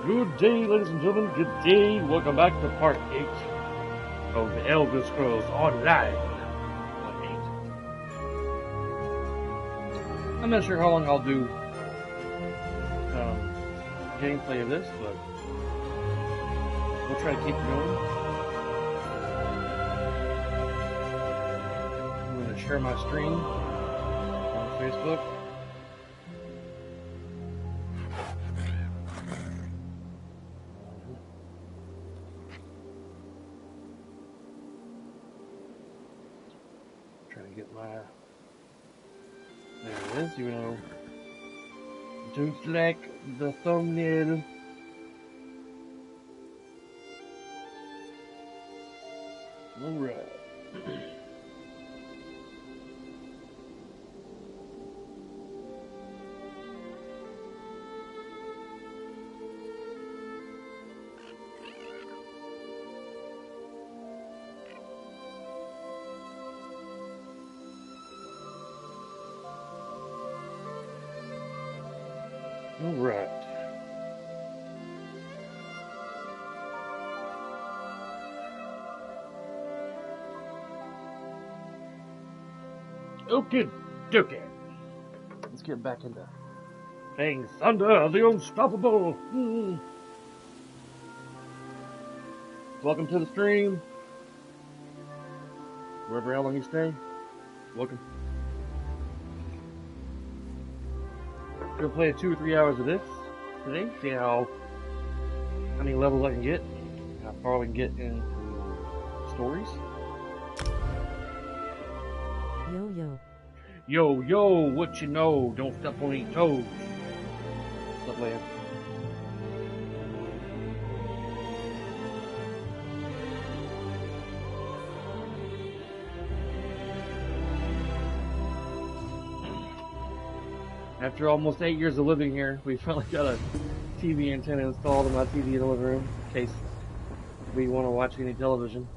Good day, ladies and gentlemen. Good day. Welcome back to part 8 of the Elder Scrolls Online. I'm not sure how long I'll do gameplay of this, but we'll try to keep it going. I'm going to share my stream on Facebook. Get my, there it is, you know, just like the thumbnail. Alright. Alright. Okay, dokie. Let's get back into playing Thunder the Unstoppable. Welcome to the stream. Wherever how long you stay, welcome. Gonna play 2 or 3 hours of this today, see how many levels I can get, how far we can get into stories. Yo, what you know, don't step on any toes. Stop playing. After almost 8 years of living here, we finally got a TV antenna installed in my TV in the living room, in case we want to watch any television.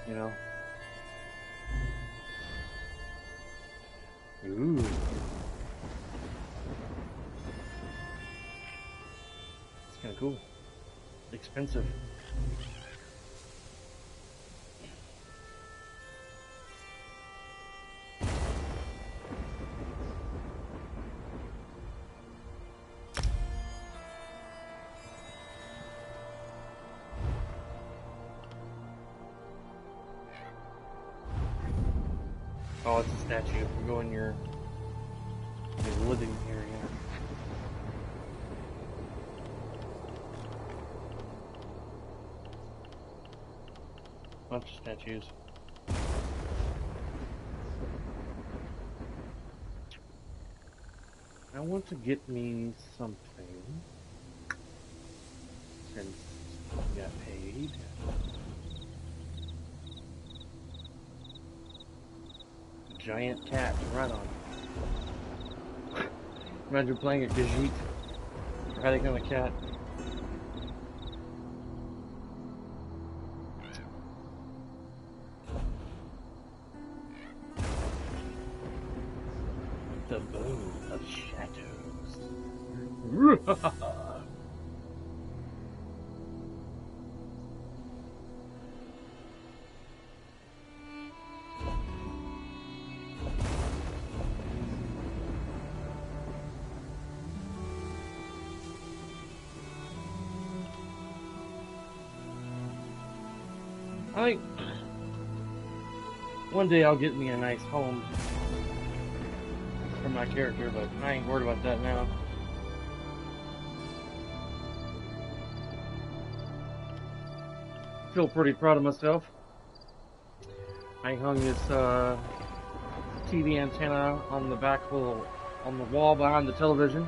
You know. Ooh. It's kind of cool. Expensive. Oh, it's a statue. We go in your living area. Bunch of statues. I want to get me something since I got paid. Giant cat to run on. Imagine playing a Khajiit, riding on a cat. The bow of shadows. I think one day I'll get me a nice home for my character, but I ain't worried about that now. Feel pretty proud of myself. I hung this TV antenna on the back little on the wall behind the television.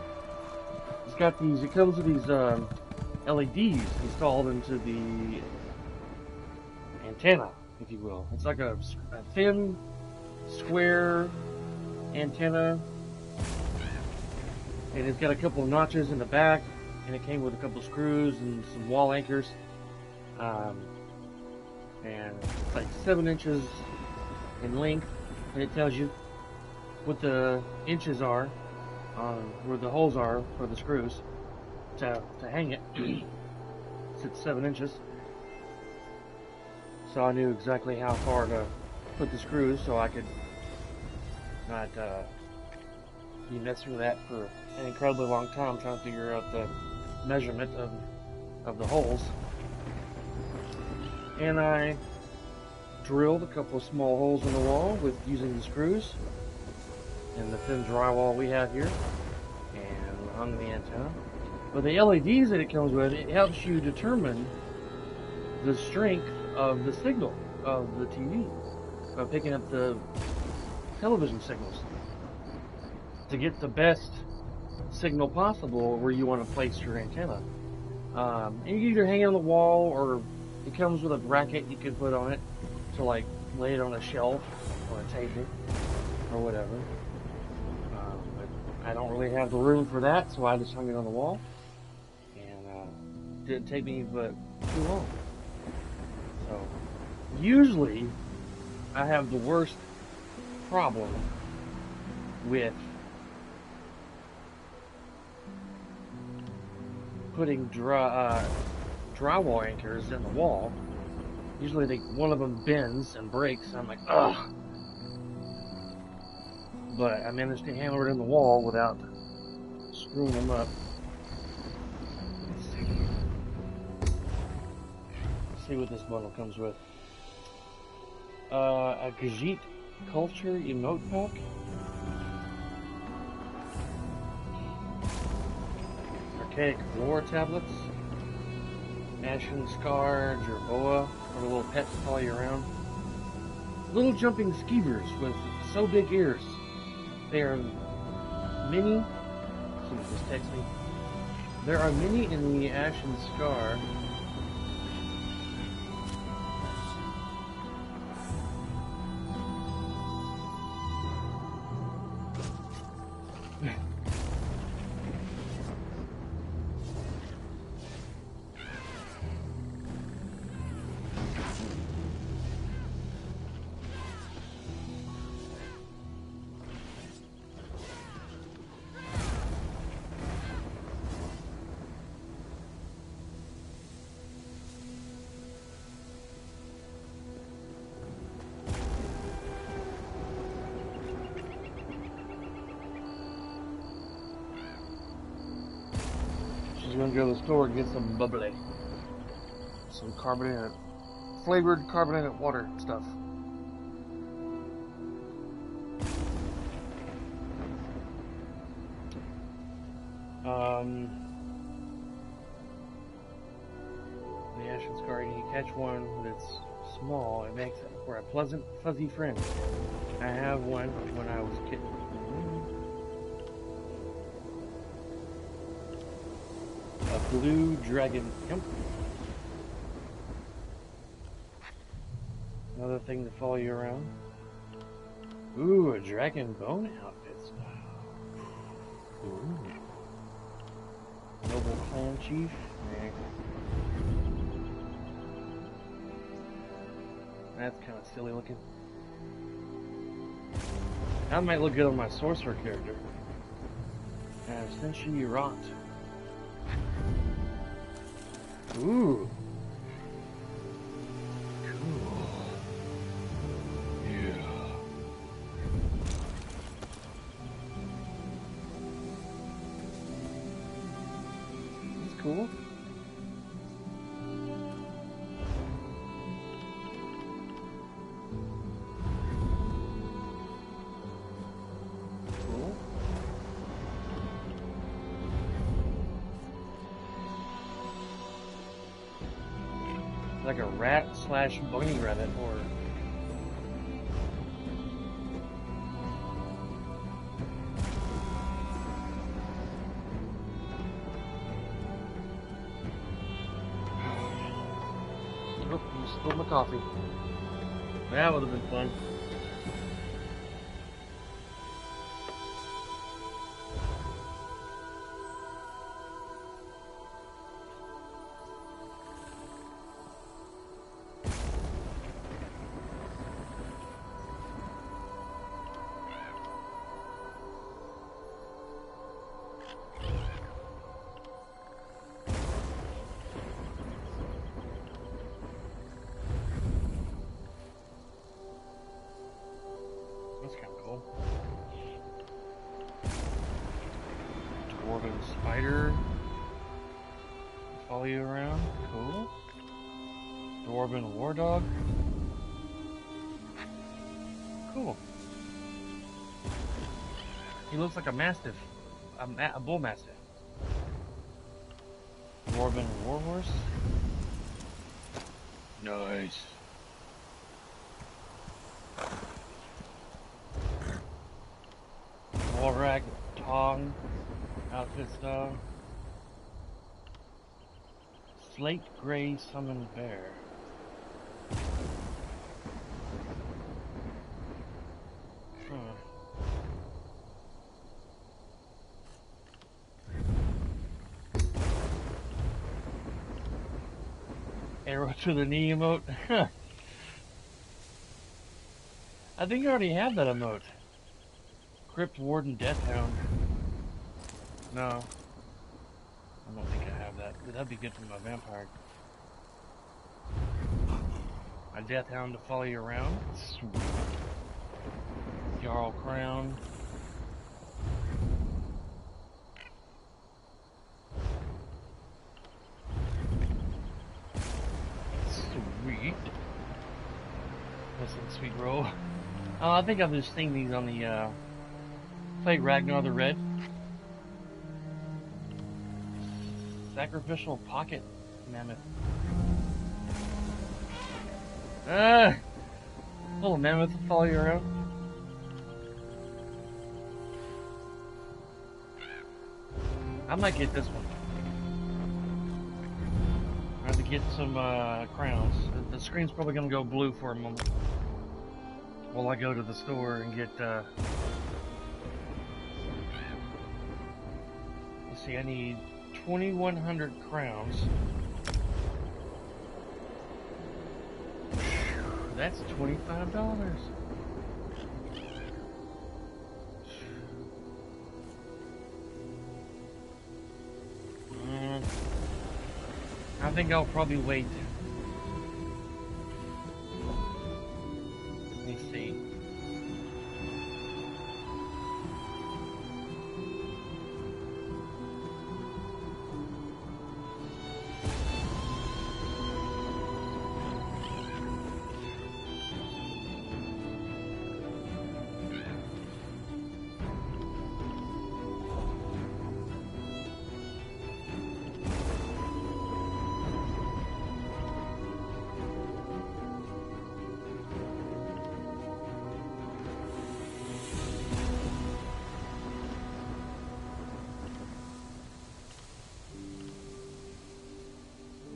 It's got these. It comes with these LEDs installed into the antenna, if you will. It's like a thin, square antenna, and it's got a couple of notches in the back, and it came with a couple of screws and some wall anchors, and it's like 7 inches in length, and it tells you what the inches are, where the holes are for the screws. to hang it. It's 7 inches. So I knew exactly how far to put the screws so I could not be messing with that for an incredibly long time trying to figure out the measurement of the holes. And I drilled a couple of small holes in the wall with using the screws and the thin drywall we have here, and hung the antenna. But the LEDs that it comes with, it helps you determine the strength of the signal of the TV by picking up the television signals to get the best signal possible where you want to place your antenna. And you can either hang it on the wall, or it comes with a bracket you can put on it to like lay it on a shelf or a table or whatever. But I don't really have the room for that, so I just hung it on the wall. And didn't take me but too long. So usually I have the worst problem with putting drywall anchors in the wall. Usually one of them bends and breaks, and I'm like, ugh. But I managed to hammer it in the wall without screwing them up. Let's see what this bundle comes with. A Gajit Culture emote pack. Archaic lore tablets. Ashen Scar, Jerboa, or a little pet to follow you around. Little jumping skeevers with so big ears. They are mini. Someone just text me. There are many in the Ashen Scar. She's gonna go to the store and get some bubbly. Some carbonated, flavored carbonated water stuff. The Ashen Scar, you catch one that's small, it makes it for a pleasant, fuzzy friend. I have one when I was a kid. A blue dragon imp. Another thing to follow you around. Ooh, a dragon bone outfit style. Ooh. Noble clan chief. That's kind of silly looking. That might look good on my sorcerer character. Senshi Rot. Ooh. Cool. Yeah. That's cool. Like a rat / bunny rabbit, or oh, you spilled my coffee. That would have been fun. Dwarven spider. Follow you around. Cool. Dwarven war dog. Cool. He looks like a mastiff. A bull mastiff. Dwarven warhorse. Nice. Walrag Tong outfit style. Slate Gray Summon Bear. Arrow to the knee emote. I think I already have that emote. Crypt Warden Deathhound. No. I don't think I have that. That'd be good for my vampire. My Deathhound to follow you around. Sweet. Jarl Crown. Sweet. That's some sweet roll. I think I've just seen these on the, played Ragnar the Red. Sacrificial Pocket Mammoth. Little mammoth will follow you around. I might get this one. I have to get some crowns. The screen's probably going to go blue for a moment while I go to the store and get let's see, I need 2,100 crowns. That's $25. I think I'll probably wait. Let me see.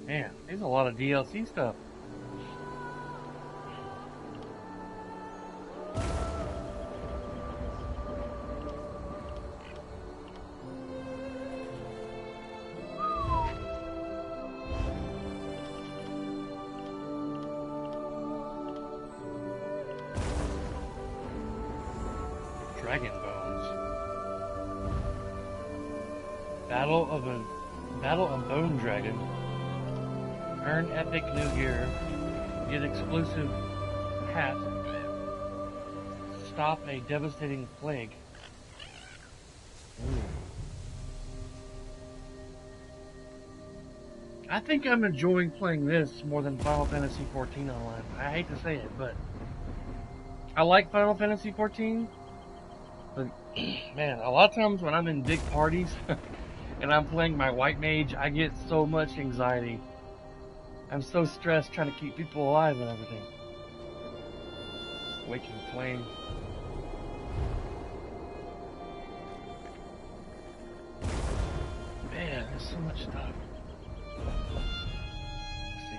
Man, there's a lot of DLC stuff. Dragon Bones. Battle of Bone Dragon. Earn epic new gear. Get exclusive hat. Stop a devastating plague. I think I'm enjoying playing this more than Final Fantasy XIV online. I hate to say it, but I like Final Fantasy XIV. But man, a lot of times when I'm in big parties and I'm playing my white mage, I get so much anxiety. I'm so stressed trying to keep people alive and everything. Waking Flame. Man, there's so much stuff. Let's see.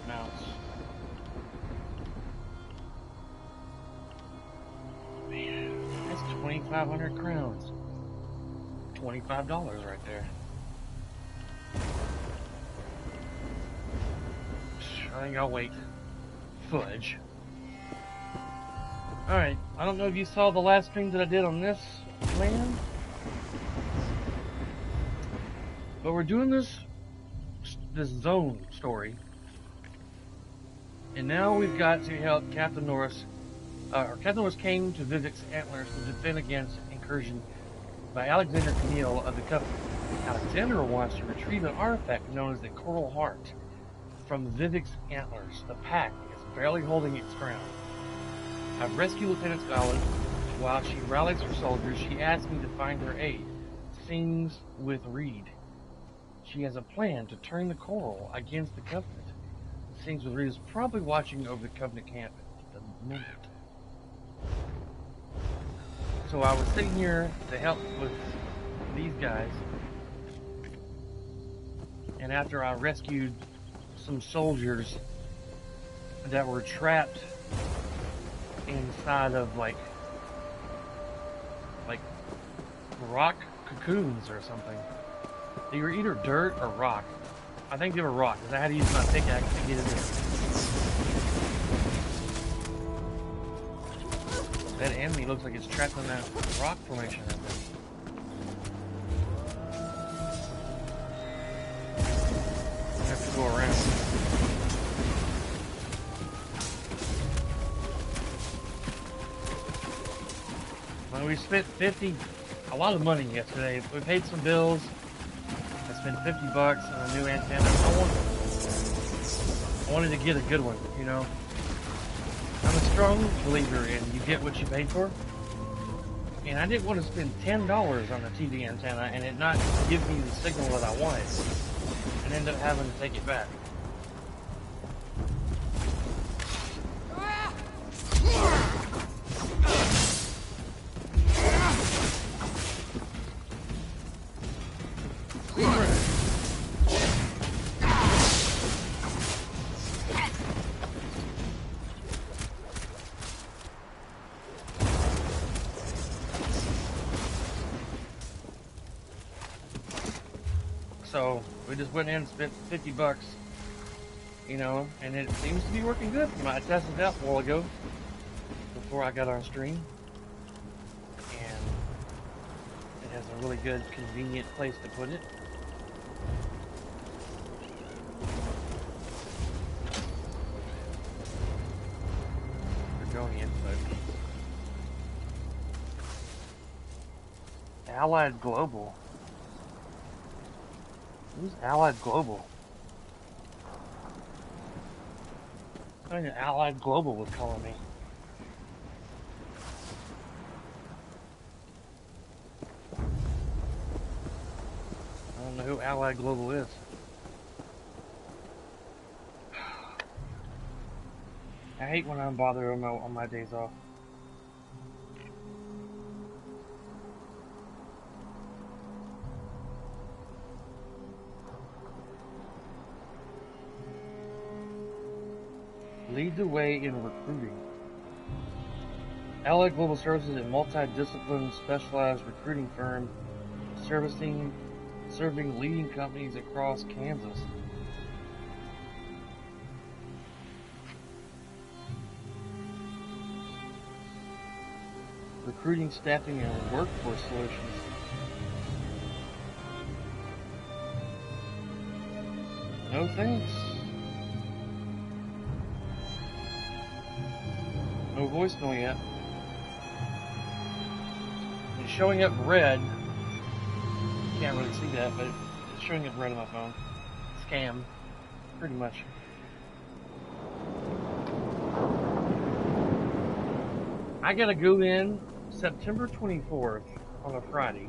Mounts. Man, that's 2,500 crowns. $25 right there. I think I'll wait. Fudge. Alright, I don't know if you saw the last stream that I did on this land. But we're doing this zone story, and now we've got to help Captain Norris. Captain Norris came to Vivek's Antlers to defend against incursion by Alexander Camille of the Covenant. Alexander wants to retrieve an artifact known as the Coral Heart from Vivek's Antlers. The pack is barely holding its ground. I've rescued Lieutenant Scotland. While she rallies her soldiers, she asks me to find her aid. Sings with Reed. She has a plan to turn the Coral against the Covenant. Sings with Reed is probably watching over the Covenant camp at the moment. So I was sitting here to help with these guys, and after I rescued some soldiers that were trapped inside of like rock cocoons or something. They were either dirt or rock. I think they were rock, because I had to use my pickaxe to get in there. That enemy looks like it's trapped in that rock formation right there. I have to go around. Well, we spent a lot of money yesterday. We paid some bills. I spent $50 on a new antenna. I wanted to get a good one, you know. I'm a strong believer in you get what you paid for. And I didn't want to spend $10 on a TV antenna and it not give me the signal that I wanted. And end up having to take it back. So we just went in and spent $50, you know, and it seems to be working good. I tested it out a while ago before I got on stream, and it has a really good, convenient place to put it. Draconian, but Allied Global. Who's Allied Global? I think Allied Global was calling me. I don't know who Allied Global is. I hate when I'm bothered on my days off. Lead the way in recruiting. Allied Global Services is a multi-discipline specialized recruiting firm serving leading companies across Kansas. Recruiting, staffing, and workforce solutions. No thanks. No voicemail yet. It's showing up red. Can't really see that, but it's showing up red on my phone. Scam. Pretty much. I gotta go in September 24th on a Friday.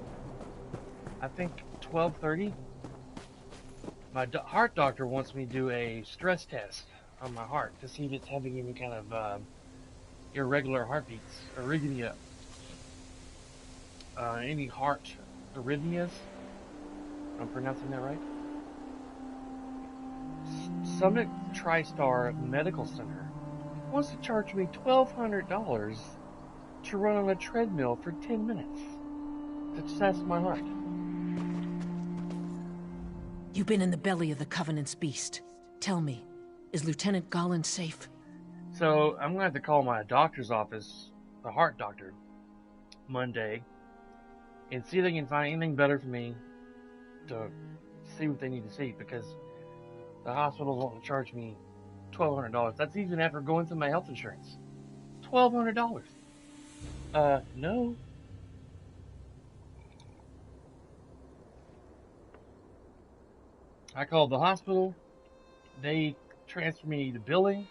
I think 12:30. My heart doctor wants me to do a stress test on my heart to see if it's having any kind of irregular heartbeats, arrhythmia, any heart arrhythmias. I'm pronouncing that right? Summit TriStar Medical Center wants to charge me $1,200 to run on a treadmill for 10 minutes to test my heart. You've been in the belly of the Covenant's beast. Tell me, is Lieutenant Golland safe? So I'm going to have to call my doctor's office, the heart doctor, Monday, and see if they can find anything better for me to see what they need to see, because the hospital's wanting to charge me $1,200. That's even after going through my health insurance. $1,200. No. I called the hospital. They transferred me to billing.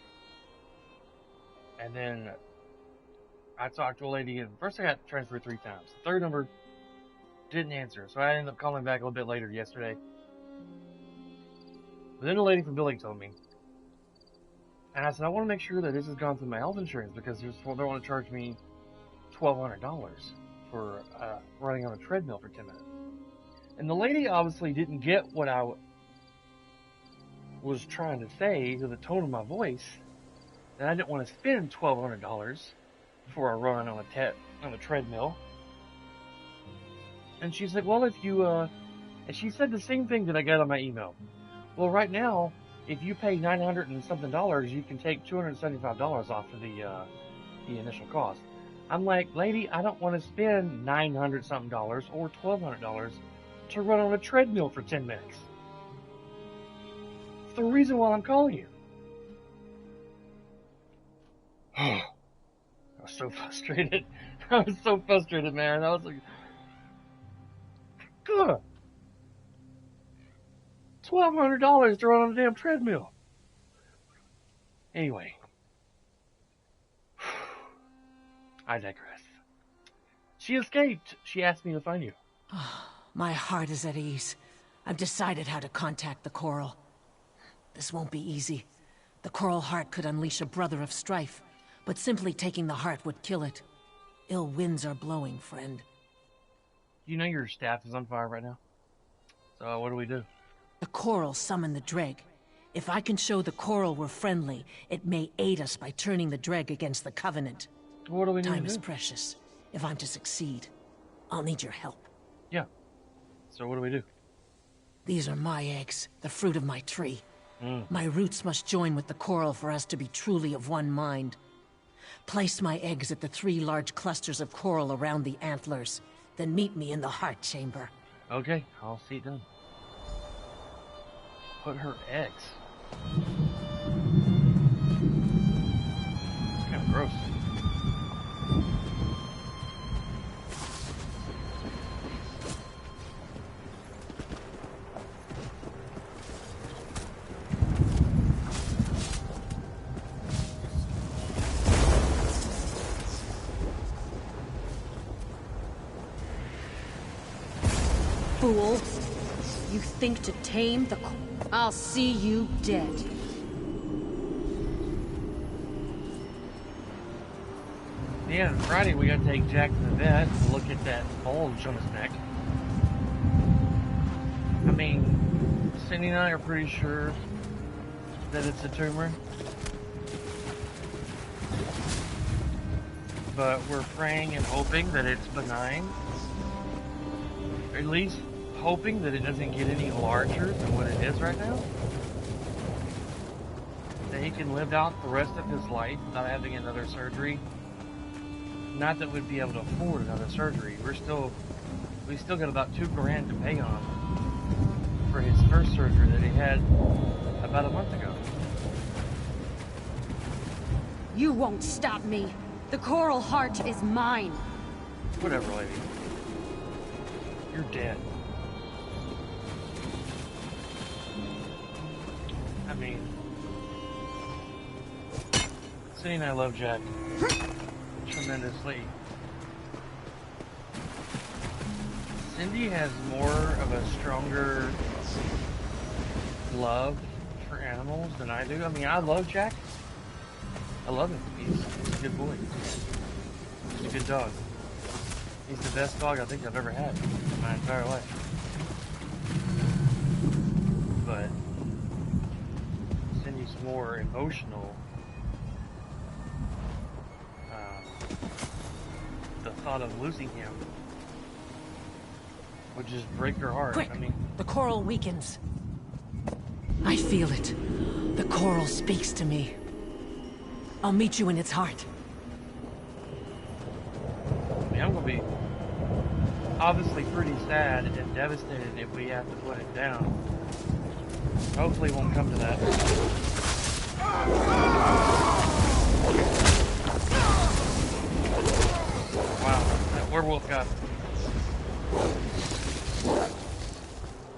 And then I talked to a lady, and first I got transferred 3 times. The third number didn't answer, so I ended up calling back a little bit later yesterday. But then the lady from billing told me. And I said, I want to make sure that this has gone through my health insurance, because they want to charge me $1,200 for running on a treadmill for 10 minutes. And the lady obviously didn't get what I was trying to say to the tone of my voice, that I didn't want to spend $1,200 for a run on a treadmill. And she's like, well, if you, and she said the same thing that I got on my email. Well, right now, if you pay $900 and something, you can take $275 off of the initial cost. I'm like, lady, I don't want to spend $900 something or $1,200 to run on a treadmill for 10 minutes. It's the reason why I'm calling you. I was so frustrated. I was so frustrated, man. I was like, good. $1,200 to run on a damn treadmill. Anyway, I digress. She escaped. She asked me to find you. My heart is at ease. I've decided how to contact the Coral. This won't be easy. The Coral Heart could unleash a brother of strife, but simply taking the heart would kill it. Ill winds are blowing, friend. You know your staff is on fire right now? So what do we do? The Coral summoned the Dreg. If I can show the Coral we're friendly, it may aid us by turning the Dreg against the Covenant. What do we need to do? Time is precious. If I'm to succeed, I'll need your help. Yeah. So what do we do? These are my eggs, the fruit of my tree. My roots must join with the Coral for us to be truly of one mind. Place my eggs at the 3 large clusters of coral around the antlers. Then meet me in the heart chamber. Okay, I'll see it done. Put her eggs. It's kind of gross. Fool. You think to tame the... I'll see you dead. Yeah, on Friday we gotta take Jack to the vet to look at that bulge on his neck. I mean, Cindy and I are pretty sure that it's a tumor. But we're praying and hoping that it's benign. Or at least hoping that it doesn't get any larger than what it is right now. That he can live out the rest of his life without having another surgery. Not that we'd be able to afford another surgery. We still got about $2,000 to pay on for his first surgery that he had about a month ago. You won't stop me. The Coral Heart is mine. Whatever, lady. You're dead. I mean, Cindy and I love Jack tremendously. Cindy has more of a stronger love for animals than I do. I mean, I love Jack. I love him. He's a good boy. He's a good dog. He's the best dog I think I've ever had in my entire life. But Cindy's more emotional. The thought of losing him would just break her heart. Quick! I mean, the Coral weakens. I feel it. The Coral speaks to me. I'll meet you in its heart. I mean, I'm gonna be obviously pretty sad and devastated if we have to put it down. Hopefully it won't come to that. Wow, that werewolf got...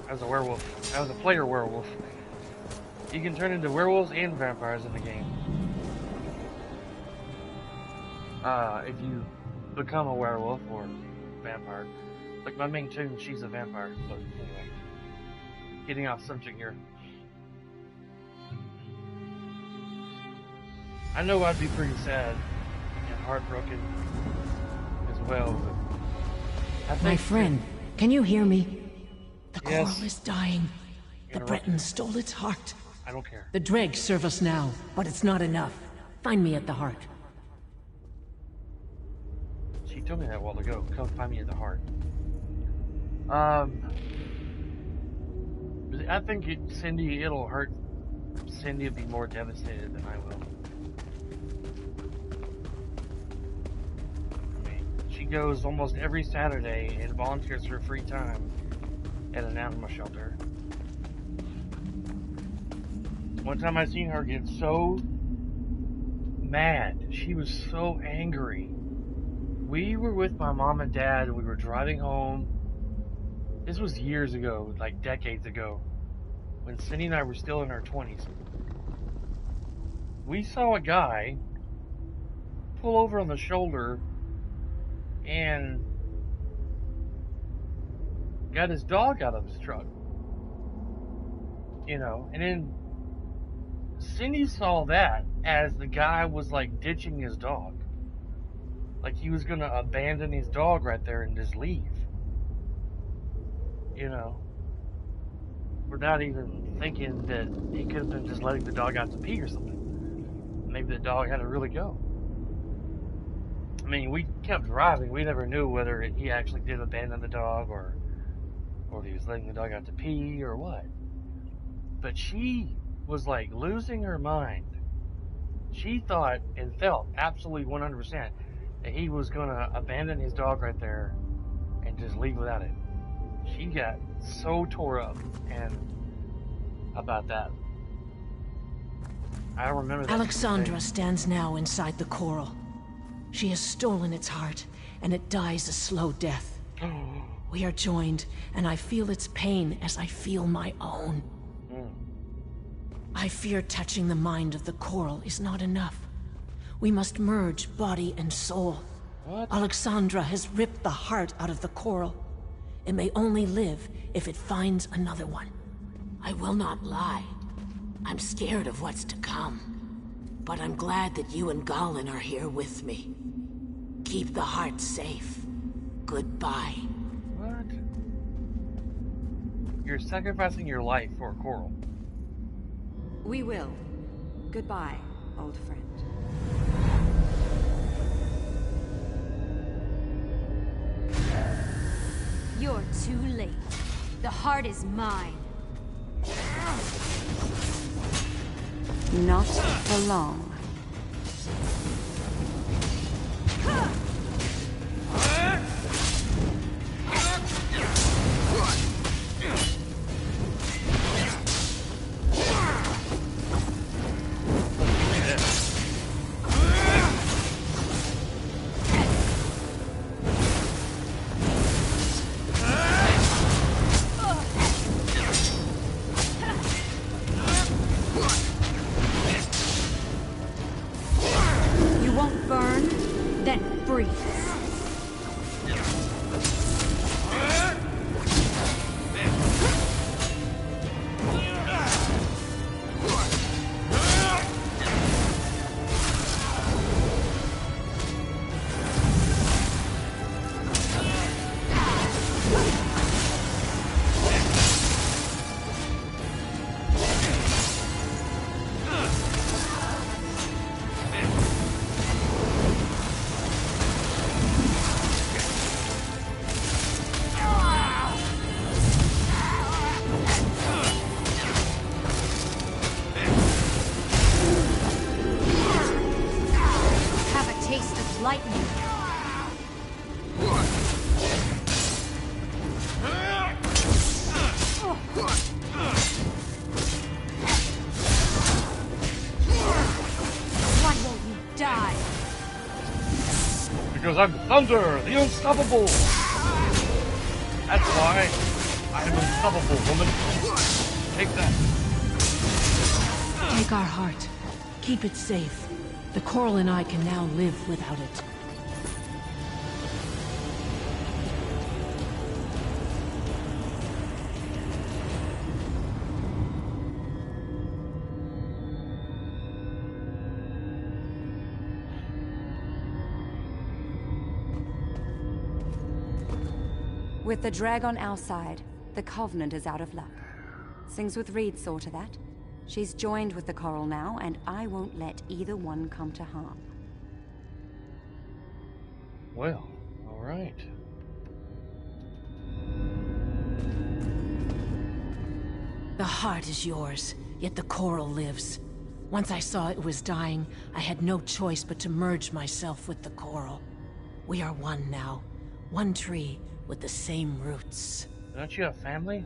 That was a werewolf. That was a player werewolf. You can turn into werewolves and vampires in the game. If you become a werewolf or vampire. Like my main tune, she's a vampire. But anyway, getting off subject here. I know I'd be pretty sad and heartbroken as well. But I think my friend, can you hear me? The Yes. coral is dying. The Interrupt. Bretons stole its heart. I don't care. The dregs serve us now, but it's not enough. Find me at the heart. She told me that a while ago. Come find me at the heart. I think Cindy, it'll hurt. Cindy will be more devastated than I will. I mean, she goes almost every Saturday and volunteers her free time at an animal shelter. One time I seen her get so mad. She was so angry. We were with my mom and dad and we were driving home. This was years ago, like decades ago, when Cindy and I were still in our 20s. We saw a guy pull over on the shoulder and got his dog out of his truck. You know, and then Cindy saw that as the guy was like ditching his dog. Like he was gonna abandon his dog right there and just leave. You know, without even thinking that he could have been just letting the dog out to pee or something. Maybe the dog had to really go. I mean, we kept driving. We never knew whether he actually did abandon the dog or if he was letting the dog out to pee or what. But she was like losing her mind. She thought and felt absolutely 100% that he was going to abandon his dog right there and just leave without it. She got so tore up and about that. I remember that. Alexandra stands now inside the coral. She has stolen its heart, and it dies a slow death. We are joined, and I feel its pain as I feel my own. I fear touching the mind of the coral is not enough. We must merge body and soul. What? Alexandra has ripped the heart out of the coral. It may only live if it finds another one. I will not lie. I'm scared of what's to come. But I'm glad that you and Gallen are here with me. Keep the heart safe. Goodbye. What? You're sacrificing your life for a coral. We will. Goodbye, old friend. You're too late. The heart is mine. Not for long. You won't burn, then freeze. Because I'm Thunder, the Unstoppable! That's why I'm unstoppable, woman. Take that. Take our heart. Keep it safe. The coral and I can now live without it. With the drag on our side, the Covenant is out of luck. Sings with Reed saw to that. She's joined with the Coral now, and I won't let either one come to harm. Well, alright. The heart is yours, yet the coral lives. Once I saw it was dying, I had no choice but to merge myself with the coral. We are one now. One tree with the same roots. Don't you have family?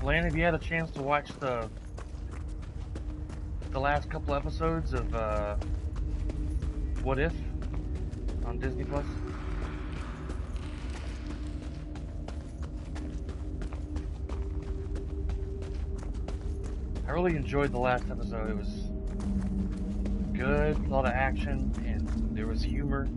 Lane, have you had a chance to watch the last couple episodes of What If on Disney Plus? I really enjoyed the last episode. It was good, a lot of action, and there was humor.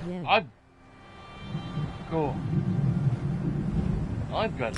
Yeah. Cool. I'm good.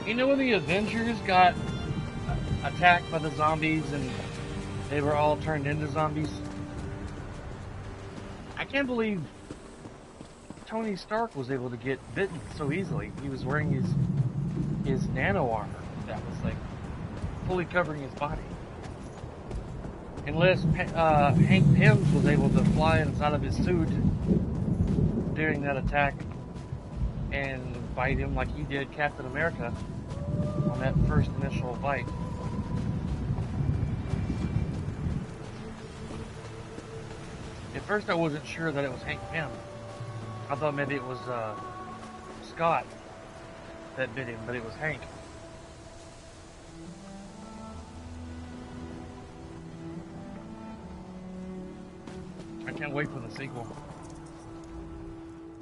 You know when the Avengers got attacked by the zombies and they were all turned into zombies? I can't believe Tony Stark was able to get bitten so easily. He was wearing his nano armor that was like fully covering his body. Unless Hank Pym was able to fly inside of his suit during that attack and bite him like he did Captain America on that first initial bite. At first I wasn't sure that it was Hank Pym. I thought maybe it was Scott that bit him, but it was Hank. I can't wait for the sequel.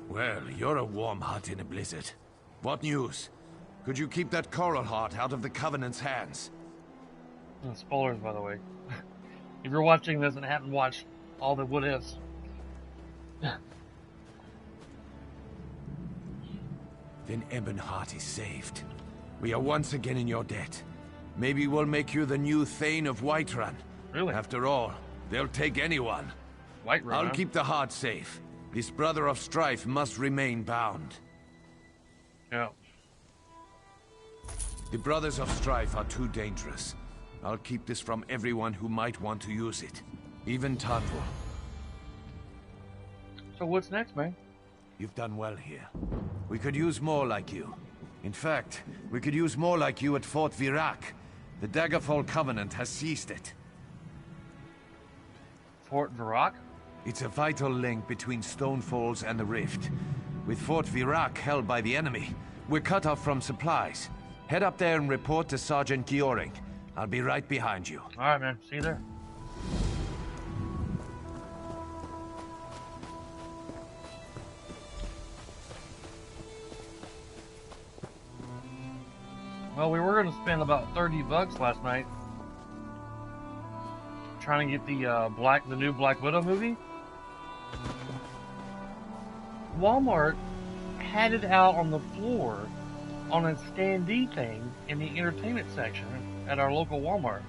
Well, you're a warm heart in a blizzard. What news? Could you keep that coral heart out of the Covenant's hands? Spoilers, by the way. If you're watching this and haven't watched all the what ifs. Then Ebonheart is saved. We are once again in your debt. Maybe we'll make you the new Thane of Whiterun. Really? After all, they'll take anyone. Whiterun, I'll huh? keep the heart safe. This brother of strife must remain bound. Yeah. The Brothers of Strife are too dangerous. I'll keep this from everyone who might want to use it. Even Tandor. So what's next, man? You've done well here. We could use more like you. In fact, we could use more like you at Fort Virac. The Daggerfall Covenant has seized it. Fort Virac? It's a vital link between Stonefalls and the Rift. With Fort Virac held by the enemy, we're cut off from supplies. Head up there and report to Sergeant Gioring. I'll be right behind you. Alright, man. See you there. Well, we were going to spend about $30 last night trying to get the new Black Widow movie. Walmart had it out on the floor on a standee thing in the entertainment section at our local Walmart.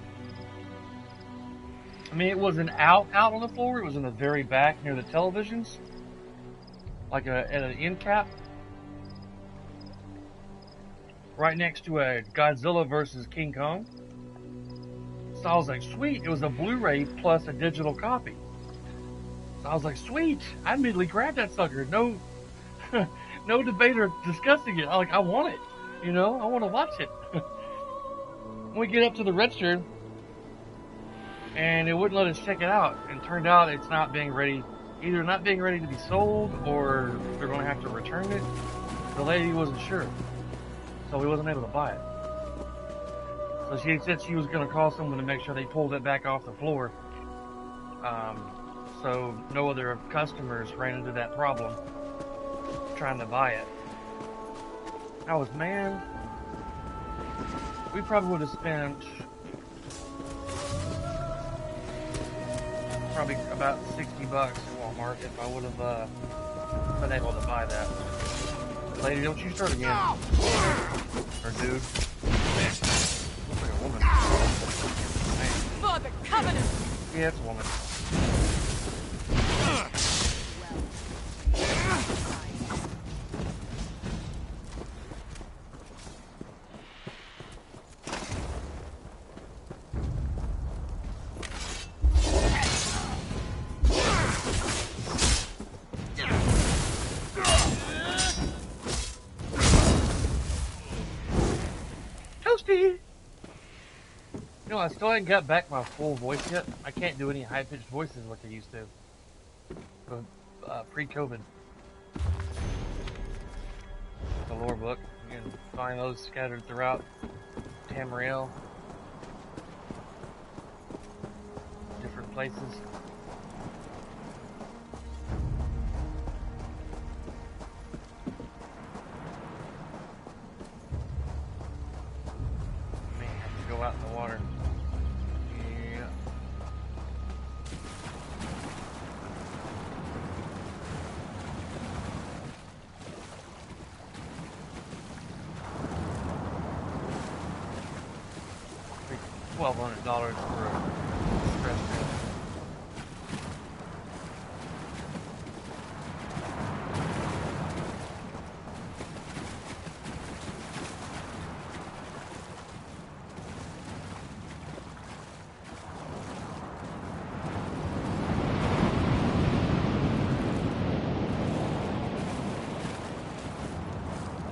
I mean, it wasn't out on the floor. It was in the very back near the televisions, like at an end cap, right next to a Godzilla versus King Kong. So I was like, sweet. It was a Blu-ray plus a digital copy. So I was like, sweet. I immediately grabbed that sucker. No, no debate or discussing it. I want it. You know, I want to watch it. We get up to the register, and it wouldn't let us check it out. And turned out it's not being ready, either not being ready to be sold, or they're going to have to return it. The lady wasn't sure, so we wasn't able to buy it. So she said she was going to call someone to make sure they pulled it back off the floor. So no other customers ran into that problem trying to buy it. Man, we probably would have spent probably about $60 at Walmart if I would have been able to buy that. Lady, don't you start again. Or dude. Man, looks like a woman. Man. For the Covenant! Yeah, it's a woman. I still haven't got back my full voice yet. I can't do any high-pitched voices like I used to. Pre-COVID. The lore book. You can find those scattered throughout Tamriel. Different places. Man, I have to go out in the water. $1,200 for a stress test.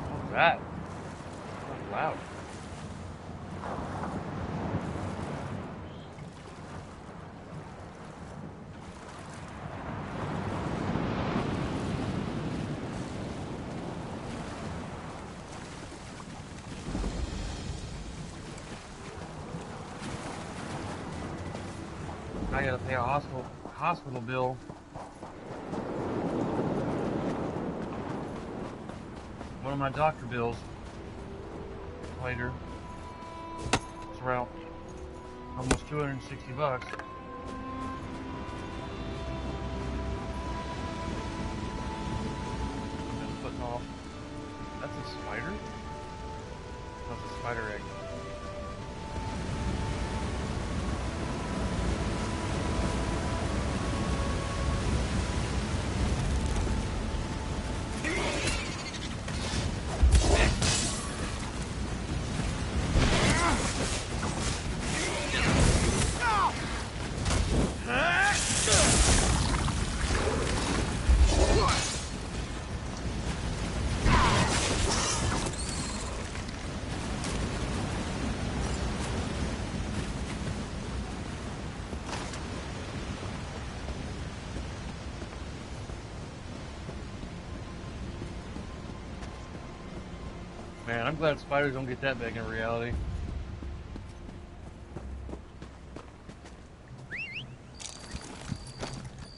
What's that? That's loud. I gotta pay a hospital bill. One of my doctor bills later. It's around almost $260. I'm just putting off. That's a spider? That's a spider egg. man. I'm glad spiders don't get that big in reality.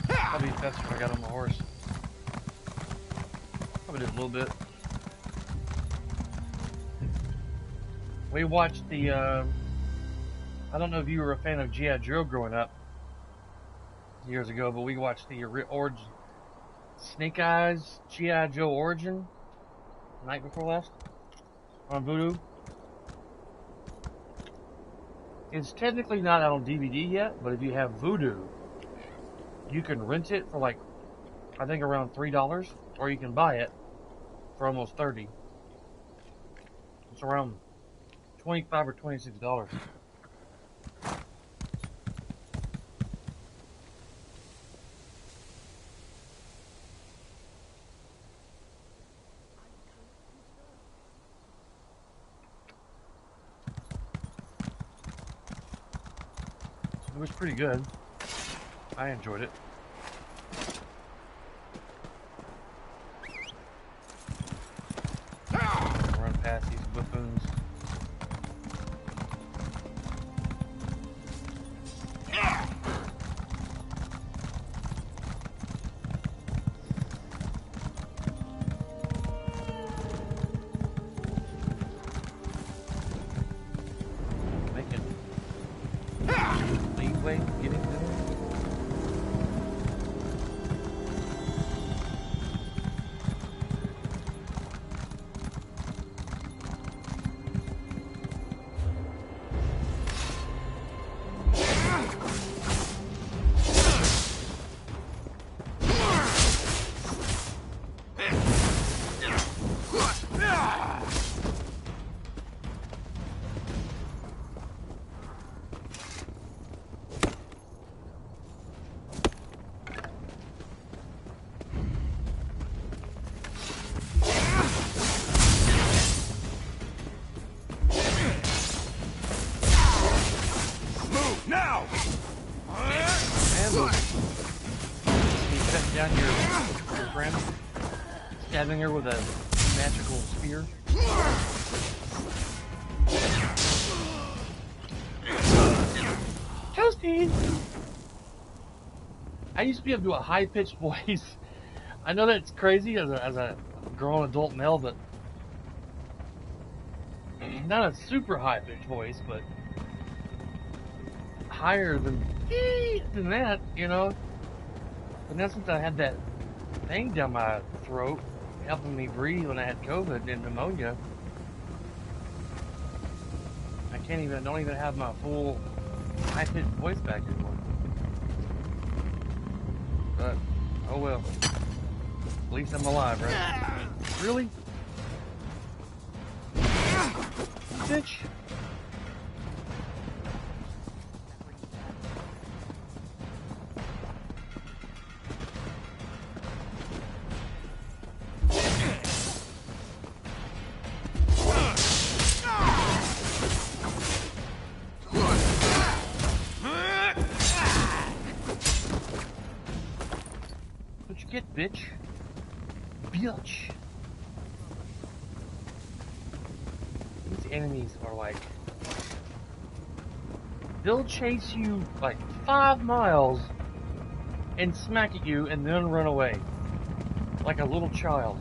Probably faster if I got on my horse. Probably did a little bit. We watched the, I don't know if you were a fan of G.I. Joe growing up years ago, but we watched the Snake Eyes G.I. Joe Origin night before last on Vudu. It's technically not out on DVD yet, but if you have Vudu, you can rent it for like, I think around $3, or you can buy it for almost $30. It's around $25 or $26. It was pretty good. I enjoyed it. Run past these buffoons. Stabbing her with a magical spear. Toasty! I used to be able to do a high-pitched voice. I know that's crazy as a grown adult male, but not a super high-pitched voice, but higher than that, you know. But now since I had that thing down my throat, helping me breathe when I had COVID and pneumonia, I don't even have my full high-pitched voice back anymore. But, oh well. At least I'm alive, right? Really? Bitch. Bitch. Bitch. These enemies are like... They'll chase you like 5 miles and smack at you and then run away. Like a little child.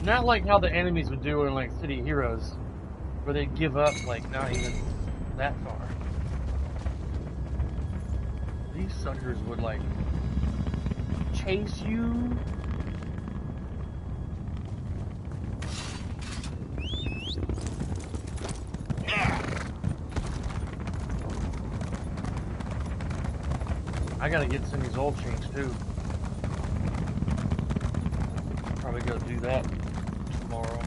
Not like how the enemies would do in like City Heroes, where they'd give up like not even that far. These suckers would like chase you. I gotta get some of these oil changed too. Probably go do that tomorrow.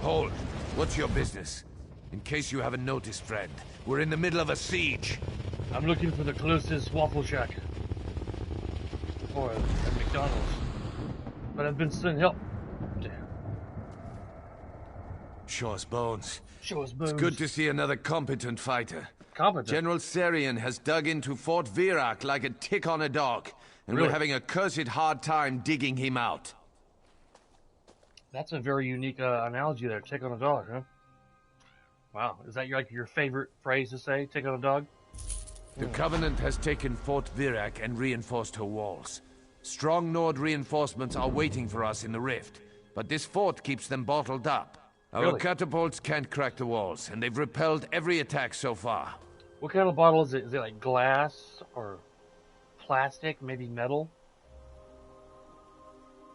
Hold. What's your business? In case you haven't noticed, friend, we're in the middle of a siege. I'm looking for the closest Waffle Shack. Or a McDonald's. But I've been sent help. Damn. Show us bones. Show us bones. It's good to see another competent fighter. Competent. General Serian has dug into Fort Virak like a tick on a dog, and Really? we're having a cursed hard time digging him out. That's a very unique analogy there. Tick on a dog, huh? Wow. Is that your favorite phrase to say? Tick on a dog? The Covenant has taken Fort Virak and reinforced her walls. Strong Nord reinforcements are waiting for us in the rift, but this fort keeps them bottled up. Our Really? catapults can't crack the walls, and they've repelled every attack so far. What kind of bottle is it? Is it like glass or plastic? Maybe metal?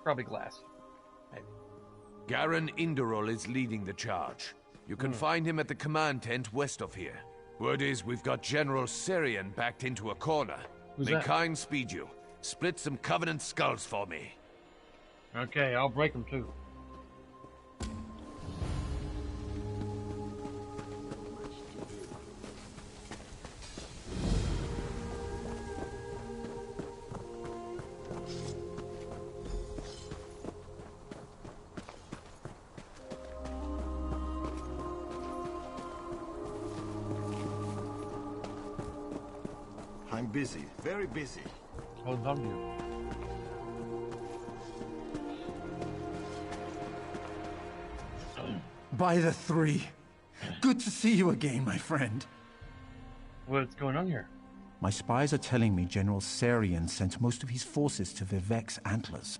Probably glass. Maybe. Garen Indorol is leading the charge. You can find him at the command tent west of here. Word is we've got General Serian backed into a corner. Who's May that? Kyne speed you. Split some Covenant skulls for me. Okay, I'll break them too. I'm busy, very busy. Hold on to you. By the three. Good to see you again, my friend. What's going on here? My spies are telling me General Serian sent most of his forces to Vivek's Antlers.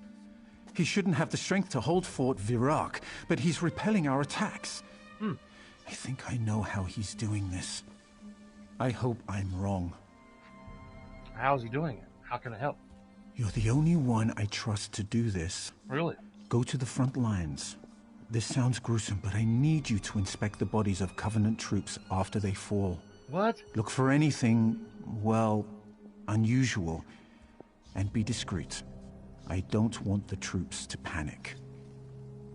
He shouldn't have the strength to hold Fort Virak, but he's repelling our attacks. I think I know how he's doing this. I hope I'm wrong. How's he doing it? How can I help? You're the only one I trust to do this. Really? Go to the front lines. This sounds gruesome, but I need you to inspect the bodies of Covenant troops after they fall. What? Look for anything, well, unusual, and be discreet. I don't want the troops to panic.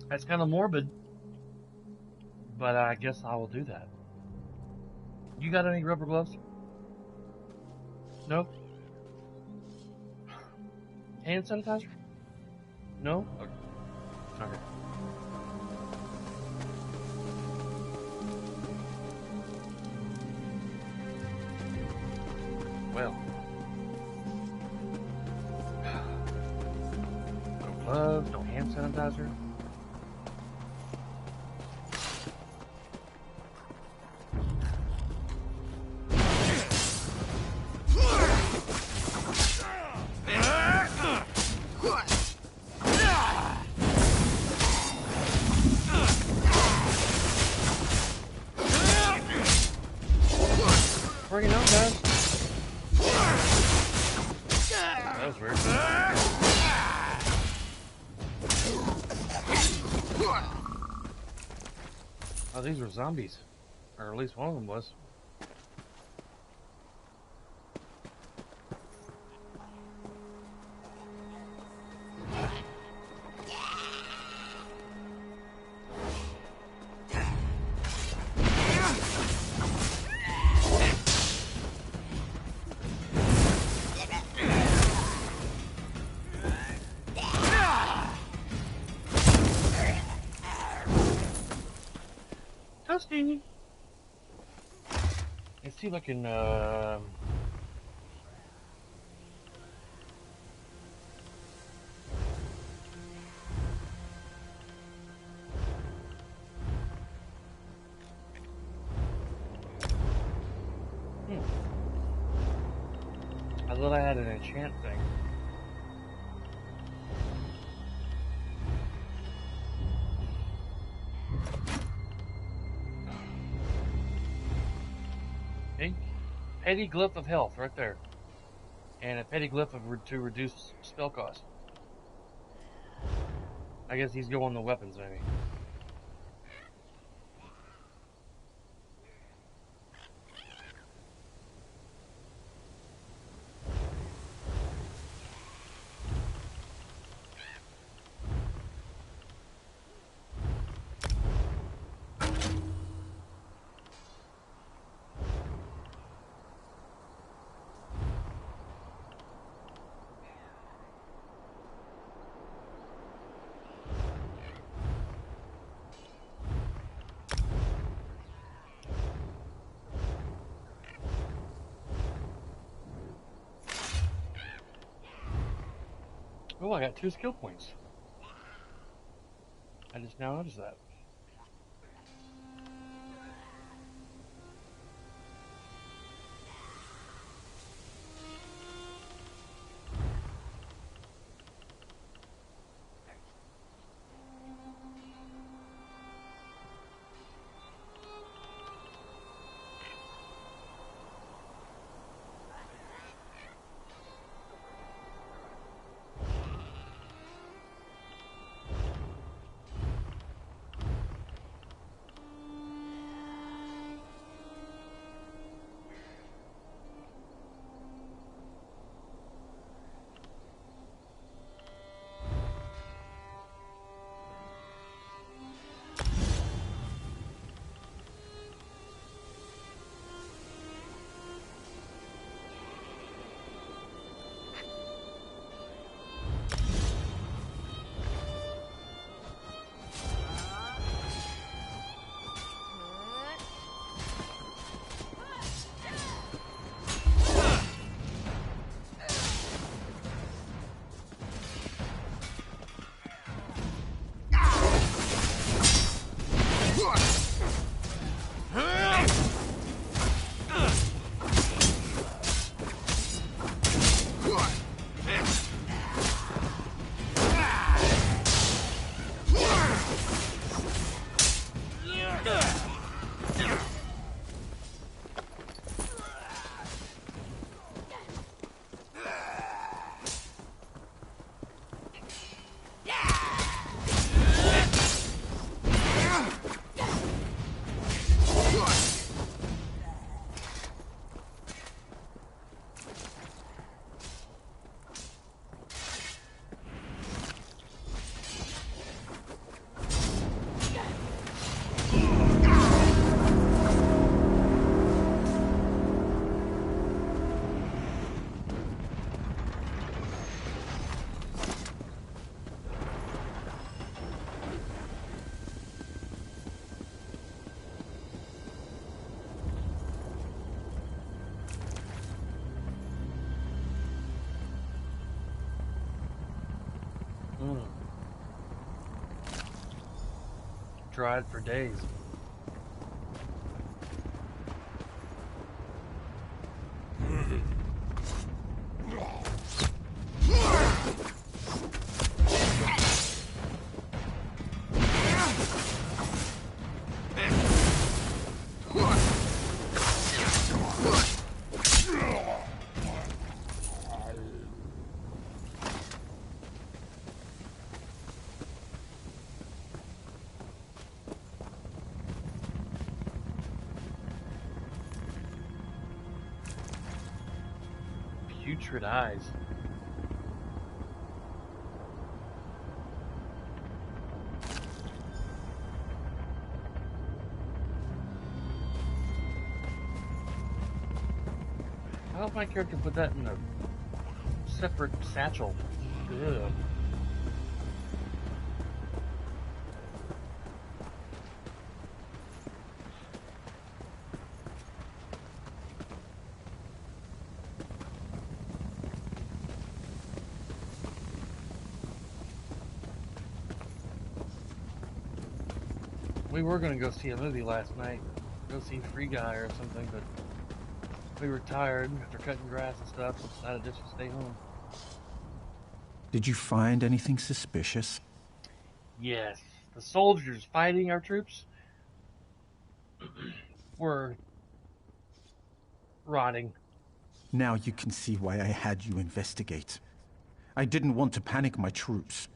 That's kind of morbid. But I guess I will do that. You got any rubber gloves? No? Hand sanitizer? No? Okay. Well. No gloves, no hand sanitizer. Bring it on, guys. That was weird. Oh, these were zombies. Or at least one of them was. Toasty! Let's see if I can, I thought I had an enchant thing. Okay. Petty Glyph of Health, right there. And a Petty Glyph to reduce spell cost. I guess he's going the weapons, maybe. Oh, I got 2 skill points. I just now noticed that. Dried for days. Putrid eyes. I hope my character put that in a separate satchel. Ugh. We were going to go see a movie last night. Go see Free Guy or something, but we were tired after cutting grass and stuff, so decided just to stay home. Did you find anything suspicious? Yes. The soldiers fighting our troops were rotting. Now you can see why I had you investigate. I didn't want to panic my troops.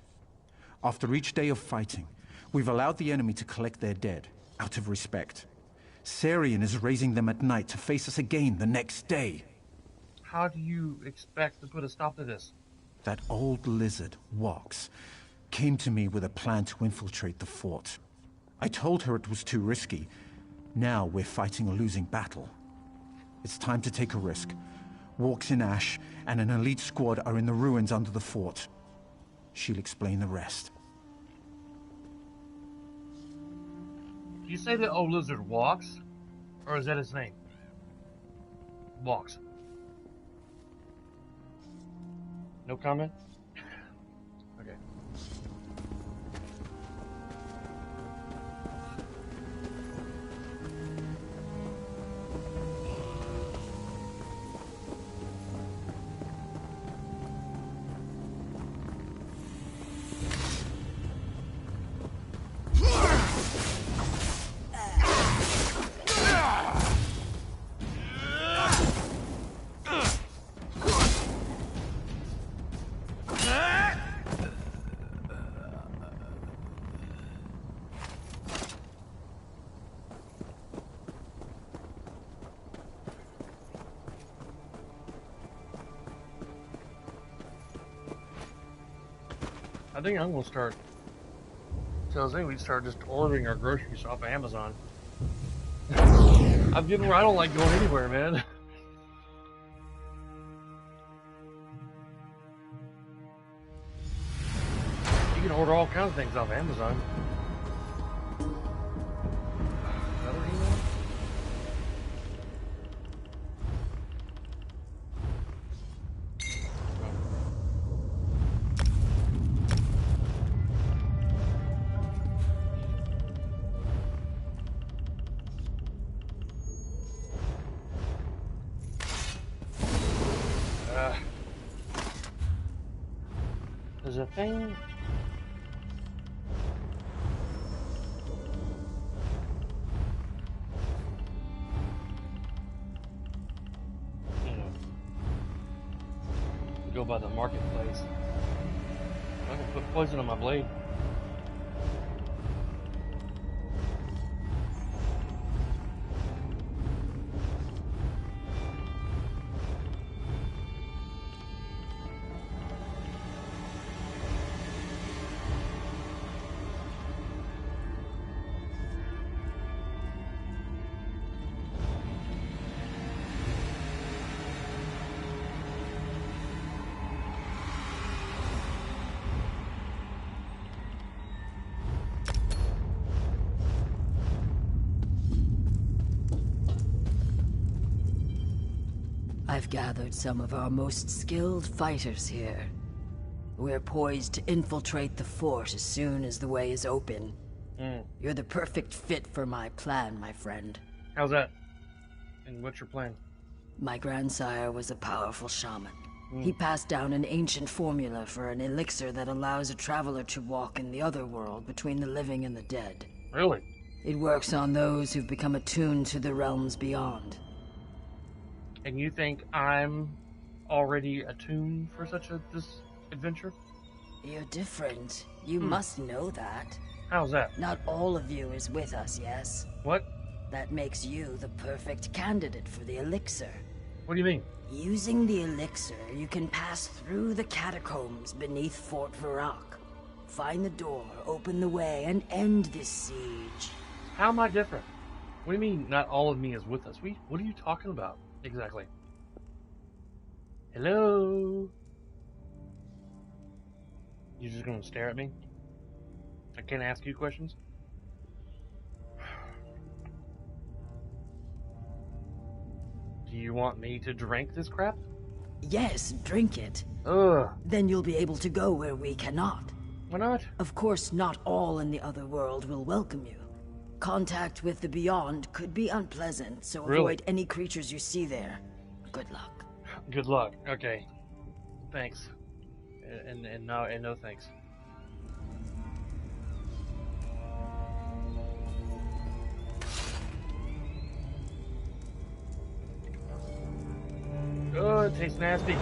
After each day of fighting, we've allowed the enemy to collect their dead, out of respect. Sarian is raising them at night to face us again the next day. How do you expect to put a stop to this? That old lizard, Walks, came to me with a plan to infiltrate the fort. I told her it was too risky. Now we're fighting a losing battle. It's time to take a risk. Walks in Ash and an elite squad are in the ruins under the fort. She'll explain the rest. Do you say the old lizard walks? Or is that his name? Walks. No comment? I think I'm gonna start. So I think we start just ordering our groceries off of Amazon. I'm getting where I don't like going anywhere, man. You can order all kinds of things off Amazon. Another email? There's a thing. Go by the marketplace. I can put poison on my blade. I've gathered some of our most skilled fighters here. We're poised to infiltrate the fort as soon as the way is open. You're the perfect fit for my plan, my friend. How's that? And what's your plan? My grandsire was a powerful shaman. He passed down an ancient formula for an elixir that allows a traveler to walk in the other world between the living and the dead. Really? It works on those who've become attuned to the realms beyond. And you think I'm already attuned for this adventure? You're different. You must know that. How's that? Not all of you is with us, yes? What? That makes you the perfect candidate for the elixir. What do you mean? Using the elixir, you can pass through the catacombs beneath Fort Virak. Find the door, open the way, and end this siege. How am I different? What do you mean not all of me is with us? What are you talking about? Exactly. Hello? You just gonna stare at me? I can't ask you questions? Do you want me to drink this crap? Yes, drink it. Ugh. Then you'll be able to go where we cannot. Why not? Of course, not all in the other world will welcome you. Contact with the Beyond could be unpleasant, so avoid any creatures you see there. Good luck. Good luck. Okay. Thanks. And no thanks. Oh, it tastes nasty.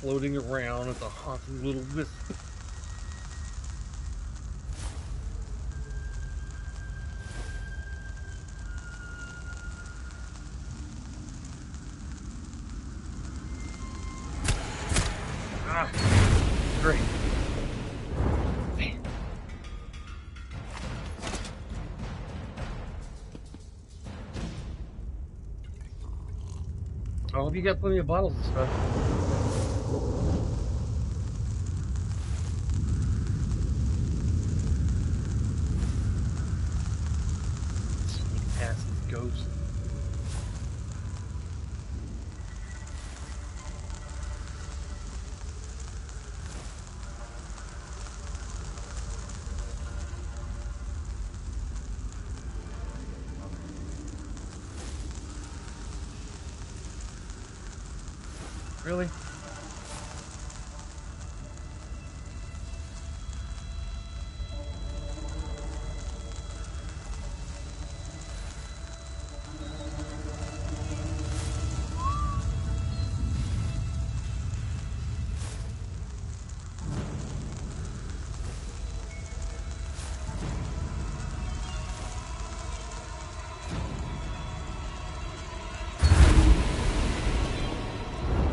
Floating around at the haunting little wisp. Ah, great. I hope you got plenty of bottles and stuff. Really?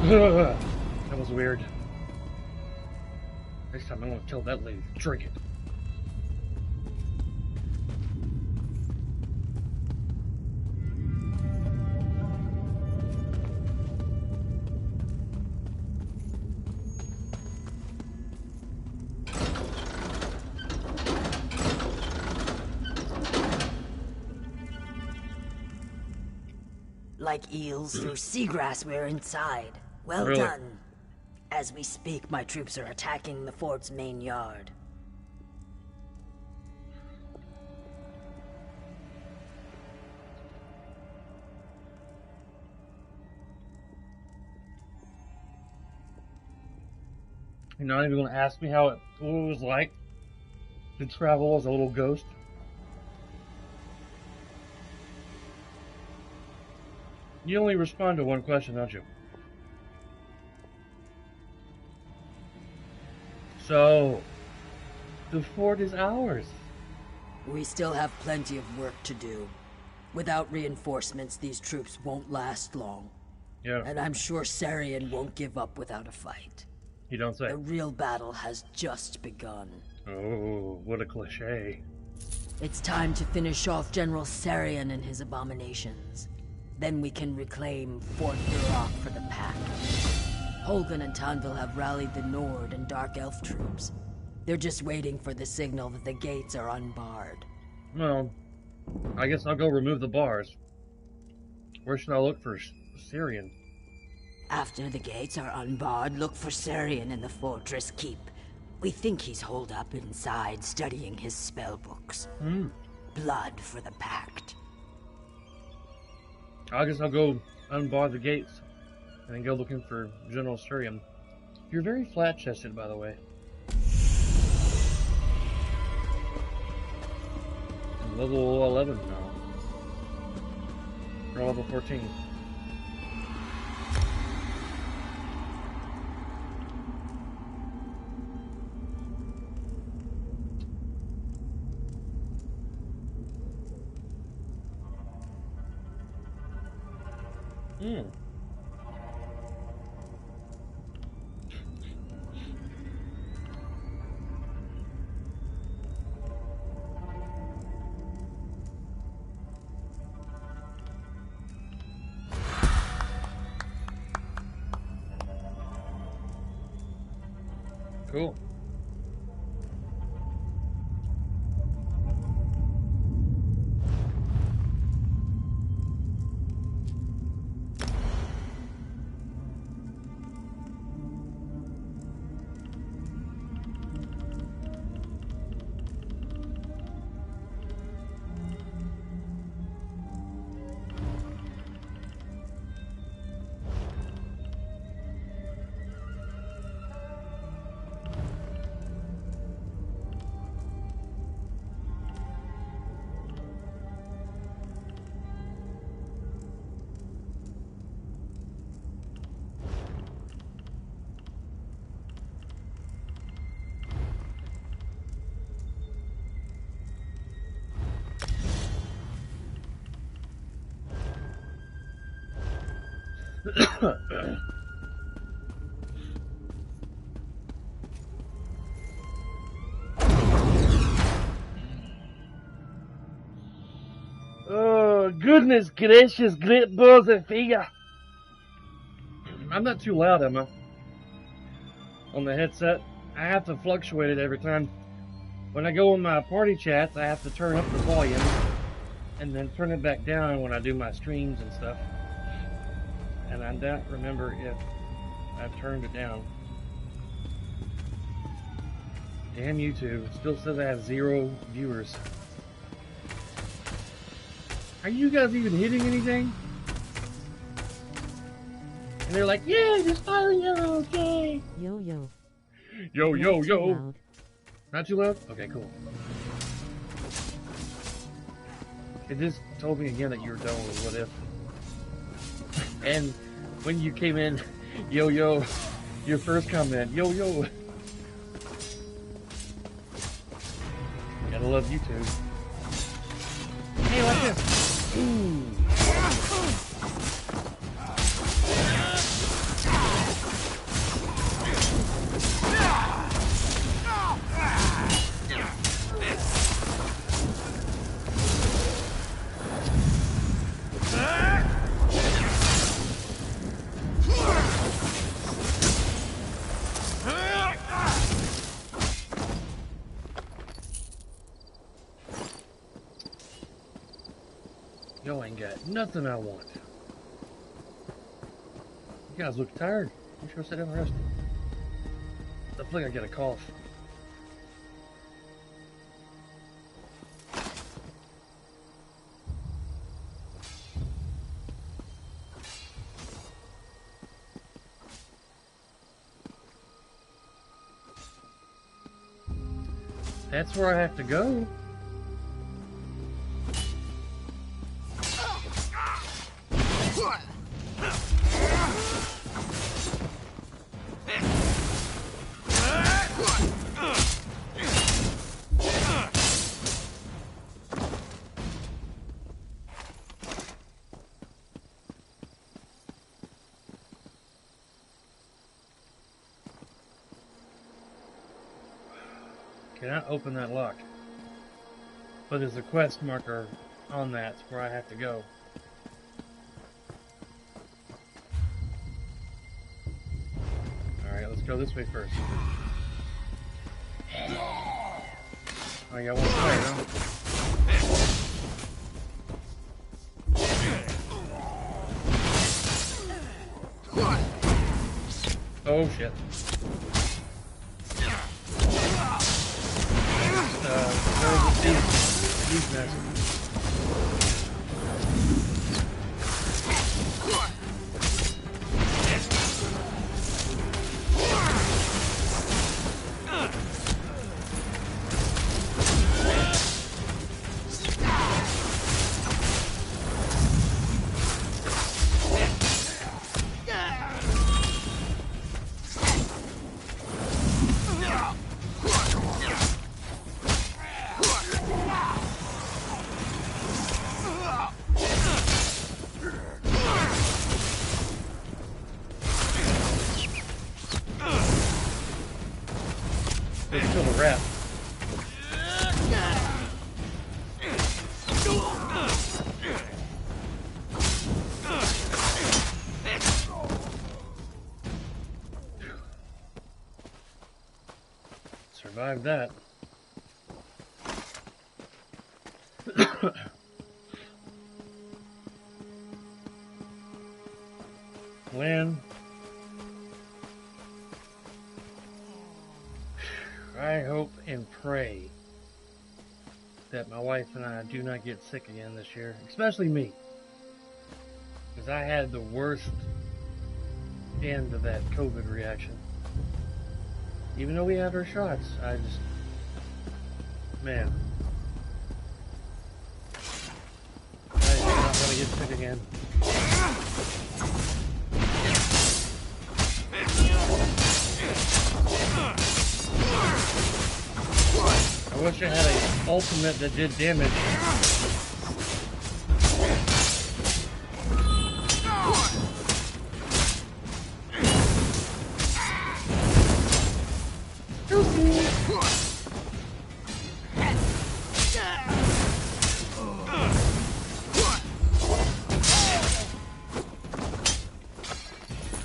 That was weird. Next time I'm gonna tell that lady to drink it. Like eels through seagrass, we're inside. Well Really? done. As we speak, my troops are attacking the fort's main yard. You're not even gonna ask me what it was like to travel as a little ghost? You only respond to one question, don't you? So, the fort is ours. We still have plenty of work to do. Without reinforcements, these troops won't last long. Yeah, And I'm sure Sarian won't give up without a fight. you don't say. The real battle has just begun. Oh, what a cliche. It's time to finish off General Sarian and his abominations. Then we can reclaim Fort Virok for the Pact. Holgan and Tanvil have rallied the Nord and Dark Elf troops. They're just waiting for the signal that the gates are unbarred. Well, I guess I'll go remove the bars. Where should I look for Sarian? After the gates are unbarred, look for Sarian in the fortress keep. We think he's holed up inside studying his spellbooks. Blood for the Pact. I guess I'll go unbar the gates and then go looking for General Sarian. You're very flat-chested, by the way. I'm level 11 now. Or level 14. Cool. Oh, goodness gracious, great balls of figure. I'm not too loud, am I? On the headset. I have to fluctuate it every time. When I go in my party chats, I have to turn up the volume and then turn it back down when I do my streams and stuff. And I don't remember if I've turned it down. Damn YouTube. It still says I have 0 viewers. Are you guys even hitting anything? And they're like, yeah, just fire yellow, yay! Yo yo. Yo, yo, Not too yo! loud. Not too loud? Okay, cool. It just told me again that you were done with What If. And when you came in, yo, yo, your first comment, yo, yo. Gotta love YouTube. Hey, watch this. Ooh. Yo ain't got nothing I want. You guys look tired. You should go sit down and rest. I feel like I get a cough. That's where I have to go. Cannot open that lock. But there's a quest marker on that where I have to go. Alright, let's go this way first. Oh, you got one player, huh? Oh shit. These messes. They kill the rat. Survived that. When I hope and pray that my wife and I do not get sick again this year, especially me, because I had the worst end of that COVID reaction. Even though we had our shots, I just, man, I do not want to get sick again. I wish I had an ultimate that did damage.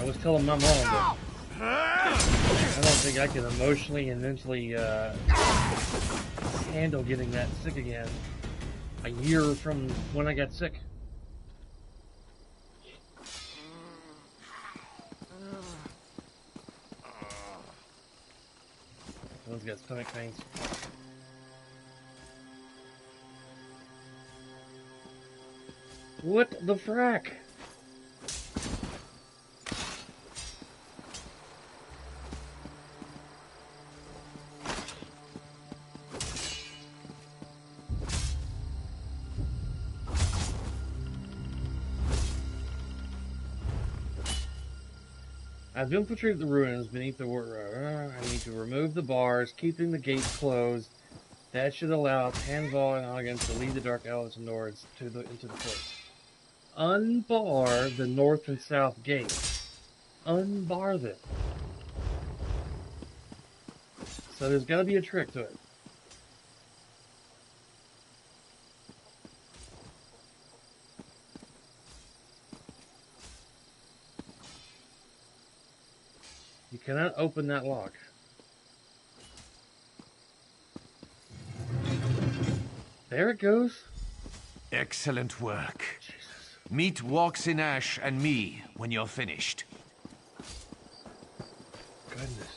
I was telling my mom that I don't think I can emotionally and mentally handle getting that sick again a year from when I got sick. Those got stomach pains. What the frack? I've infiltrated the ruins beneath the I need to remove the bars, keeping the gates closed. That should allow Tanval and Hagen to lead the Dark Elves north into the forest. Unbar the north and south gates. Unbar them. So there's got to be a trick to it. You cannot open that lock. There it goes. Excellent work. Jesus. Meet Walks in Ash and me when you're finished. Goodness.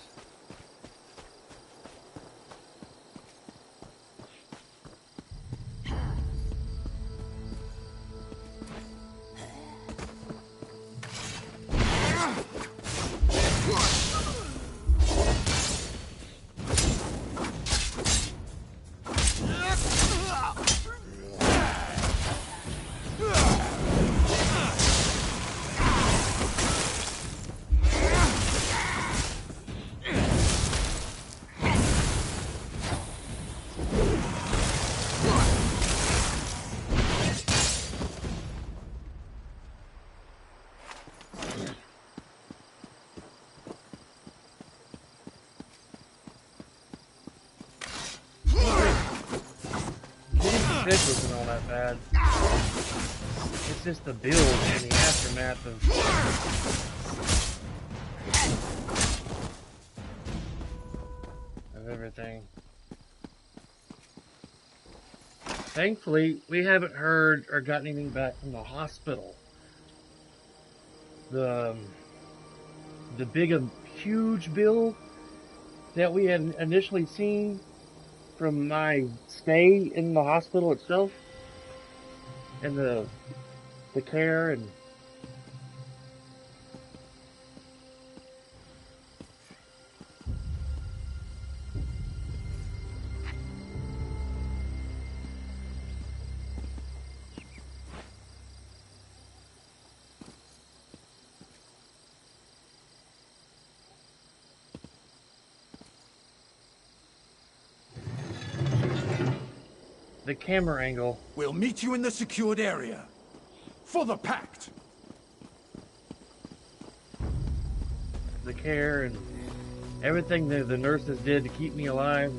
This wasn't all that bad. It's just the build and the aftermath of everything. Thankfully, we haven't heard or gotten anything back from the hospital. The big, huge bill that we had initially seen from my stay in the hospital itself, and the care and the camera angle. We'll meet you in the secured area. For the Pact! The care and everything that the nurses did to keep me alive.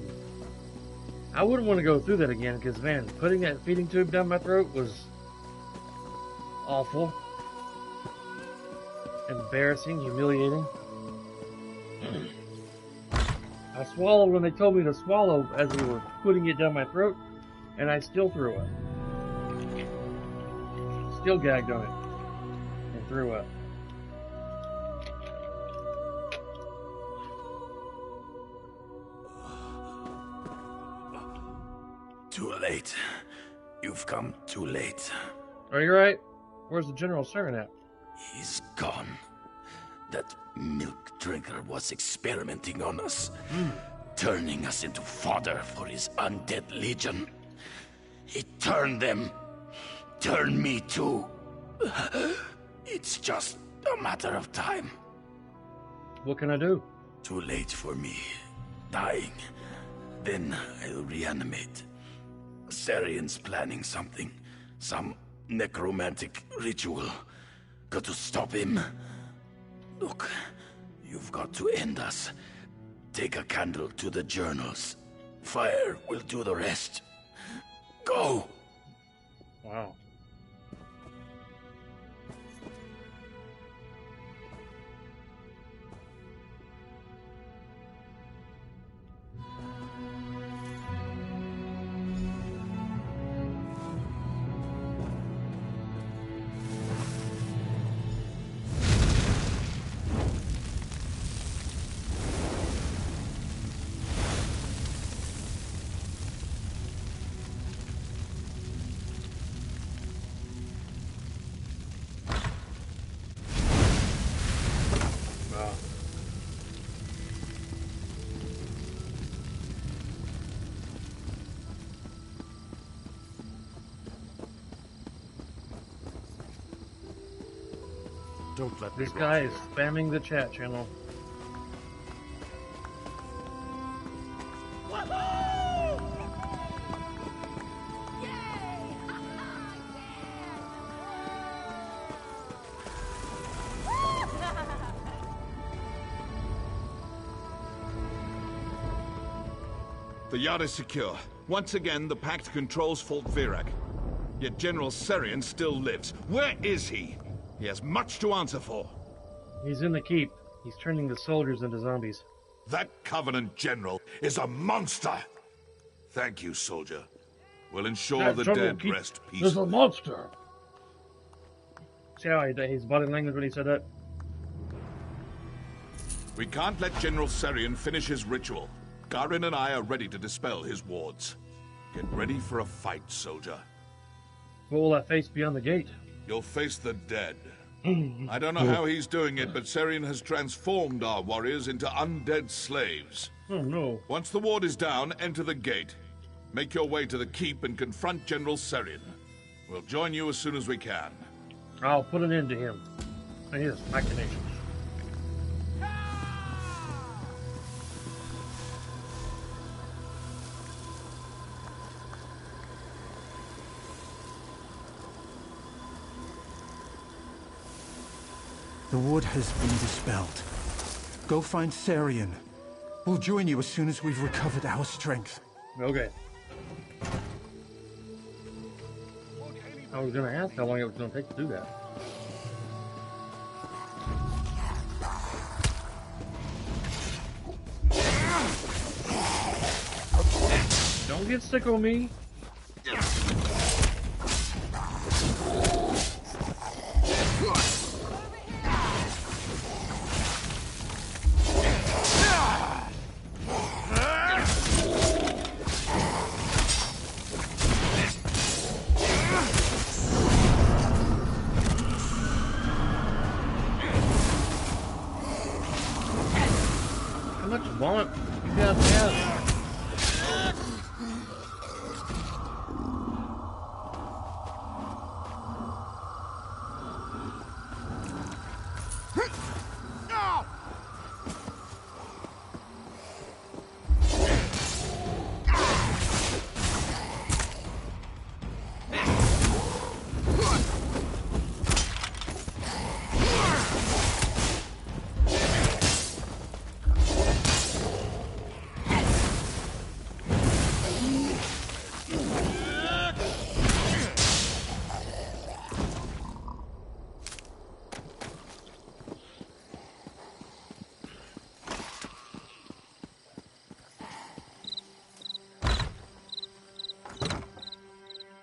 I wouldn't want to go through that again, because man, putting that feeding tube down my throat was awful. Embarrassing, humiliating. I swallowed when they told me to swallow as they were putting it down my throat, and I still threw up. Still gagged on it and threw up. Too late. You've come too late. Are you right? Where's the General Saren at? He's gone. That milk drinker was experimenting on us, turning us into fodder for his undead legion. He turned them. Turned me too. It's just a matter of time. What can I do? Too late for me. Dying. Then I'll reanimate. Sarian's planning something. Some necromantic ritual. Got to stop him. Look, you've got to end us. Take a candle to the journals. Fire will do the rest. Go! Wow. Don't let This me guy rot is here. spamming the chat channel. The yard is secure. Once again, the Pact controls Fort Virak. Yet General Serian still lives. Where is he? He has much to answer for. He's in the keep. He's turning the soldiers into zombies. That Covenant general is a monster! Thank you, soldier. We'll ensure That the jungle dead keep rest is a peacefully. monster. See how his body language when he said that? We can't let General Serian finish his ritual. Garin and I are ready to dispel his wards. Get ready for a fight, soldier. What will that face be on the gate? You'll face the dead. I don't know how he's doing it, but Serian has transformed our warriors into undead slaves. Oh no. Once the ward is down, enter the gate. Make your way to the keep and confront General Serian. We'll join you as soon as we can. I'll put an end to him and his machinations. The ward has been dispelled. Go find Serian. We'll join you as soon as we've recovered our strength. Okay. I was gonna ask how long it was gonna take to do that. Don't get sick on me. How much vomit you guys have?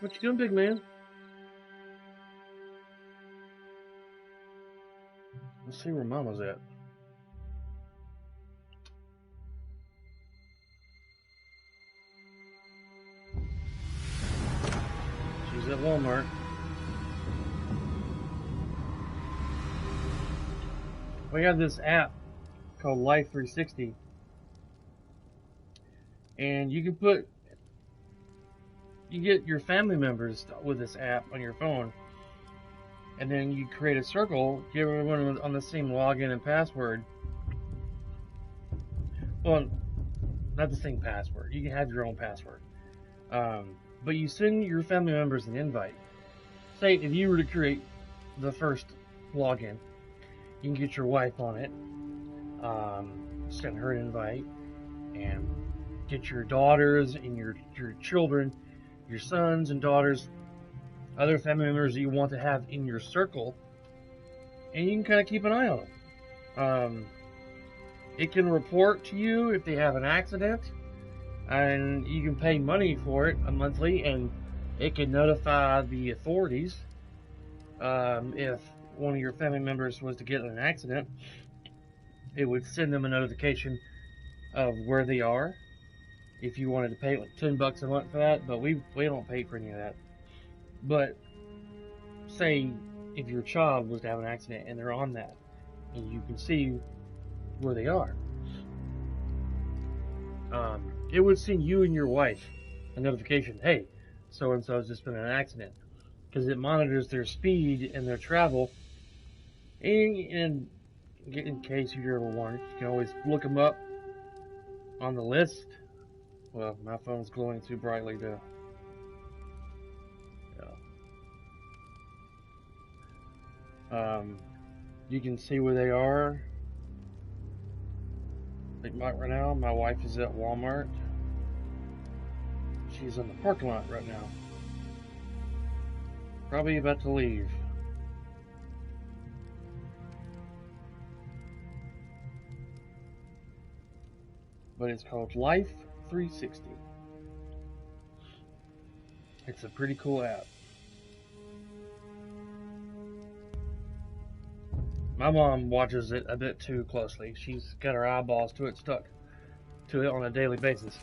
What you doing, big man? Let's see where Mama's at. She's at Walmart. We have this app called Life 360, and you can get your family members with this app on your phone, and then you create a circle, give everyone on the same login and password. Well, not the same password. You can have your own password. But you send your family members an invite. Say, if you were to create the first login, you can get your wife on it, send her an invite, and get your daughters and your children, your sons and daughters, other family members that you want to have in your circle, and you can kind of keep an eye on them. It can report to you if they have an accident, and you can pay money for it monthly, and it can notify the authorities if one of your family members was to get in an accident. It would send them a notification of where they are. If you wanted to pay like $10 a month for that, but we don't pay for any of that. But say if your child was to have an accident and they're on that, and you can see where they are, it would send you and your wife a notification. Hey, so and so's just been in an accident, because it monitors their speed and their travel, And in case you're ever wondering, you can always look them up on the list. Well, my phone's glowing too brightly to. You can see where they are. Like right now, my wife is at Walmart. She's in the parking lot right now. Probably about to leave. But it's called Life 360. It's a pretty cool app. My mom watches it a bit too closely. She's got her eyeballs stuck to it on a daily basis.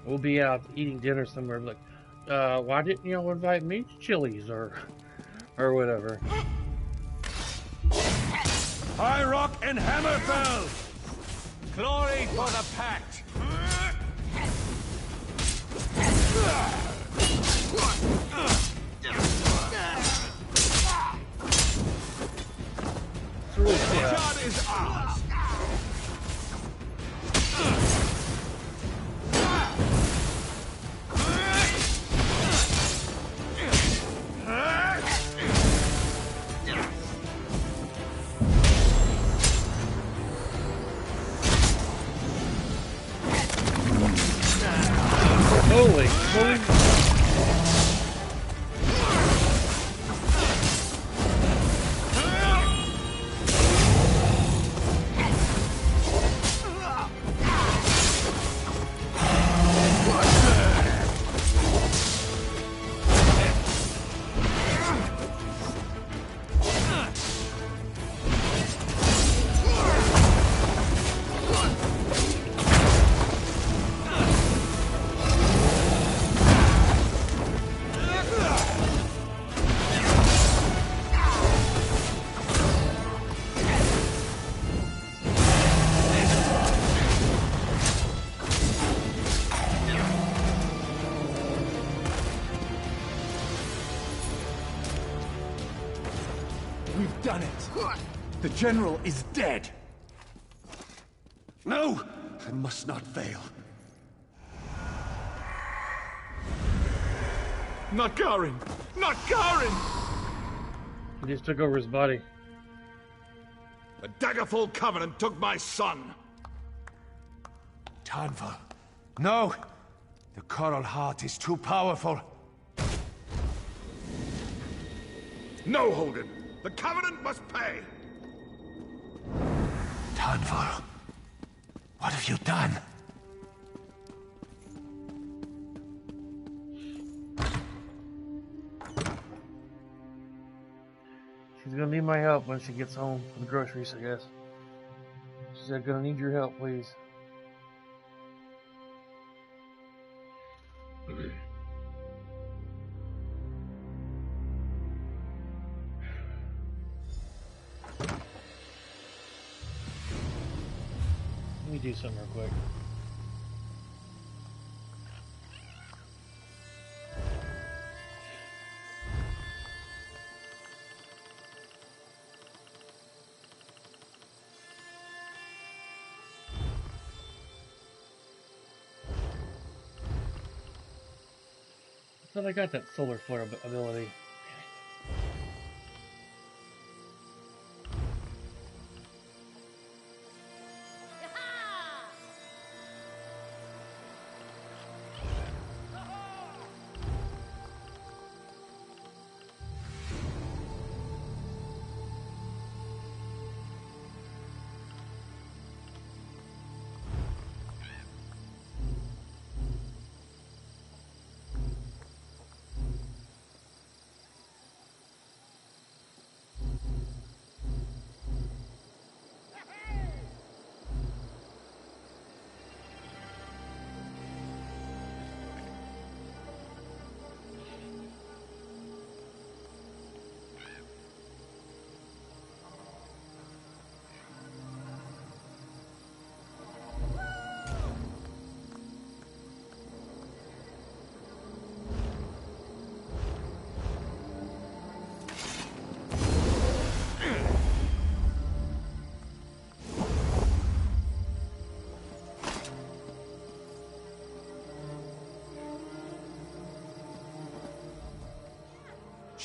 We'll be out eating dinner somewhere, like, why didn't y'all invite me to Chili's or whatever? High Rock and Hammerfell! Glory for the Pact! God is ours! Holy. We've done it. The General is dead. No! I must not fail. Not Garin! Not Garin! He just took over his body. The Daggerfall Covenant took my son! Tanval. No! The Coral Heart is too powerful. No, Holden! The Covenant must pay! Tanval. What have you done? She's gonna need my help when she gets home from the groceries, I guess. She said, gonna need your help, please. Let me do something real quick. I thought I got that solar flare ability.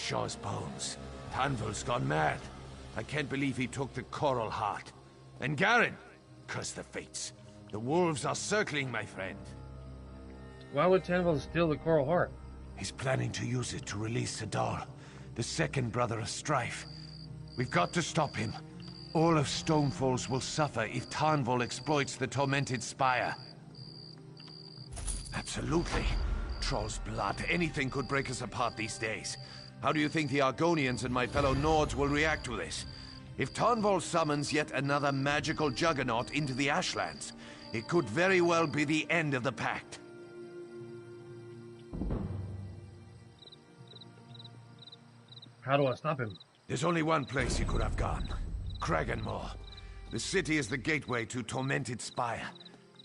Shaw's bones. Tanvol's gone mad. I can't believe he took the Coral Heart. And Garen! Curse the fates. The wolves are circling, my friend. Why would Tanvol steal the Coral Heart? He's planning to use it to release Sadal, the second brother of Strife. We've got to stop him. All of Stonefalls will suffer if Tanvol exploits the Tormented Spire. Absolutely. Troll's blood. Anything could break us apart these days. How do you think the Argonians and my fellow Nords will react to this? If Tanvol summons yet another magical juggernaut into the Ashlands, it could very well be the end of the Pact. How do I stop him? There's only one place he could have gone. Kraganmore. The city is the gateway to Tormented Spire.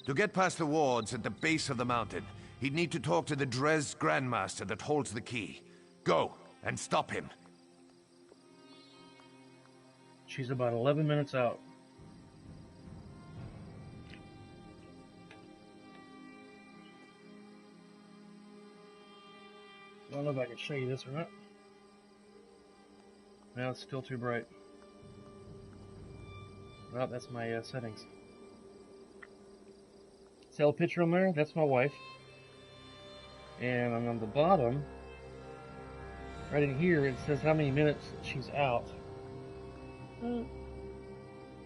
To get past the wards at the base of the mountain, he'd need to talk to the Dres Grandmaster that holds the key. Go, and stop him. She's about 11 minutes out. I don't know if I can show you this or not. No, it's still too bright. Well, that's my settings. See a picture on there? That's my wife. And on the bottom, right in here, it says how many minutes she's out.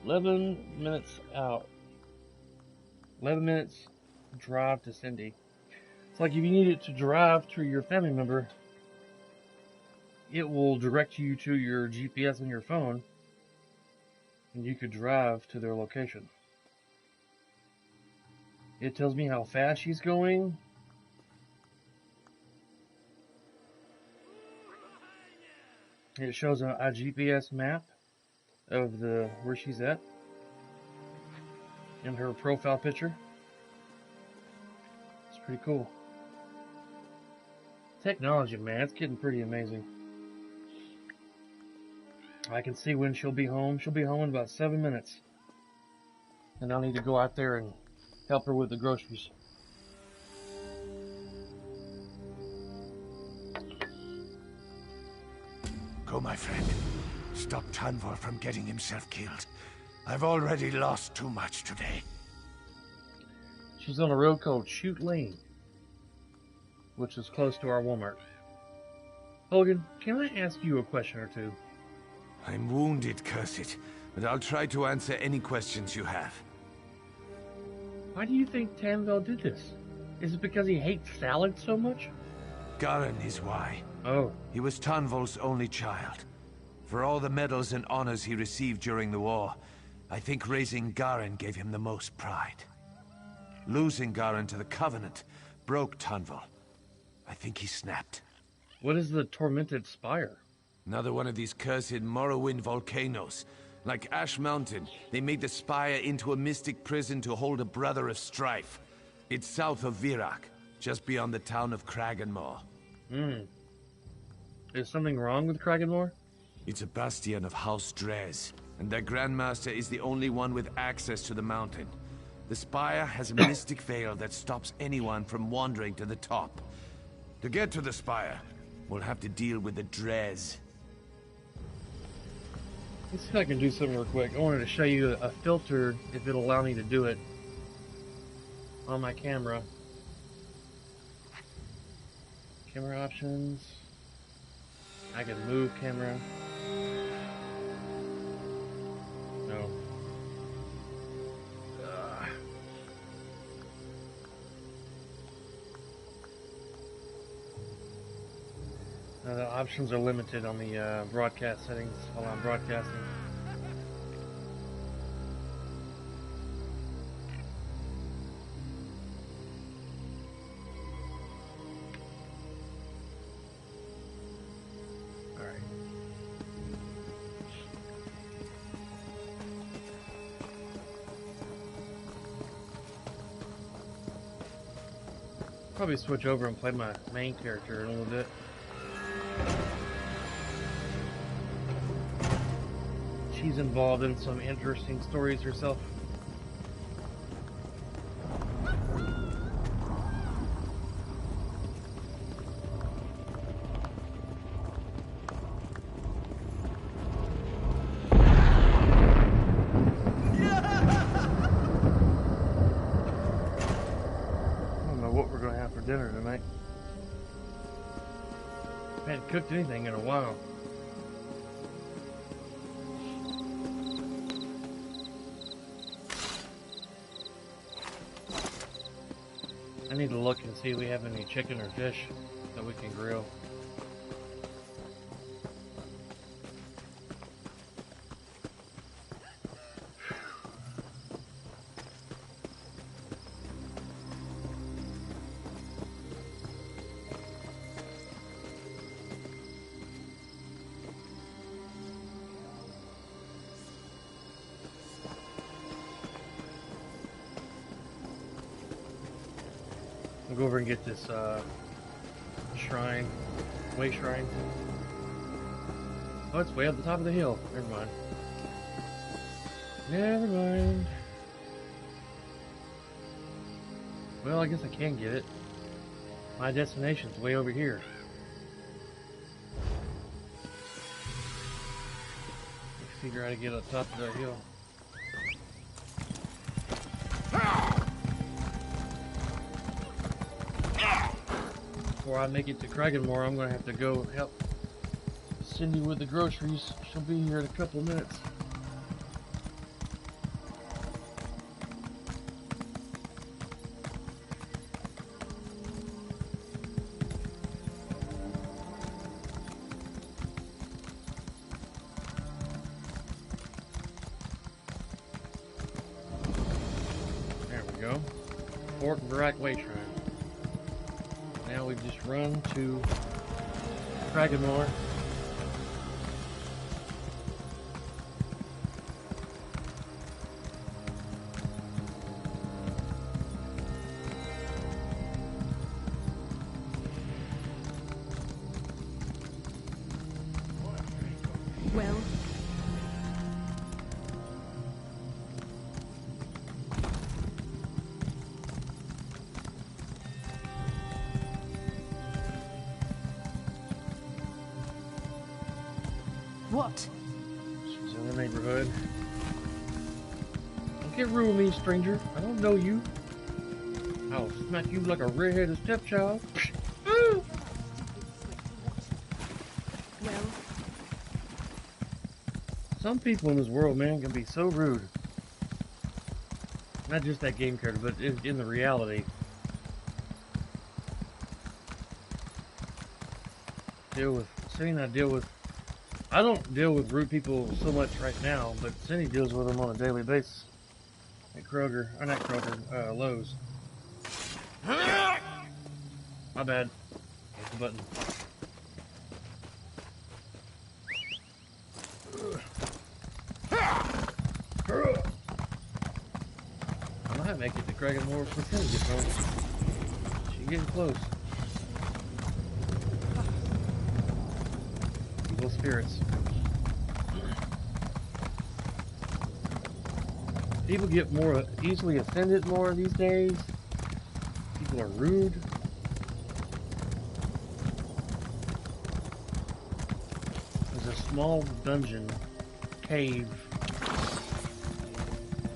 11 minutes out. 11 minutes drive to Cindy. It's like if you needed to drive to your family member, it will direct you to your GPS on your phone, and you could drive to their location. It tells me how fast she's going. It shows a GPS map of where she's at in her profile picture. It's pretty cool. Technology, man, it's getting pretty amazing. I can see when she'll be home. She'll be home in about 7 minutes. And I'll need to go out there and help her with the groceries. Go, my friend. Stop Tanvol from getting himself killed. I've already lost too much today. She's on a road called Chute Lane, which is close to our Walmart. Hogan, can I ask you a question or two? I'm wounded, curse it, but I'll try to answer any questions you have. Why do you think Tanvol did this? Is it because he hates salad so much? Garen is why. Oh. He was Tanvol's only child. For all the medals and honors he received during the war, I think raising Garen gave him the most pride. Losing Garen to the Covenant broke Tanvol. I think he snapped. What is the Tormented Spire? Another one of these cursed Morrowind volcanoes. Like Ash Mountain, they made the Spire into a mystic prison to hold a brother of Strife. It's south of Virak, just beyond the town of Kraganmore. Is something wrong with Kraganmore? It's a bastion of House Dres, and their Grandmaster is the only one with access to the mountain. The Spire has a mystic veil that stops anyone from wandering to the top. To get to the Spire, we'll have to deal with the Dres. Let's see if I can do something real quick. I wanted to show you a filter, if it'll allow me to do it on my camera. Camera options. I can move camera. No. The options are limited on the broadcast settings while I'm broadcasting. Alright. Probably switch over and play my main character in a little bit. She's involved in some interesting stories herself. dinner tonight. I haven't cooked anything in a while. I need to look and see if we have any chicken or fish that we can grill. I'll go over and get this shrine, way shrine. Oh, it's way up the top of the hill. Never mind. Never mind. Well, I guess I can get it. My destination's way over here. Let's figure out how to get up top of that hill. Before I make it to Kraganmore, I'm going to have to go help Cindy with the groceries. She'll be here in a couple of minutes. There we go. Fort Virak Way Shrine. Now we just run to Kraganmore. Well, What? She's in the neighborhood. Don't get rude with me, stranger. I don't know you. I'll smack you like a red-headed stepchild. well, Some people in this world, man, can be so rude. Not just that game character, but in the reality. I don't deal with rude people so much right now, but Cindy deals with them on a daily basis. At Kroger, or not Kroger, Lowe's. My bad. Hit the button. I might make it to Kraganmore before Cindy gets home. She's getting close. Evil spirits. People get more easily offended more these days. People are rude. There's a small dungeon, cave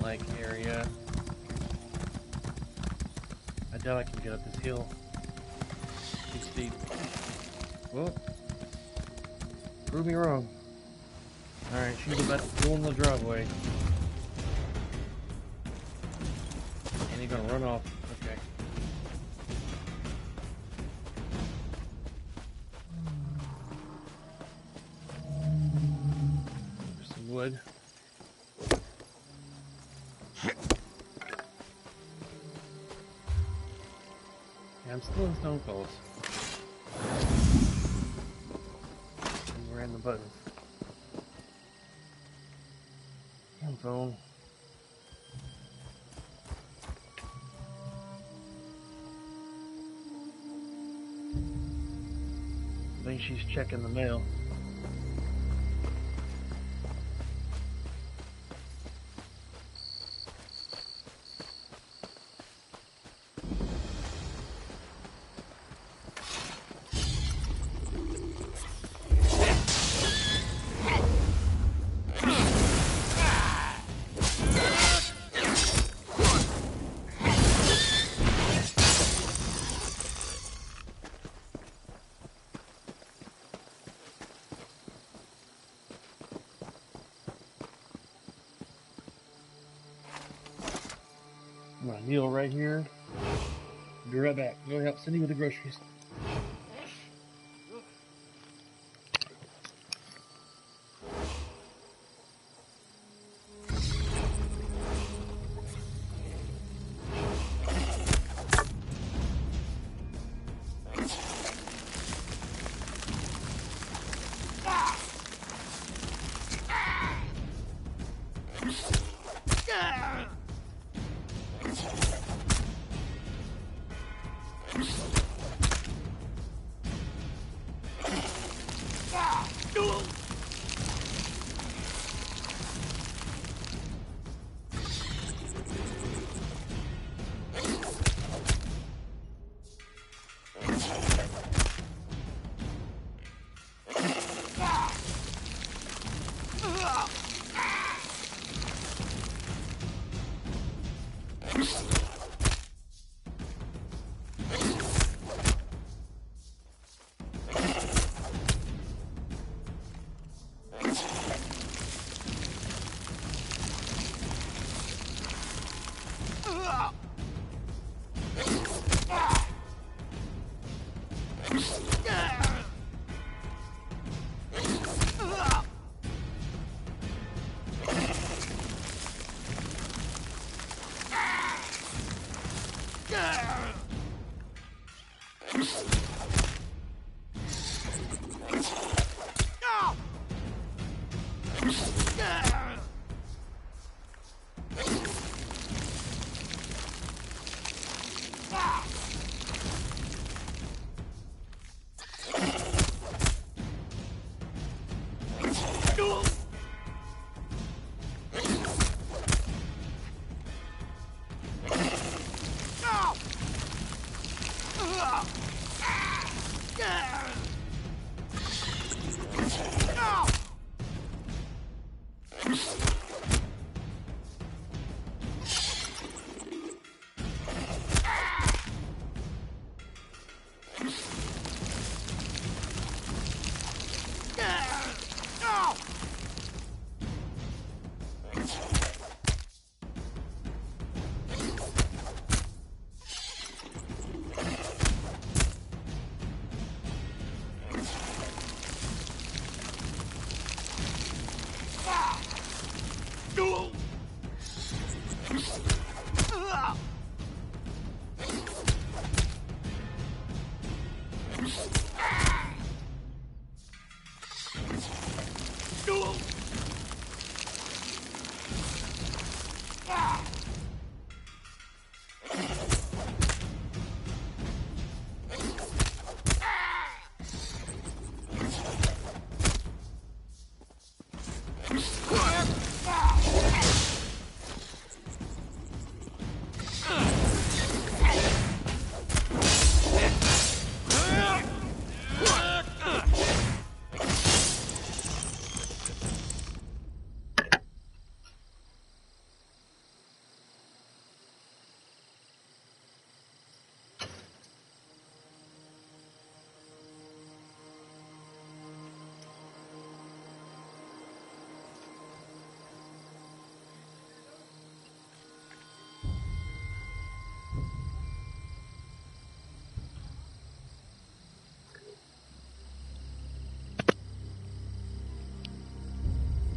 like area. I doubt I can get up this hill. Too steep. Well, prove me wrong. Alright, she's about to go in the driveway. And he's gonna run off. Okay. There's some wood. Yeah, I'm still in Stone Falls. And we're in the buttons. Phone. I think she's checking the mail. I'm gonna kneel right here. Be right back. Go help Cindy with the groceries.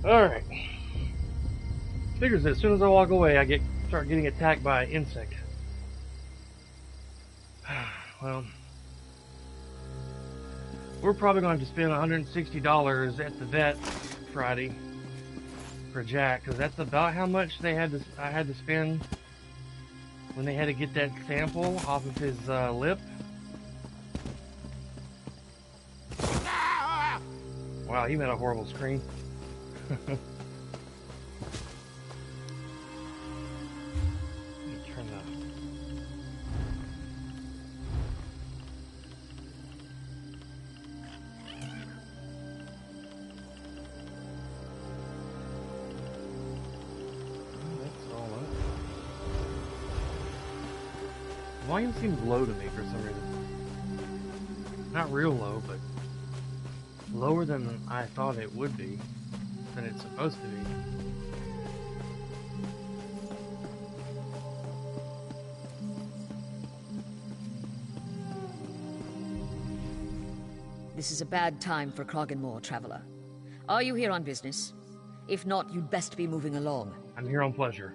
Alright. Figures that as soon as I walk away, I start getting attacked by an insect. Well, we're probably going to have to spend $160 at the vet Friday for Jack, because that's about how much I had to spend when they had to get that sample off of his lip. Wow, he made a horrible scream. Turn that. That's all up. Volume seems low to me for some reason. Not real low, but lower than I thought it would be. Than it's supposed to be. This is a bad time for Croggenmore, traveler. Are you here on business? If not, you'd best be moving along. I'm here on pleasure.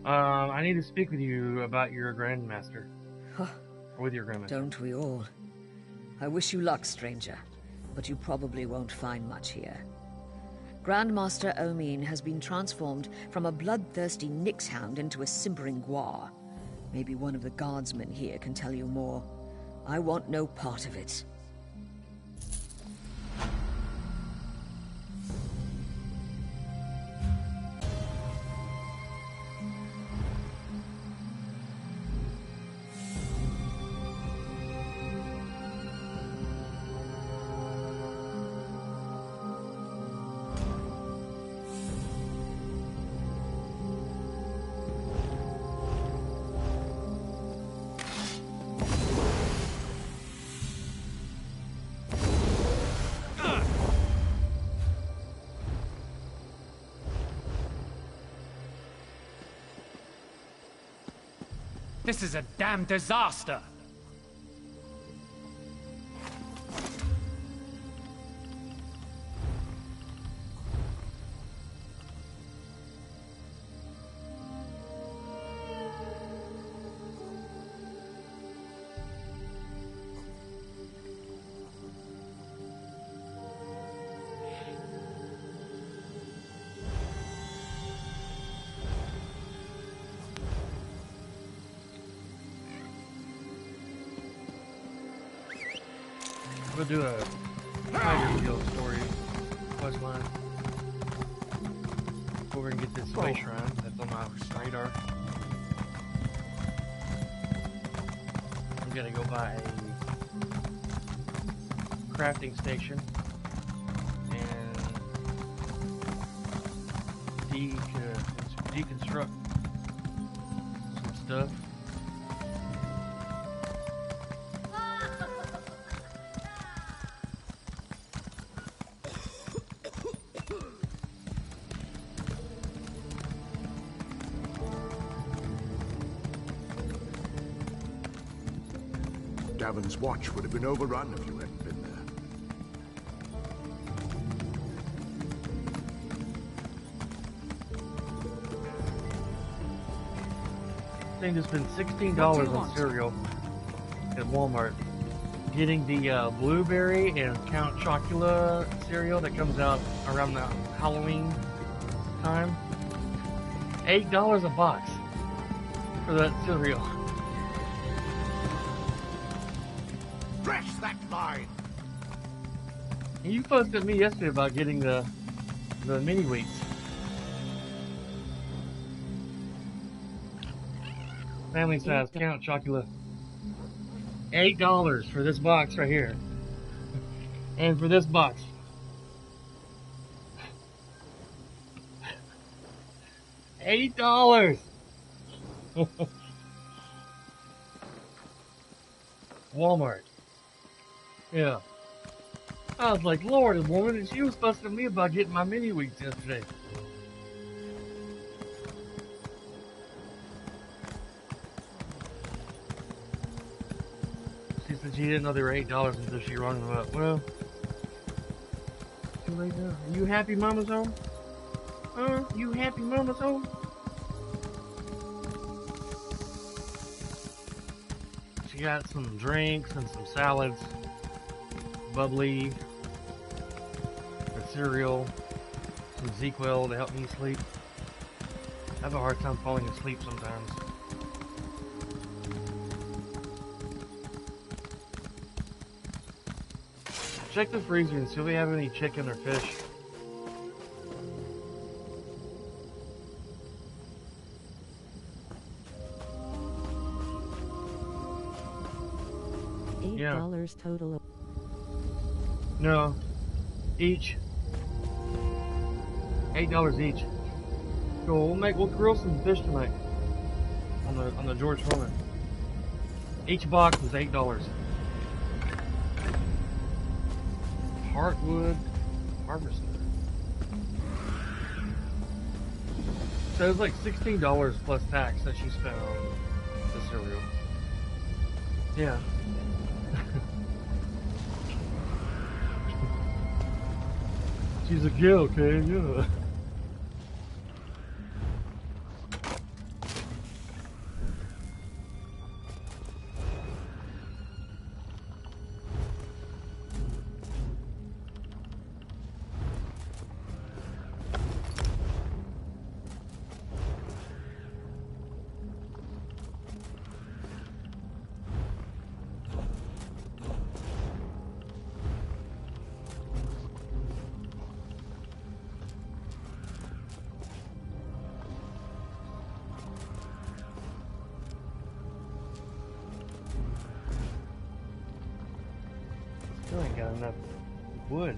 I need to speak with you about your Grandmaster. Or with your Grandmaster. Don't we all? I wish you luck, stranger, but you probably won't find much here. Grandmaster Omine has been transformed from a bloodthirsty Nyxhound into a simpering Gwar. Maybe one of the guardsmen here can tell you more. I want no part of it. This is a damn disaster! We'll do a Tiger Guild story quest line. Over and get this way shrine that's on my radar. I'm gonna go by a crafting station and deconstruct some stuff. Gavin's watch would have been overrun if you hadn't been there. I think it's been $16 on cereal at Walmart. Getting the blueberry and Count Chocula cereal that comes out around the Halloween time. $8 a box for that cereal. Press that line! You posted me yesterday about getting the mini wheats. Family size Count Chocula. $8 for this box right here. And for this box. $8! Walmart. Yeah. I was like, Lord, a woman, and she was busting me about getting my mini wheats yesterday. She said she didn't know they were $8 until she rung them up. Well, too late now. Are you happy Mama's home? Huh? You happy Mama's home? She got some drinks and some salads. Bubbly, the cereal, some ZQL to help me sleep. I have a hard time falling asleep sometimes. Check the freezer and see if we have any chicken or fish. $8 total. No, each. $8 each. So we'll grill some fish tonight on the George Foreman. Each box is $8. Heartwood Harvester. So it's like $16 plus tax that she spent on the cereal. Yeah. She's a girl, okay? Yeah. Still ain't got enough wood.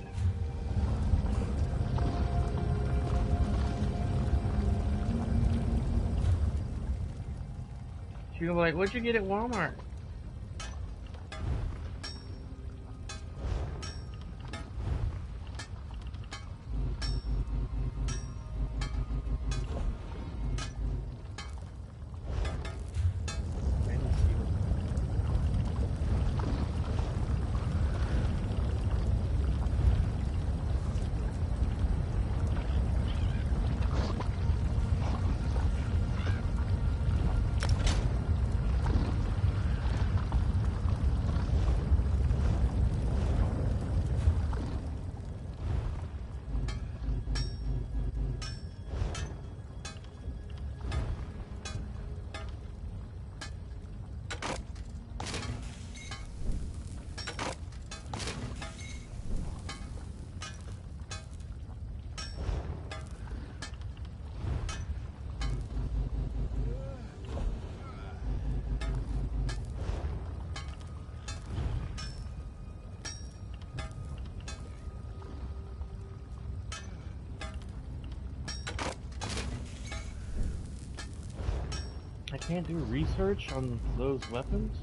She was like, what'd you get at Walmart? I can't do research on those weapons?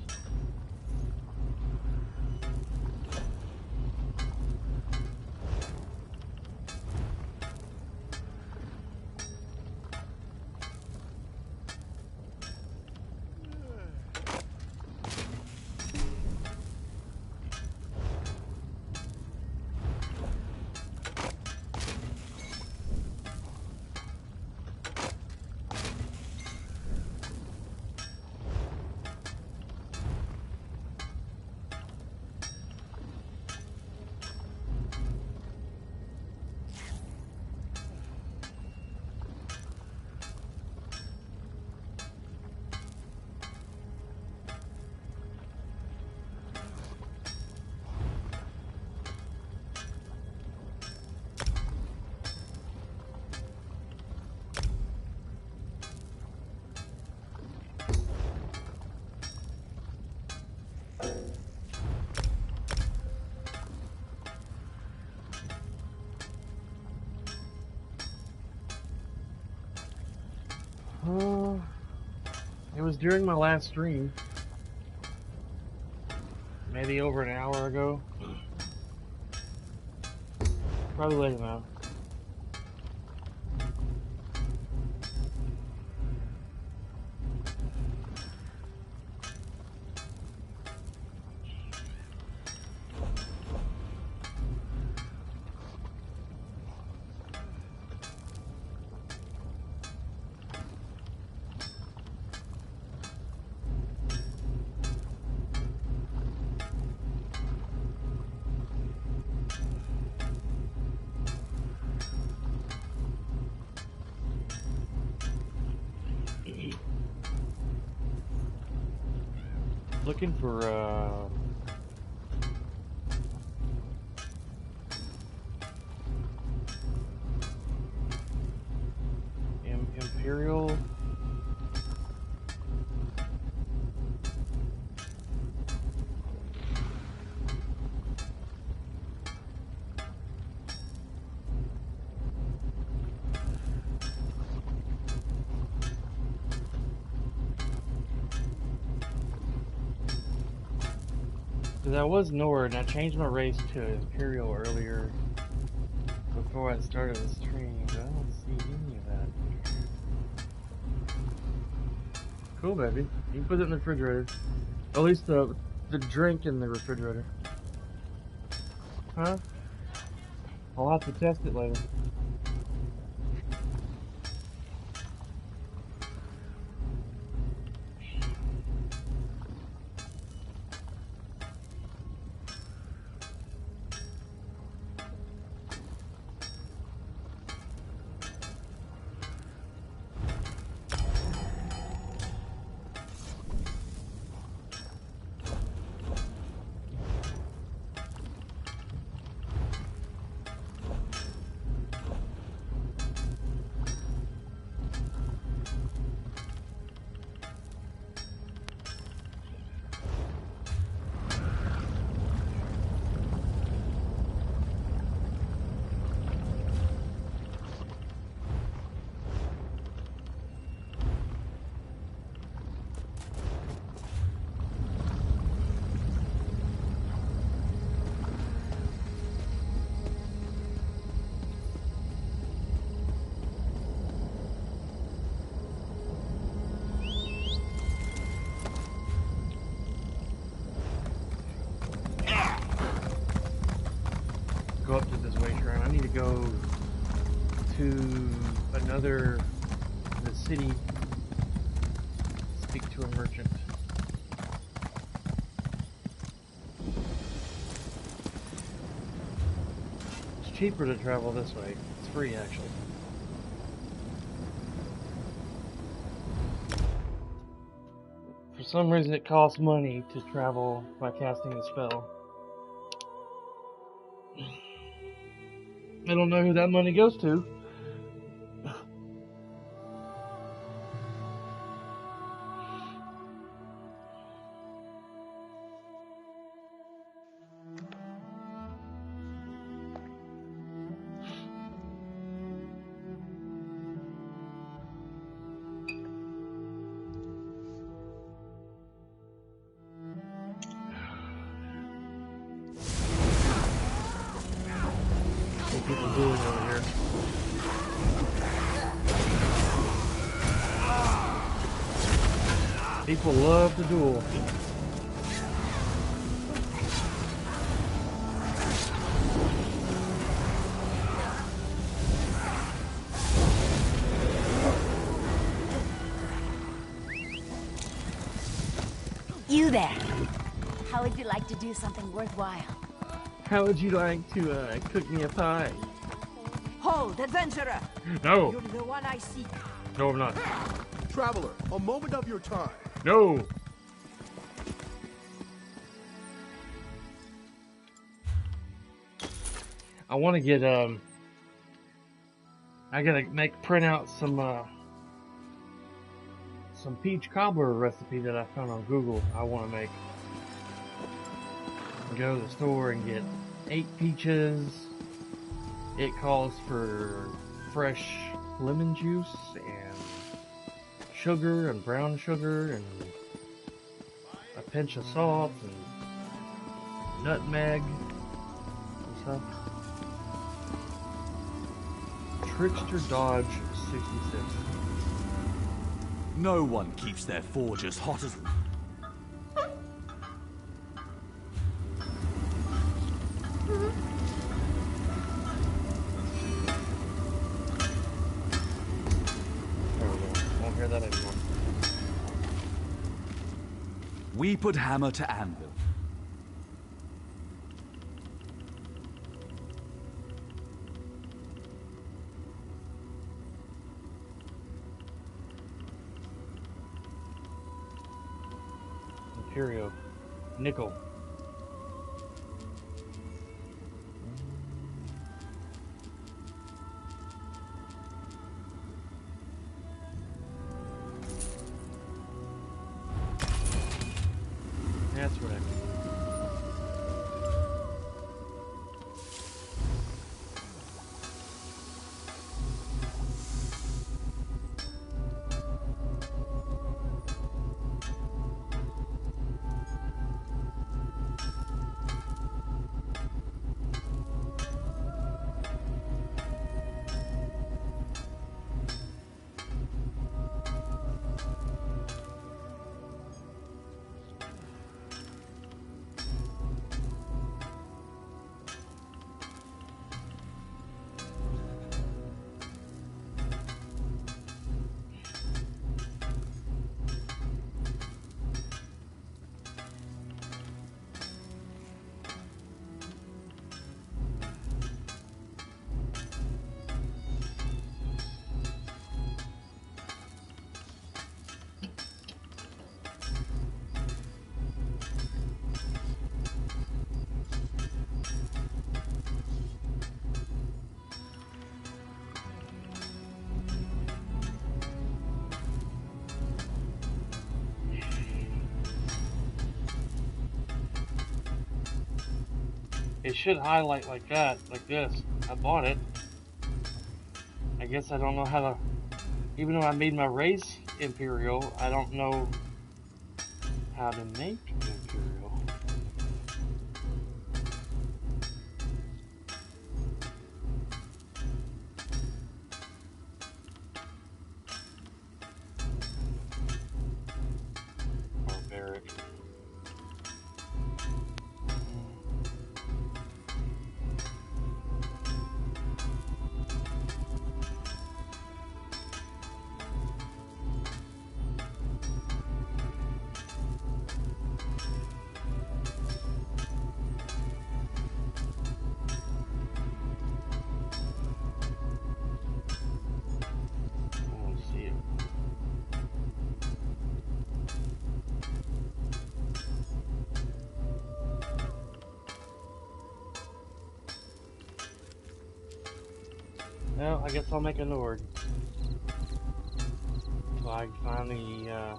It was during my last stream. Maybe over an hour ago. Probably late enough. Looking for Imperial. Because I was Nord, and I changed my race to Imperial earlier before I started the stream, but I don't see any of that. Cool, baby. You can put it in the refrigerator. At least the drink in the refrigerator. Huh? I'll have to test it later. Go up to this way shrine. I need to go to the city, speak to a merchant. It's cheaper to travel this way. It's free, actually. For some reason it costs money to travel by casting a spell. I don't know who that money goes to. People doing over here. People love to duel. You there. How would you like to do something worthwhile? How would you like to cook me a pie? Hold, adventurer! No. You're the one I seek. No, I'm not. Traveler, a moment of your time. No. I want to get I gotta print out some peach cobbler recipe that I found on Google. I want to make. Go to the store and get 8 peaches. It calls for fresh lemon juice and sugar and brown sugar and a pinch of salt and nutmeg and stuff. Trickster Dodge 66. No one keeps their forge as hot as... We put hammer to anvil. Imperial. Nickel. That's what I mean. It should highlight like that, like this. I bought it. I guess I don't know how to... Even though I made my race Imperial, I don't know how to make Imperial. Barbaric. Well, I guess I'll make a Nord. So I can find the,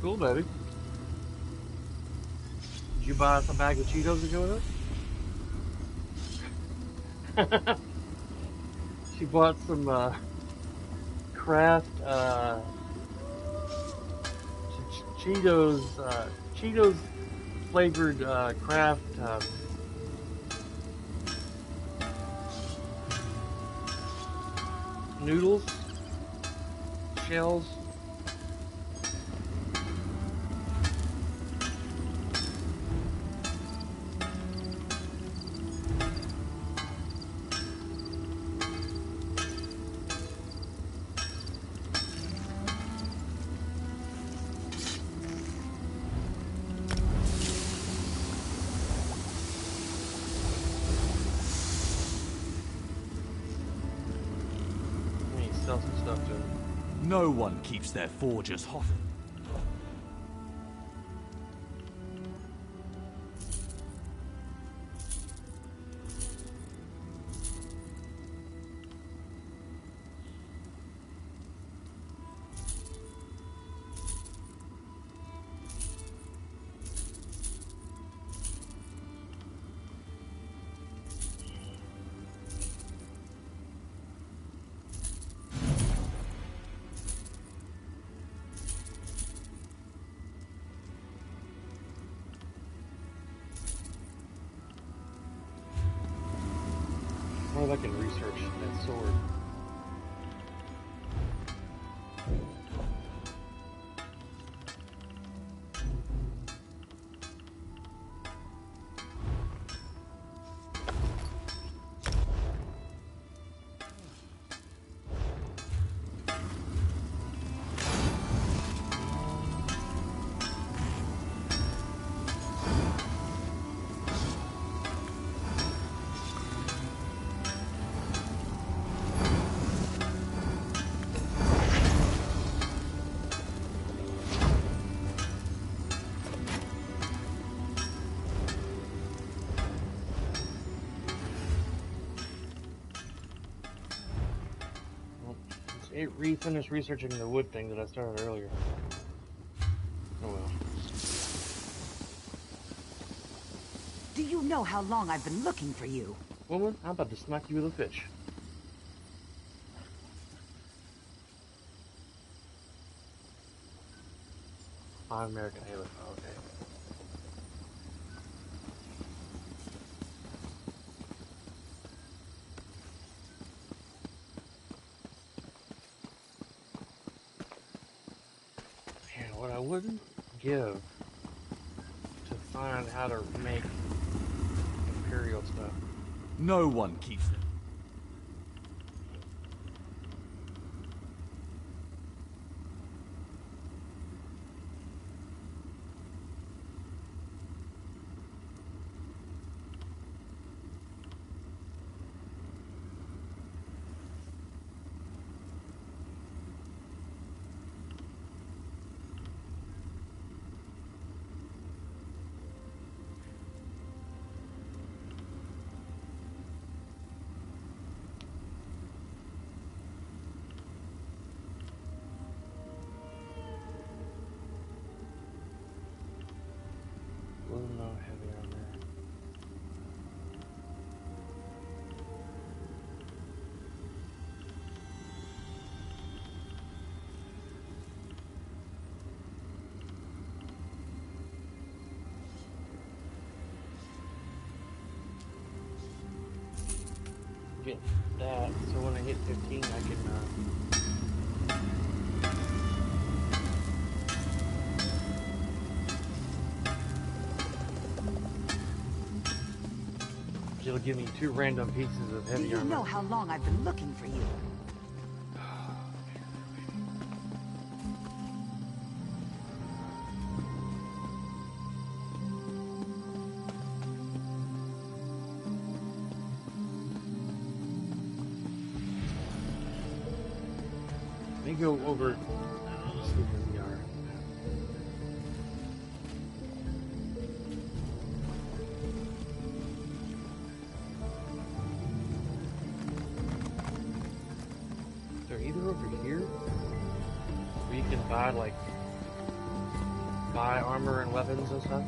Cool, baby. Did you buy some bag of Cheetos to go with it? She bought some Kraft Cheetos flavored Kraft noodles, shells. Sell some stuff to him. No one keeps their forges hot. I wonder if I can research that sword. Refinish researching the wood thing that I started earlier. Oh well. Do you know how long I've been looking for you? Woman, I'm about to smack you with a fish. American Halo. Okay. What I wouldn't give to find how to make Imperial stuff. No one keeps them. get that, so when I hit 15, I can, it'll give me 2 random pieces of heavy armor. Do you know how long I've been looking for you? Let me go over. Let's see where we are. They're either over here, where you can buy armor and weapons and stuff.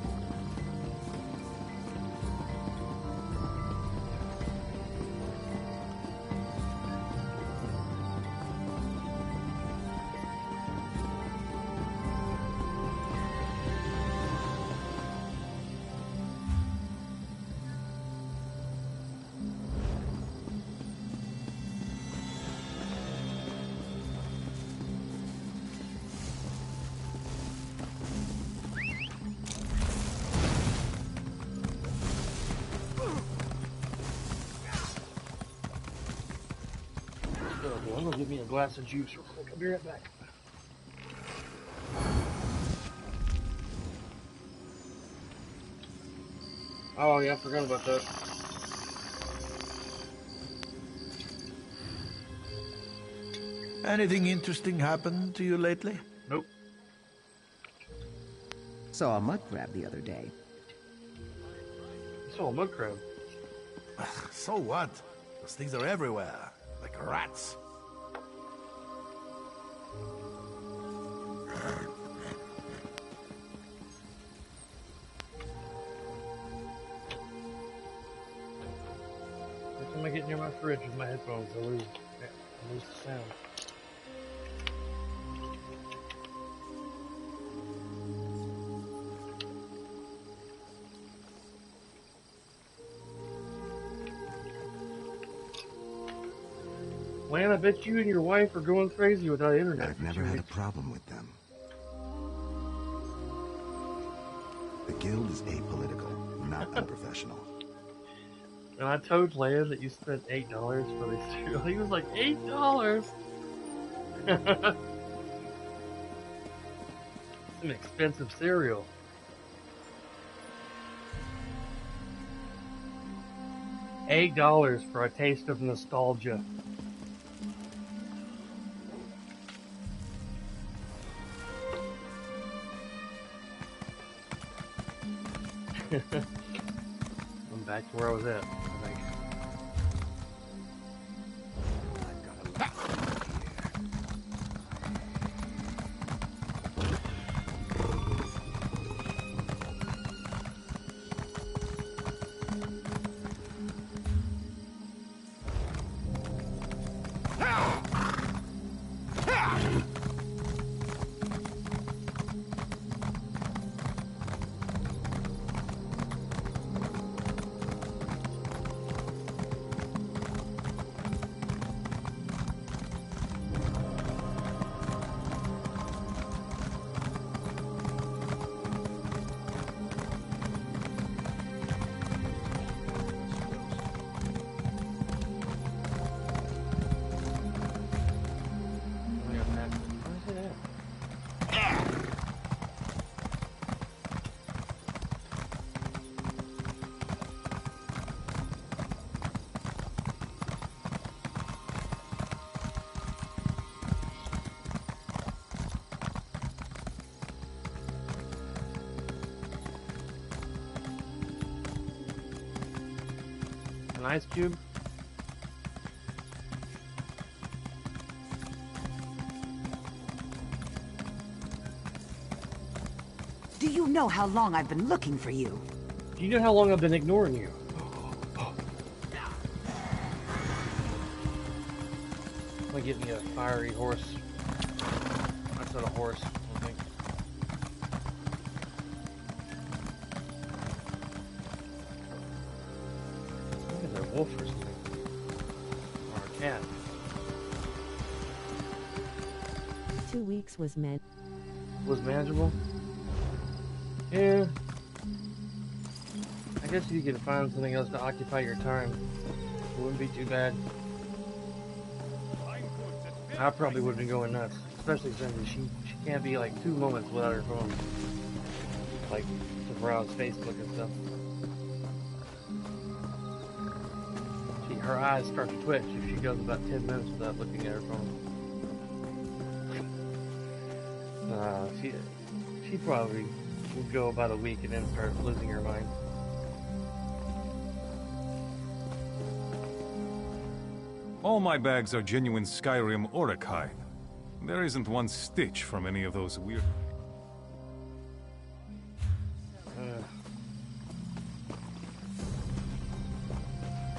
I'm gonna give me a glass of juice real quick. I'll be right back. Oh yeah, I forgot about that. Anything interesting happened to you lately? Nope. Saw a mud crab the other day. I saw a mud crab. So what? Those things are everywhere, like rats. Every time I get near my fridge with my headphones, I lose the sound. Lan, I bet you and your wife are going crazy without internet. I've never had a problem with them. The guild is apolitical, not unprofessional. And I told Lan that you spent $8 for this cereal. He was like, $8? Some expensive cereal. $8 for a taste of nostalgia. I'm back to where I was at, I think. Ice cube. Do you know how long I've been looking for you? Do you know how long I've been ignoring you? I'm gonna get me a fiery horse. That's not a horse, I think. Look at that wolf or something. Yeah. 2 weeks was meant. Was manageable? Yeah. I guess you could find something else to occupy your time. It wouldn't be too bad. I probably would have been going nuts. Especially since she can't be like 2 moments without her phone. Like, to browse Facebook and stuff. Her eyes start to twitch if she goes about 10 minutes without looking at her phone. She probably would go about a week and then start losing her mind. All my bags are genuine Skyrim Auric hide. There isn't one stitch from any of those weird...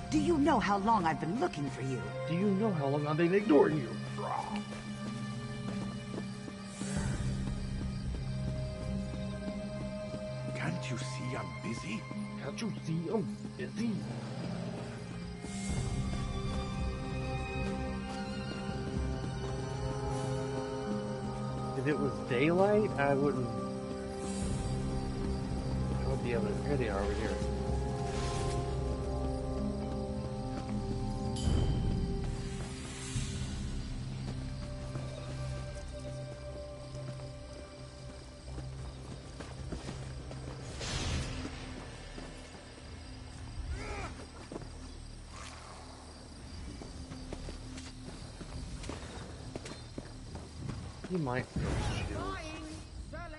Do you know how long I've been looking for you? Do you know how long I've been ignoring you? Can't you see I'm busy? Can't you see I'm busy? If it was daylight, I would be able to... Here they are over here. You might.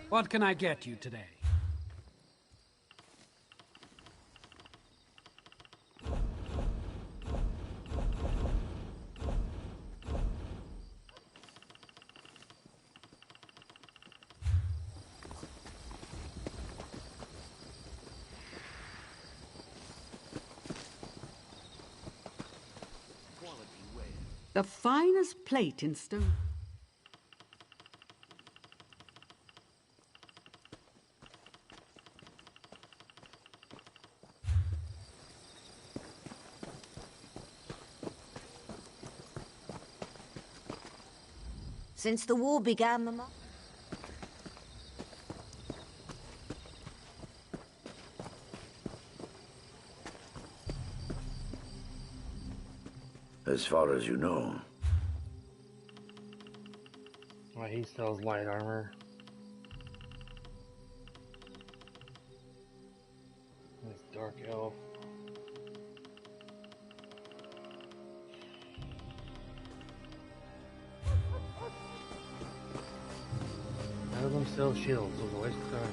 What can I get you today? The finest plate in stone. Since the war began, As far as you know. Why, he sells light armor. Nice dark elf. None of them sell shields. It was a waste of time.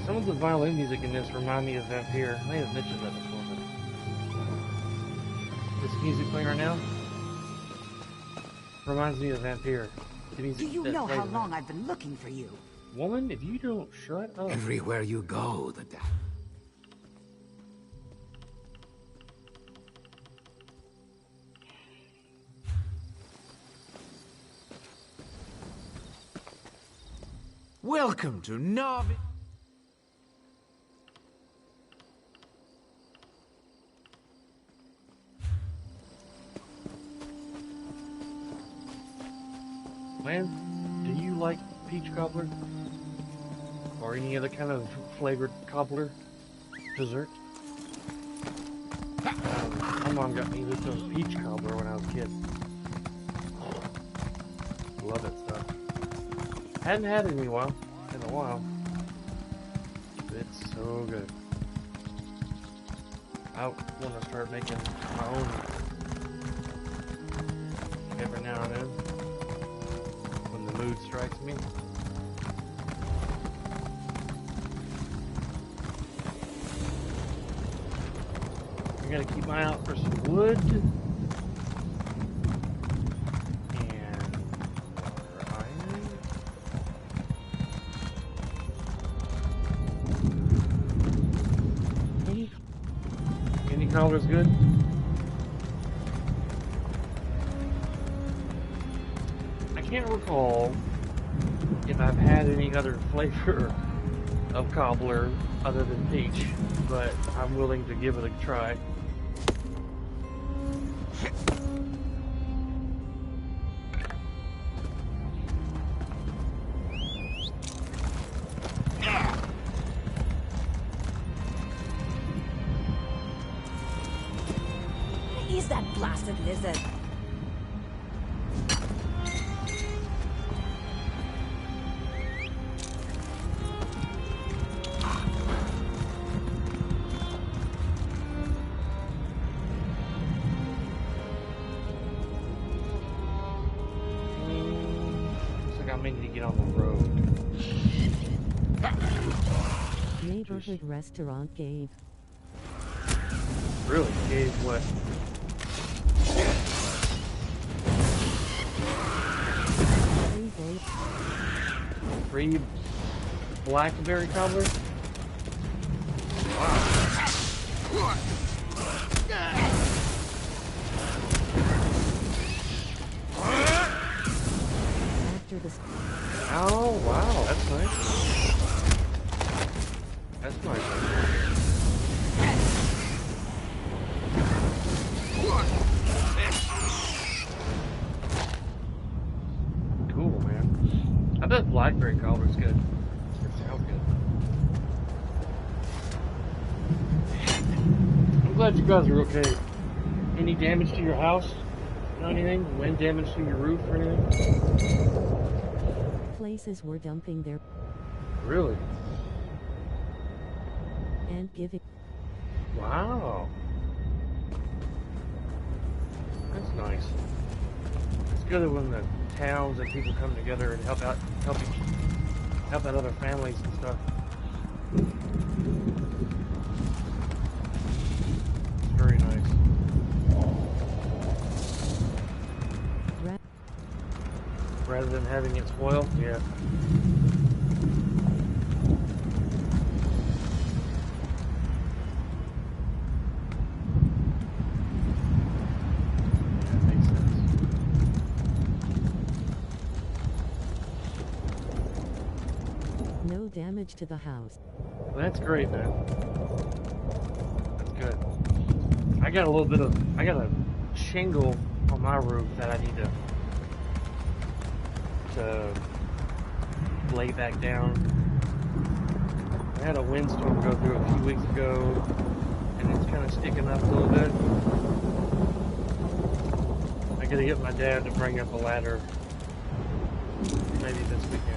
Some of the violin music in this remind me of Vampire. I may have mentioned that before, but this music playing right now reminds me of Vampire. Do you know how long I've been looking for you? Woman, if you don't shut up. Everywhere you go, the Welcome to Na'vi. Man, do you like peach cobbler? Or any other kind of flavored cobbler dessert? My mom got me hooked on peach cobbler when I was a kid. Love it stuff. Hadn't had it in a while. It's so good. I want to start making my own every now and then. When the mood strikes me. I gotta keep my eye out for some wood. And iron. cobbler's good? I can't recall if I've had any other flavor of cobbler other than peach, but I'm willing to give it a try. Ease that blasted lizard. Looks like I'm making to get on the road. Neighborhood restaurant gave. Really? Gave what? Free blackberry cobbler? Wow. After the Oh, wow, that's nice. That's nice. Cool, man. I bet blackberry cobbler's good. It sounds good. I'm glad you guys are okay. Any damage to your house? Anything? Wind damage to your roof or anything? places were dumping their. Really? And giving. Wow. That's nice. It's good when the towns and people come together and help out other families and stuff. It's very nice. Rather than having it spoiled, yeah. That makes sense. No damage to the house. Well, that's great, man. That's good. I got a shingle on my roof that I need to lay back down. I had a windstorm go through a few weeks ago, and it's kind of sticking up a little bit. I gotta get my dad to bring up a ladder, maybe this weekend.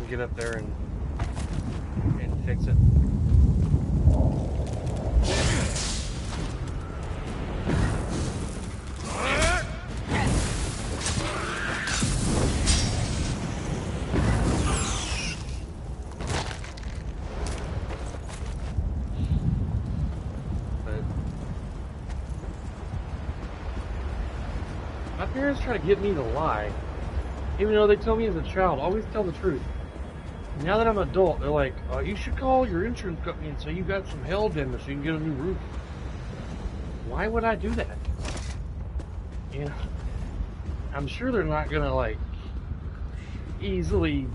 Get up there and fix it. But my parents try to get me to lie, even though they told me as a child, always tell the truth. Now that I'm an adult, they're like, you should call your insurance company and say you got some hail damage so you can get a new roof. Why would I do that? You know, I'm sure they're not gonna, like, easily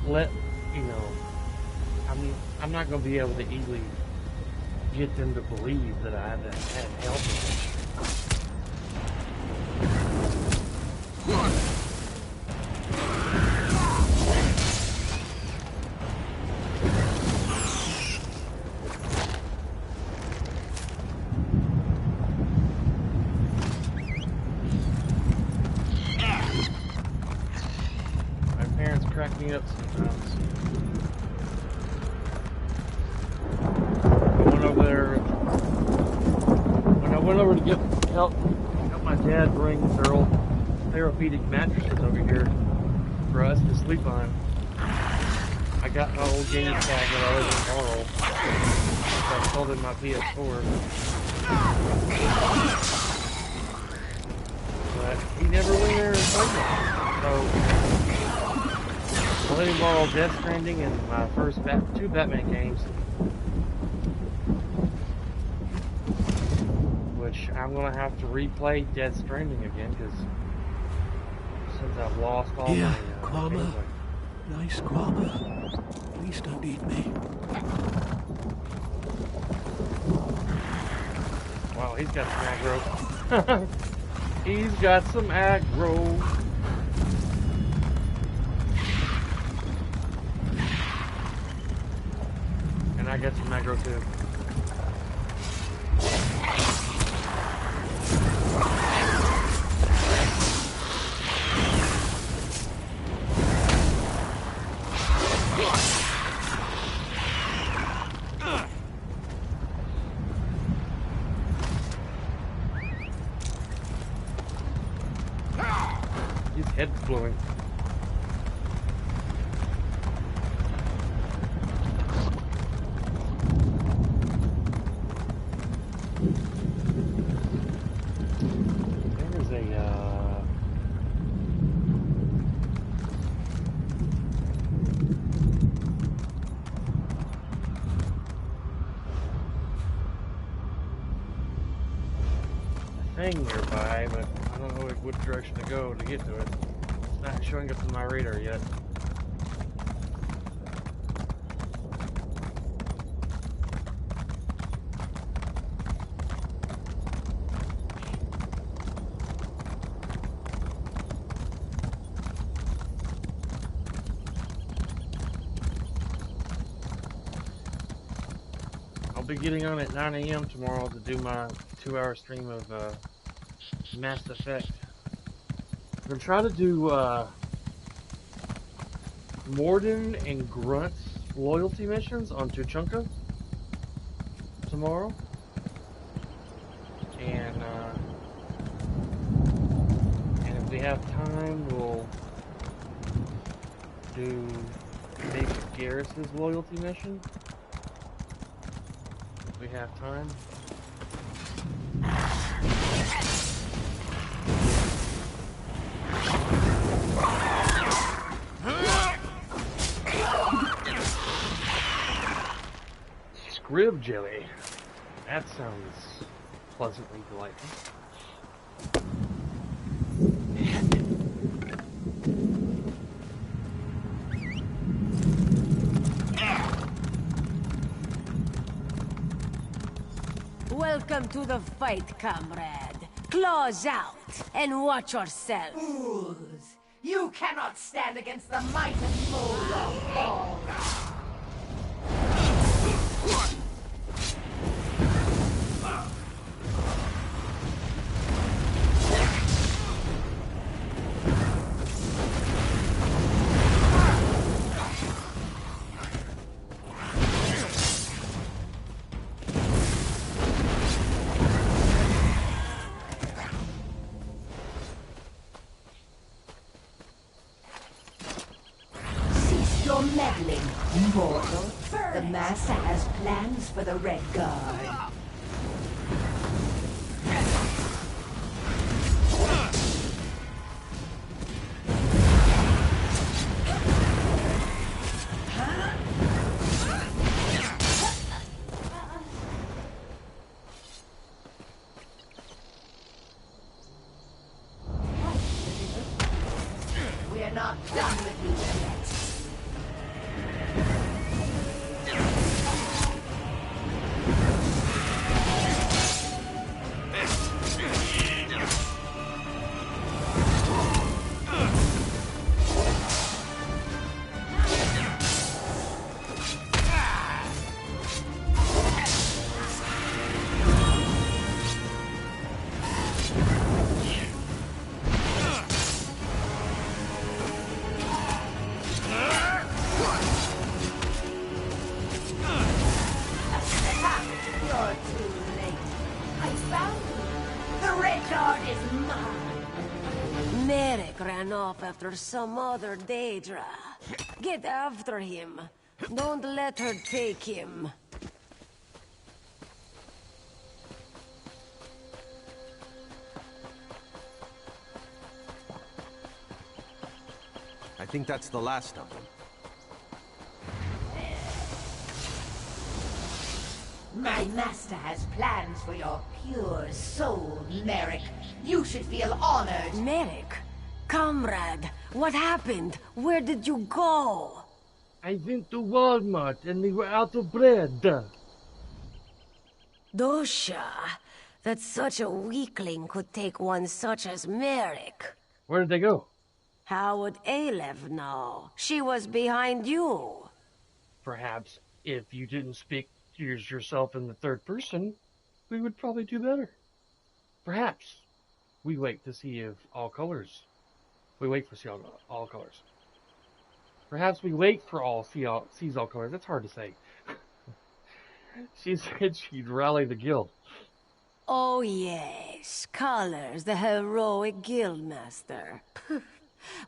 let, you know, I mean, I'm not gonna be able to easily get them to believe that I had hail damage. Me up sometimes. I went over to help my dad bring their old therapeutic mattresses over here for us to sleep on. I got my old game tag that I was in borrow. So I sold in my PS4. but he never went there and played it. So I let him borrow Death Stranding in my first two Batman games, which I'm gonna have to replay Death Stranding again because since I've lost all my Quama. Nice Quama. Please don't eat me. Wow, he's got some aggro. He's got some aggro. And I got some aggro too. His head's blowing. There's a thing nearby, but I don't know which direction to go to get to it. It's not showing up on my radar yet. I'll be getting on at 9 a.m. tomorrow to do my 2-hour stream of Mass Effect. I'm gonna try to do Morden and Grunt's loyalty missions on Tuchanka tomorrow, and if we have time, we'll do maybe Garrus's loyalty mission. If we have time. Scrib jelly. That sounds pleasantly delightful. Welcome to the fight, comrade. Claws out and watch yourself. Fools! You cannot stand against the might and mold of all. Meddling, mortal. The Master has plans for the Red Guard. We're not done with you yet. Merrick ran off after some other Daedra. Get after him. Don't let her take him. think that's the last of them. My master has plans for your pure soul, Merrick. You should feel honored. Merrick? Comrade, what happened? Where did you go? I went to Walmart and we were out of bread. Dosha, that such a weakling could take one such as Merrick. Where did they go? How would Aleph know? She was behind you. Perhaps if you didn't speak to yourself in the third person, we would probably do better. Perhaps we wait to see if all colors. We wait for all colors. Perhaps we wait for sees all colors. That's hard to say. She said she'd rally the guild. Oh yes, Colors, the heroic guildmaster.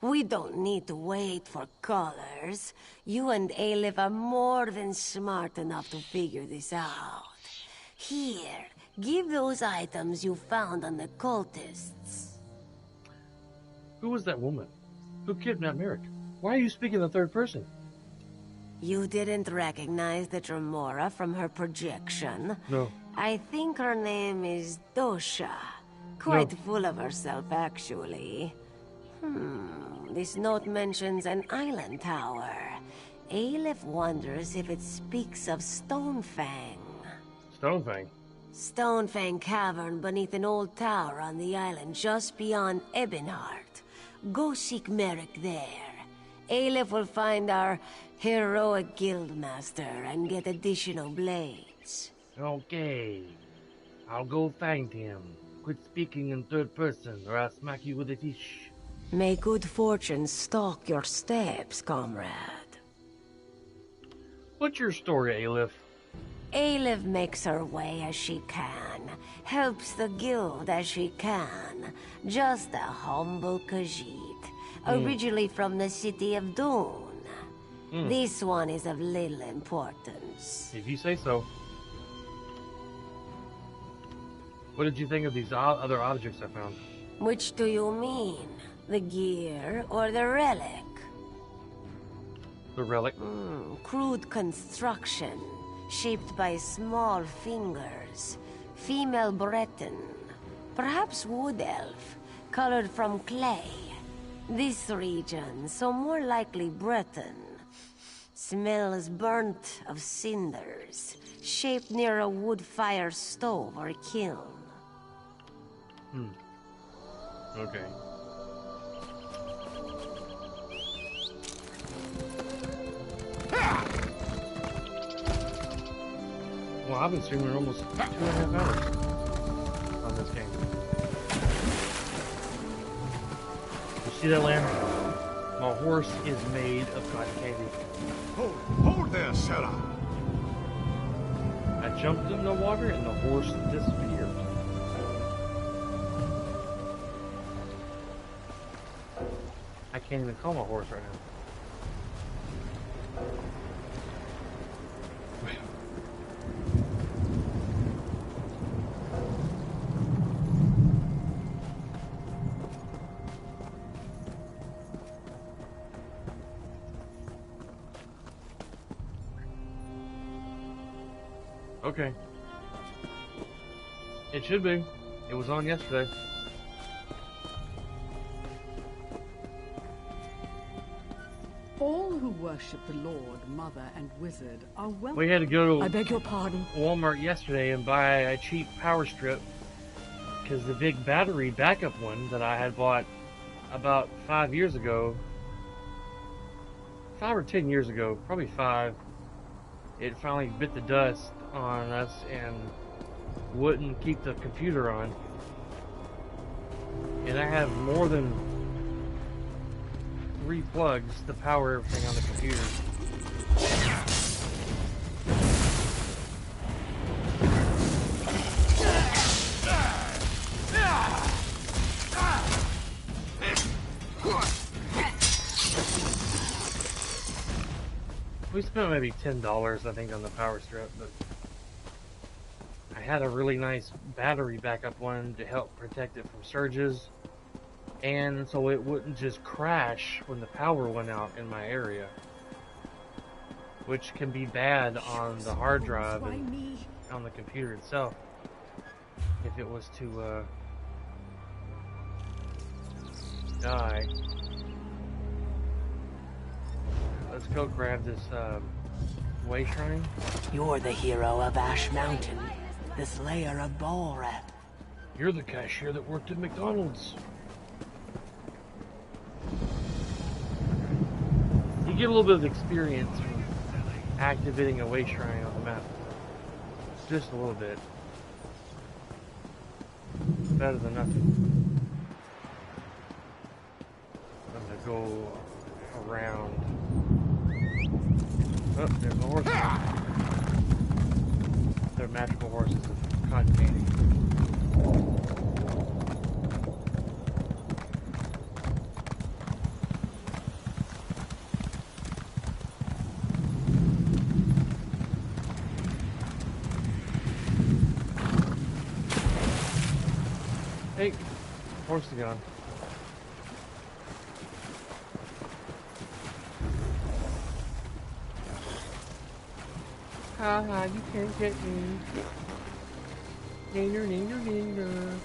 We don't need to wait for Colors. You and Aleph are more than smart enough to figure this out. Here, give those items you found on the cultists. Who was that woman? Who kidnapped Merrick? Why are you speaking in the third person? You didn't recognize the Tremora from her projection? No. I think her name is Dosha. Quite full of herself, actually. This note mentions an island tower. Aleph wonders if it speaks of Stonefang. Stonefang? Stonefang Cavern beneath an old tower on the island just beyond Ebonheart. Go seek Merrick there. Aleph will find our heroic guildmaster and get additional blades. Okay. I'll go find him. Quit speaking in third person or I'll smack you with a dish. May good fortune stalk your steps, comrade. What's your story, Aleph? Aleph makes her way as she can, helps the guild as she can. Just a humble Khajiit, originally from the city of Dune. This one is of little importance. If you say so. What did you think of these other objects I found? Which do you mean? The gear or the relic? The relic? Crude construction, shaped by small fingers. Female Breton. Perhaps wood elf, colored from clay. This region, so more likely Breton. Smells burnt of cinders, shaped near a wood fire stove or kiln. Okay. Well, I've been streaming almost 2.5 hours on this game. You see that, Lamb? My horse is made of cotton candy. Hold there, Sarah. I jumped in the water and the horse disappeared. I can't even call my horse right now. Okay. It should be. It was on yesterday. All who worship the Lord, Mother, and Wizard are welcome. We had to go to I beg your pardon. Walmart yesterday and buy a cheap power strip because the big battery backup one that I had bought about 5 years ago, 5 or 10 years ago, probably 5, it finally bit the dust on us and wouldn't keep the computer on. And I have more than 3 plugs to power everything on the computer. We spent maybe $10, I think, on the power strip, but I had a really nice battery backup one to help protect it from surges. and so it wouldn't just crash when the power went out in my area, which can be bad on the hard drive and on the computer itself if it was to die. Let's go grab this way shrine. You're the hero of Ash Mountain, the slayer of Balrath. You're the cashier that worked at McDonald's. You get a little bit of experience from activating a way shrine on the map. Just a little bit. Better than nothing. I'm gonna go around. Oh, there's a horse. They're magical horses of cotton candy. Hey, horse is gone. Haha, you can't get me. Neener, neener, neener.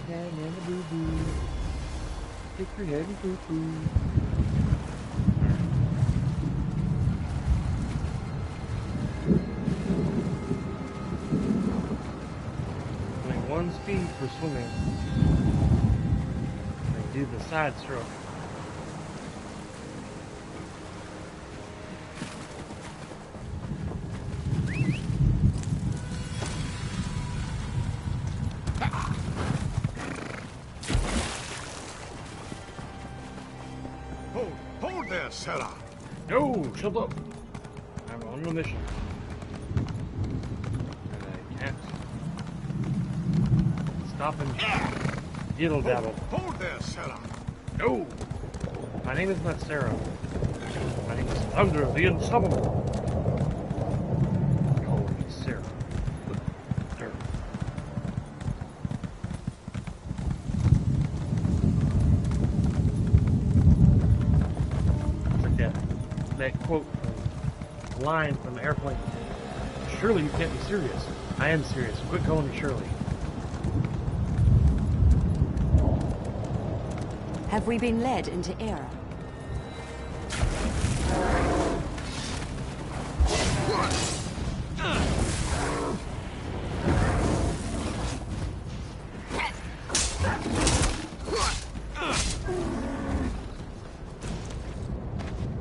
Banana boo boo. Stick your head in poo poo. Only one speed for swimming. And do the side stroke. Hold there, Sarah. No, shut up. I'm on a mission. And I can't stop and diddle dabble. Hold there, Sarah. No! My name is not Sarah. My name is Thunder the Unstoppable. Call me Sarah. Thunder. It's like that quote, line from Airplane. Surely you can't be serious. I am serious. Quit calling me Shirley. Have we been led into error?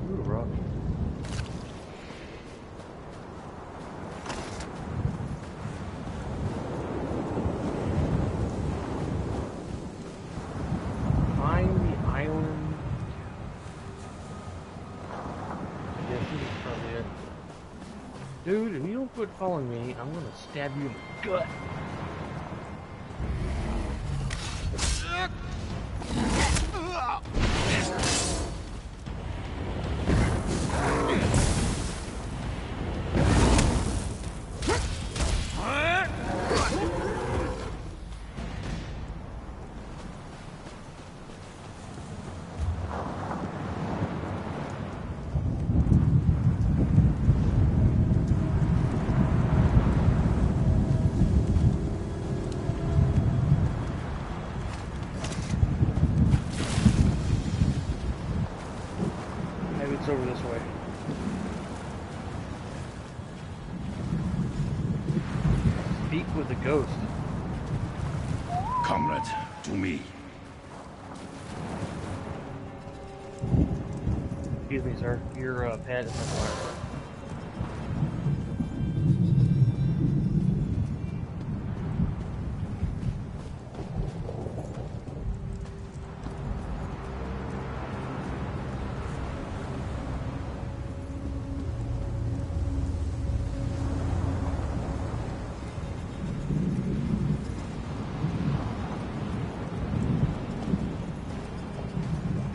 Ooh, rock. Find the island. I guess this is probably it. Dude, if you don't quit following me, I'm gonna stab you in the gut. Maybe it's over this way. Speak with the ghost. Comrade, to me. Excuse me, sir. Your pet is on fire.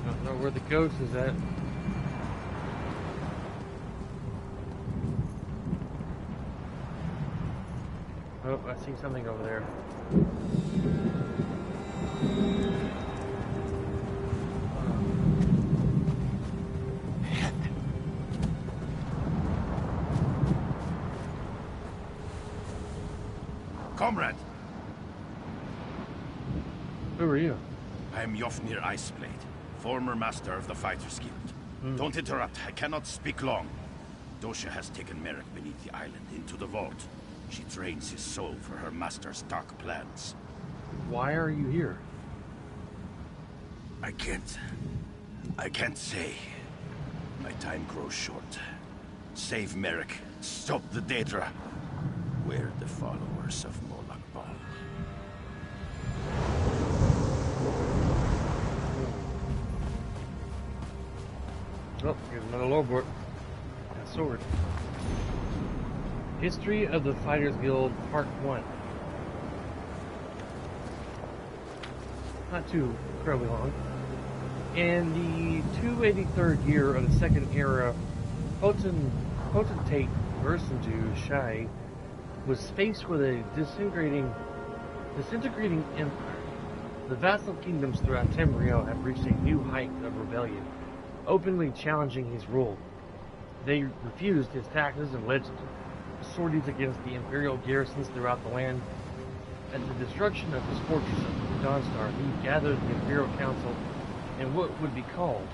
Don't know where the ghost is at. Oh, I see something over there. Comrade! Who are you? I am Yofnir Iceblade, former master of the Fighters Guild. Don't interrupt, I cannot speak long. Dosha has taken Merrick beneath the island into the vault. She drains his soul for her master's dark plans. Why are you here? I can't say. My time grows short. Save Merrick. Stop the Daedra. We're the followers of Molag Bal. Oh, here's another lowboard. And a sword. History of the Fighters Guild, Part 1. Not too incredibly long. In the 283rd year of the Second Era, Potentate Vercindu Shai was faced with a disintegrating empire. The vassal kingdoms throughout Tamriel have reached a new height of rebellion, openly challenging his rule. They refused his taxes and led sorties against the imperial garrisons throughout the land. At the destruction of his fortress of Dawnstar, he gathered the Imperial Council in what would be called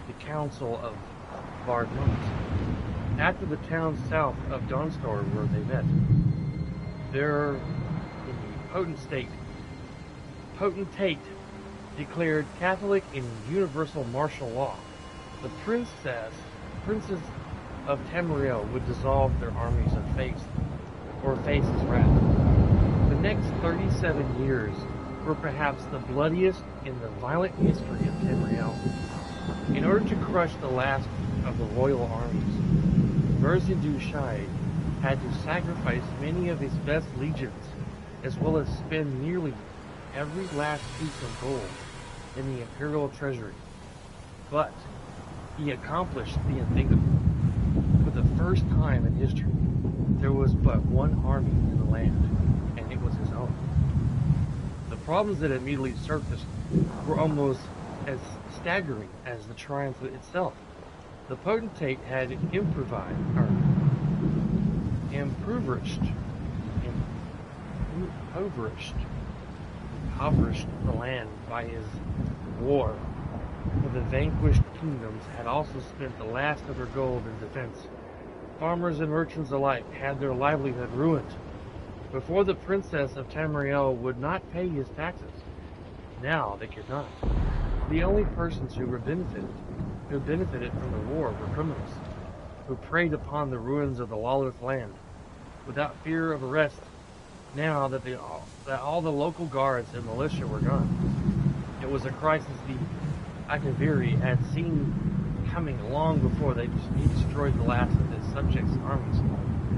the Council of Vardmont. After the town south of Dawnstar where they met, there, in the Potentate declared Catholic and universal martial law. The princess of Tamriel would dissolve their armies and face his wrath. The next 37 years were perhaps the bloodiest in the violent history of Tamriel. In order to crush the last of the royal armies, Vercindu Shai had to sacrifice many of his best legions, as well as spend nearly every last piece of gold in the imperial treasury. But he accomplished the unthinkable. For the first time in history, there was but one army in the land, and it was his own. The problems that immediately surfaced were almost as staggering as the triumph itself. The Potentate had impoverished the land by his war. The vanquished kingdoms had also spent the last of their gold in defense. Farmers and merchants alike had their livelihood ruined. Before, the princess of Tamriel would not pay his taxes. Now they could not. The only persons who benefited from the war were criminals, who preyed upon the ruins of the lawless land, without fear of arrest. Now that all the local guards and militia were gone, it was a crisis the Akaviri had seen coming long before he destroyed the last of his subjects' armies,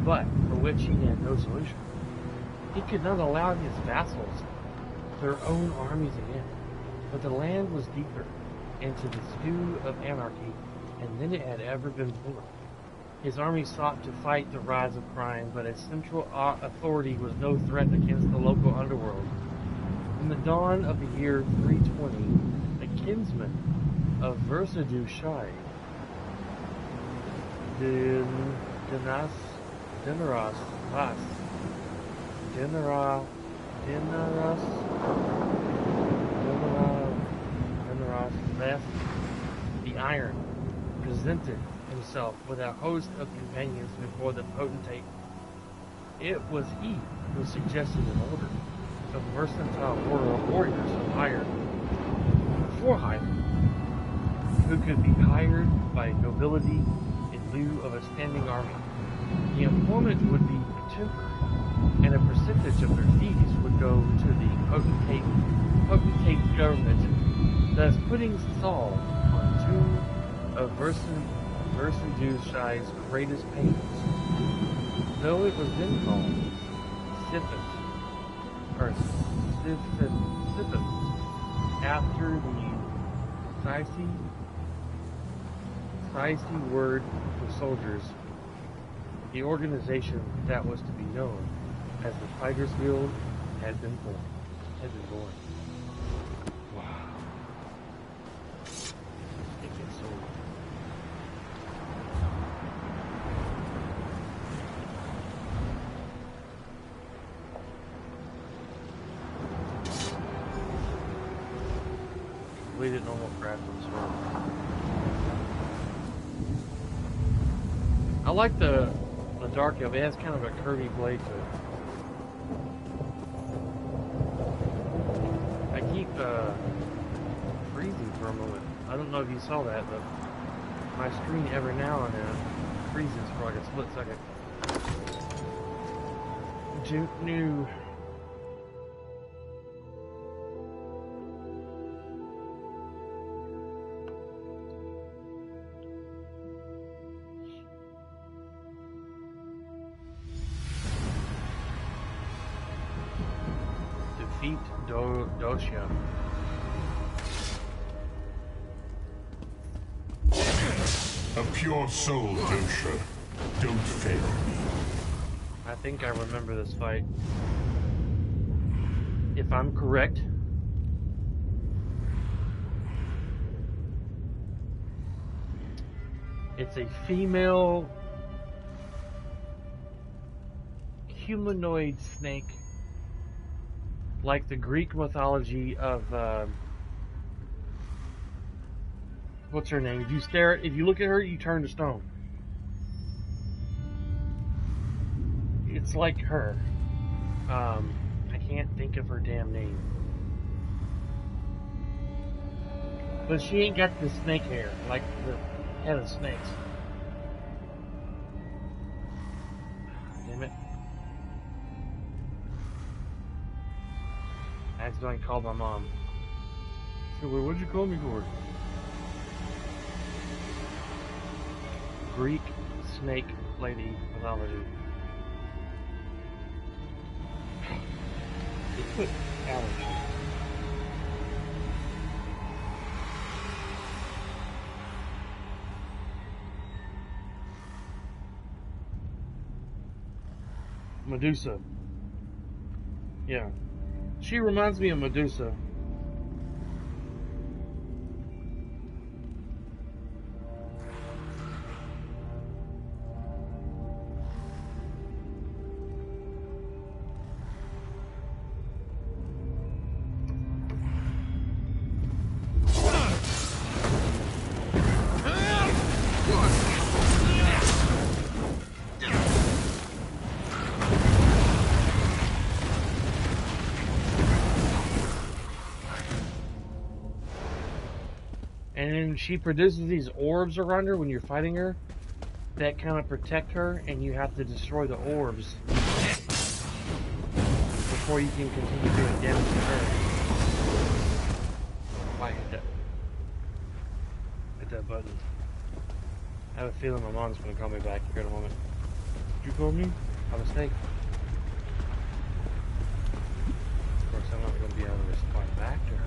but for which he had no solution. He could not allow his vassals their own armies again, but the land was deeper into the stew of anarchy than it had ever been before. His army sought to fight the rise of crime, but a central authority was no threat against the local underworld. In the dawn of the year 320, a kinsman of Vercindu Shai, Dinaras the Iron, presented himself with a host of companions before the Potentate. It was he who suggested an order of mercantile warriors for hire, who could be hired by nobility in lieu of a standing army. The employment would be temporary, and a percentage of their fees would go to the Potentate government, thus putting Saul on two of Vercindu Shai's greatest pains. Though it was then called Sifit, after the Saisi word for soldiers, the organization that was to be known as the Tiger's Guild had been born. Wow. It gets so. Completed normal craft and sword. I like the Dark Elf. It has kind of a curvy blade to it. I keep freezing for a moment. I don't know if you saw that, but my screen every now and then freezes for like a split second. New. Defeat Dosha. A pure soul, Dosha. Don't fail me. I think I remember this fight. If I'm correct. It's a female humanoid snake, like the Greek mythology of what's her name? If you look at her, you turn to stone. It's like her. I can't think of her damn name. But she ain't got the snake hair, like the head of snakes. Damn it. I accidentally called my mom. She said, well, what'd you call me for? Greek snake lady mythology. They put allergy. Medusa. Yeah. She reminds me of Medusa. And she produces these orbs around her when you're fighting her that kind of protect her, and you have to destroy the orbs before you can continue doing damage to her. Why hit that button? I have a feeling my mom's going to call me back here in a moment. Did you call me? A mistake. Of course, I'm not going to be able to respond back to her.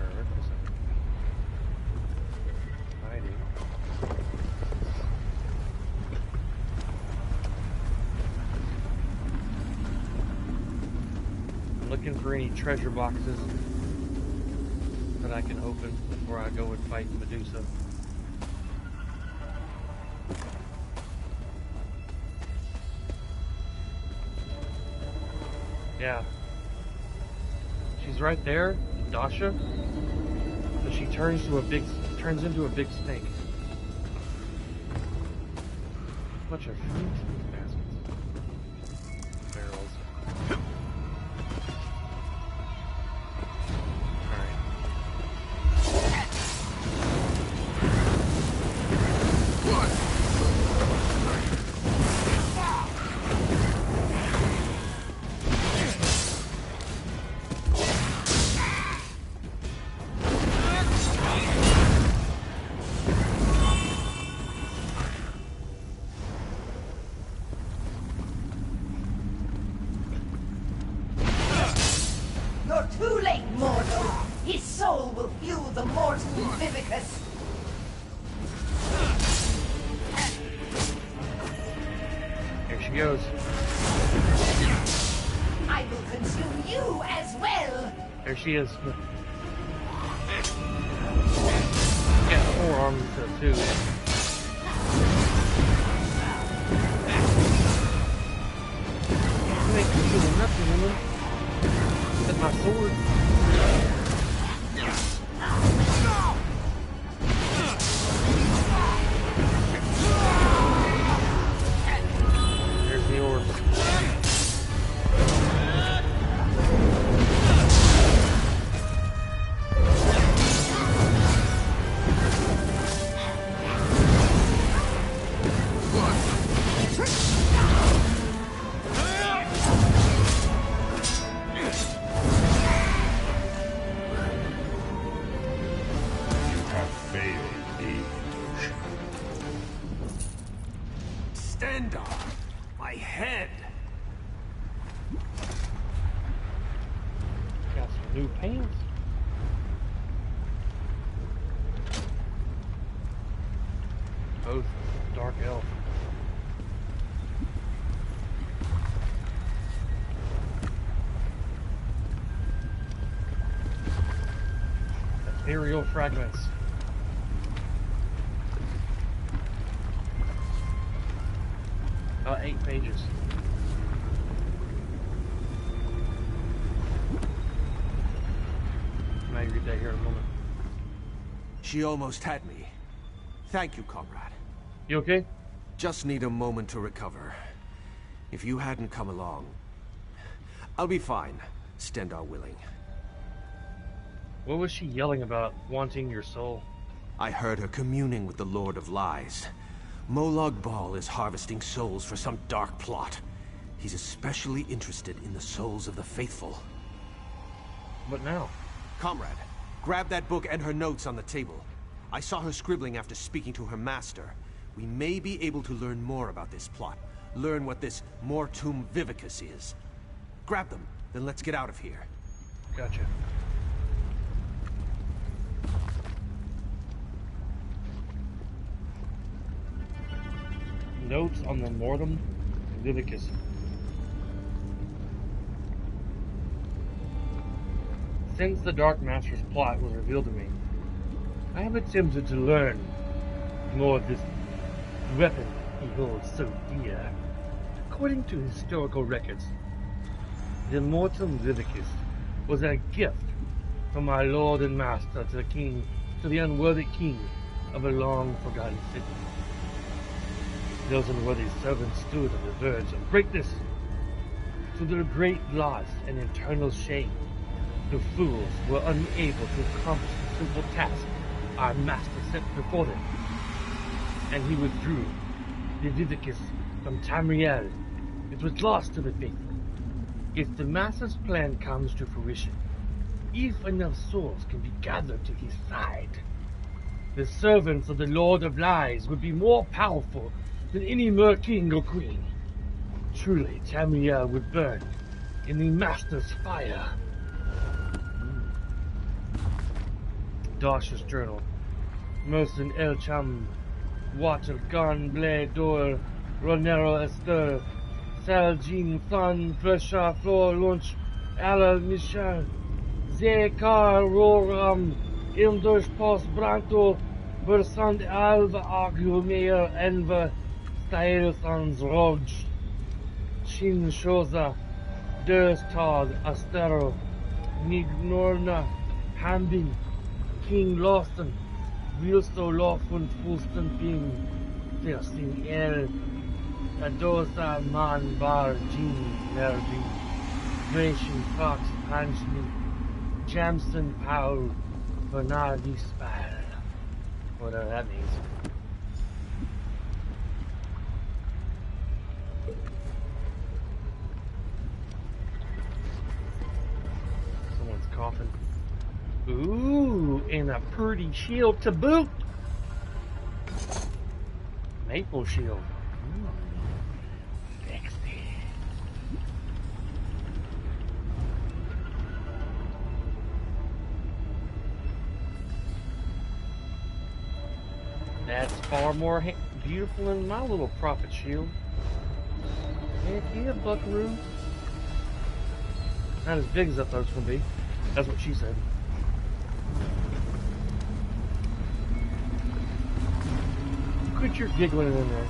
Looking for any treasure boxes that I can open before I go and fight Medusa. Yeah. She's right there, Dasha. But she turns into a big snake. Bunch of fruit baskets. Barrels. There she is. Got 4 arms too. You ain't doing nothing, woman. That's my sword. There's the orb. My head! Got some new pants. Both dark elf. Ethereal fragments. About 8 pages. Might read that here in a moment. She almost had me. Thank you, comrade. You okay? Just need a moment to recover. If you hadn't come along, I'll be fine, Stendarr willing. What was she yelling about, wanting your soul? I heard her communing with the Lord of Lies. Molag Bal is harvesting souls for some dark plot. He's especially interested in the souls of the faithful. What now? Comrade, grab that book and her notes on the table. I saw her scribbling after speaking to her master. We may be able to learn more about this plot. Learn what this Mortum Vivicus is. Grab them, then let's get out of here. Gotcha. Notes on the Mortum Vivicus. Since the Dark Master's plot was revealed to me, I have attempted to learn more of this weapon he holds so dear. According to historical records, the Mortum Vivicus was a gift from my Lord and Master to the king, to the unworthy king of a long-forgotten city. Those unworthy servants stood on the verge of greatness. To their great loss and eternal shame, the fools were unable to accomplish the simple task our master set before them, and he withdrew the Vivicus from Tamriel. It was lost to the faithful. If the master's plan comes to fruition, if enough souls can be gathered to his side, the servants of the Lord of Lies would be more powerful than any mer king or queen. Truly, Tamriel would burn in the master's fire. Darsh's journal. Mercen El Cham, Water Gan Ble Dor, Ronero Esther, Saljin Thun, Fresha Flor Lunch, Ala Michel, Zekar Roram, Ilders Post Branto, Versand Alva Agumeer Enver, Staelsans Roj, Shin Shoza, Derstad Astero, Nignorna, Hambin, King Lawson, Wilsto Lawfun Fulston Ping, Thirsting El, Adosa Man Bar Jin Nervi, Gratian Fox Panchni, Jamson Paul, Bernardi Spal. Whatever that means. Someone's coughing. Ooh, and a pretty shield to boot. Maple shield. Ooh, sexy. That's far more beautiful than my little prophet shield. Heck yeah, buckaroo. Not as big as I thought it was going to be. That's what she said. Quit your giggling in there.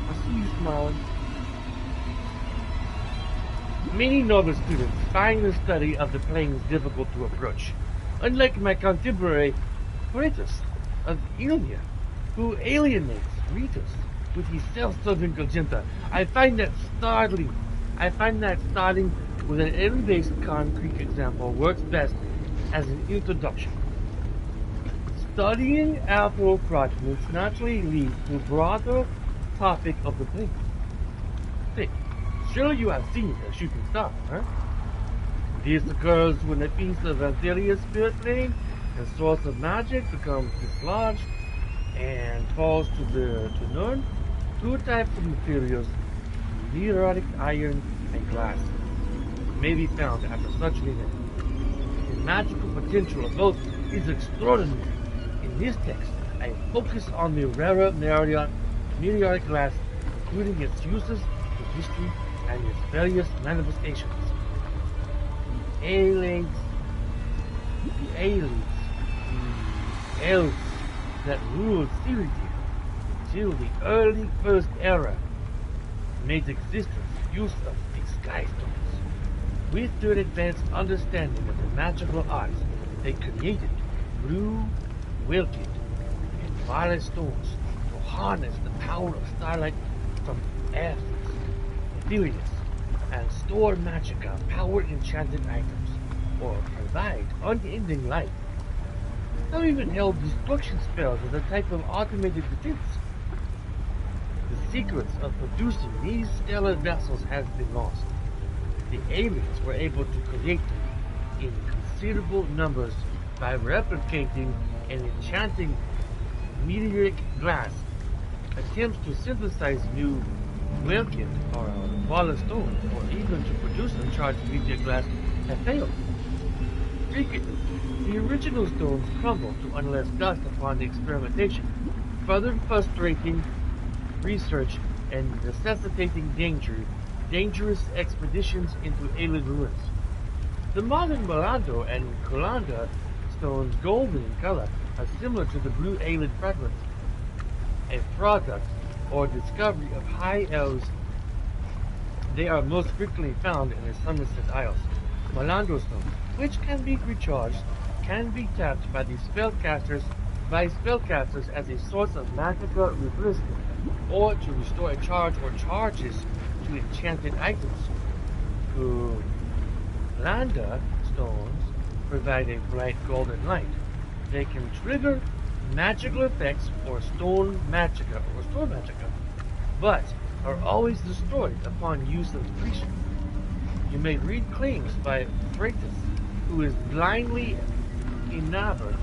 I see you smiling. Many novice students find the study of the planes difficult to approach. Unlike my contemporary Kratos of Ilya, who alienates Ritos with his self-serving agenda, I find that starting with an evidence-based concrete example works best as an introduction. Studying alpha fragments naturally leads to a broader topic of the plane. Think, surely you have seen a shooting star, huh? This occurs when a piece of Anterior spirit plane, a source of magic, becomes dislodged and falls to Nirn. Two types of materials, meteoritic iron and glass, may be found after such an event. The magical potential of both is extraordinary. In this text, I focus on the rarer meteoritic glass, including its uses in history and its various manifestations. The elves that ruled Cyrodiil until the early First Era made existence use of these sky stones. With their advanced understanding of the magical arts, they created blue, wilted, and violet stones to harness the power of starlight from Athens, Aetherius, and store magica, power enchanted items, or provide unending light. Some even held destruction spells as a type of automated defense. The secrets of producing these stellar vessels has been lost. The aliens were able to create them in considerable numbers by replicating and enchanting meteoric glass. Attempts to synthesize new Welkin or Vala stones, or even to produce uncharged meteor glass, have failed. Frequently, the original stones crumble to unless dust upon experimentation, further frustrating research and necessitating dangerous expeditions into alien ruins. The modern Malando and Kolanda stones, golden in color, are similar to the blue alien fragments, a product or discovery of high elves. They are most frequently found in the Somerset Isles. Malando stones, which can be recharged, can be tapped by the spellcasters as a source of magical replacement, or to restore a charge or charges to enchanted items. Landa stones provide a bright golden light. They can trigger magical effects or store magica, but are always destroyed upon use of depletion. You may read claims by Kratos, who is blindly enamored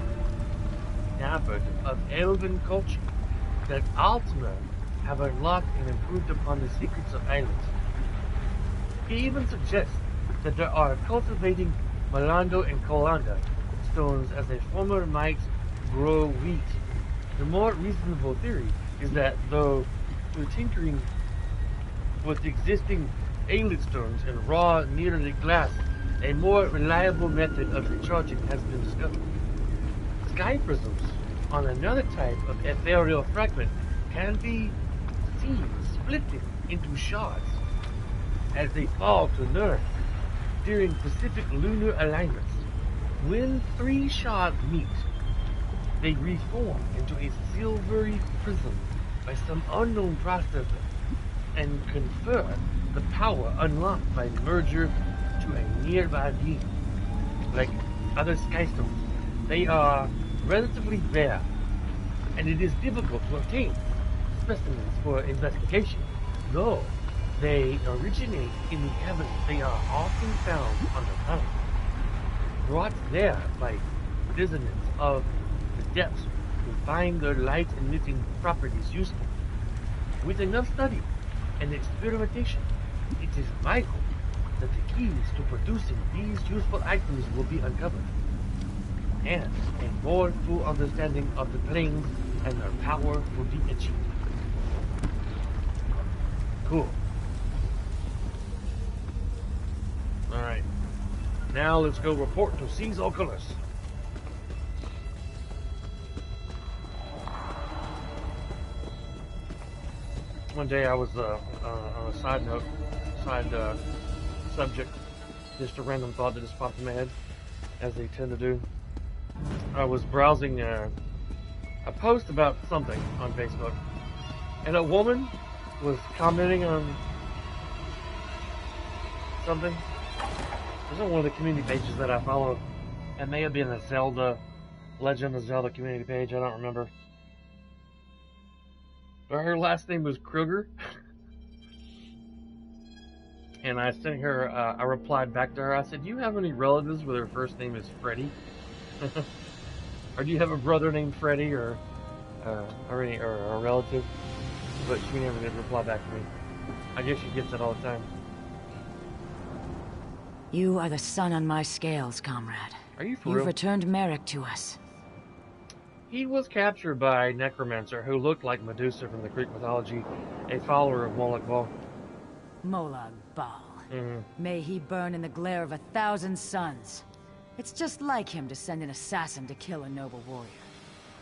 of elven culture, that Altmer have unlocked and improved upon the secrets of islands. He even suggests that there are cultivating Malando and Kolanda stones as a farmer might grow wheat. The more reasonable theory is that through tinkering with existing alien stones and raw meteoric glass, a more reliable method of recharging has been discovered. Sky prisms on another type of ethereal fragment can be seen splitting into shards as they fall to Nirn during Pacific lunar alignments. When three shards meet, they reform into a silvery prism by some unknown process and confer the power unlocked by merger to a nearby being. Like other sky stones, they are relatively rare, and it is difficult to obtain specimens for investigation. Though they originate in the heavens, they are often found underground, brought there by dissonance of the depths who find their light-emitting properties useful. With enough study and experimentation, it is my hope that the keys to producing these useful items will be uncovered, and a more full understanding of the planes and their power will be achieved. Cool. Alright. Now let's go report to C's Oculus. One day I was on a side subject, just a random thought that just popped in my head, as they tend to do. I was browsing a post about something on Facebook, and a woman was commenting on something. It was on one of the community pages that I follow. It may have been a Zelda, Legend of Zelda community page, I don't remember. But her last name was Kruger. And I sent her, I replied back to her, I said, do you have any relatives where their first name is Freddy? Or do you have a brother named Freddy, or a relative? But she never did reply back to me. I guess she gets it all the time. You are the sun on my scales, comrade. Are you for You've real? returned Merrick to us. He was captured by a necromancer who looked like Medusa from the Greek mythology, a follower of Molag Bal. Molag Bal. Mm-hmm. May he burn in the glare of 1,000 suns. It's just like him to send an assassin to kill a noble warrior.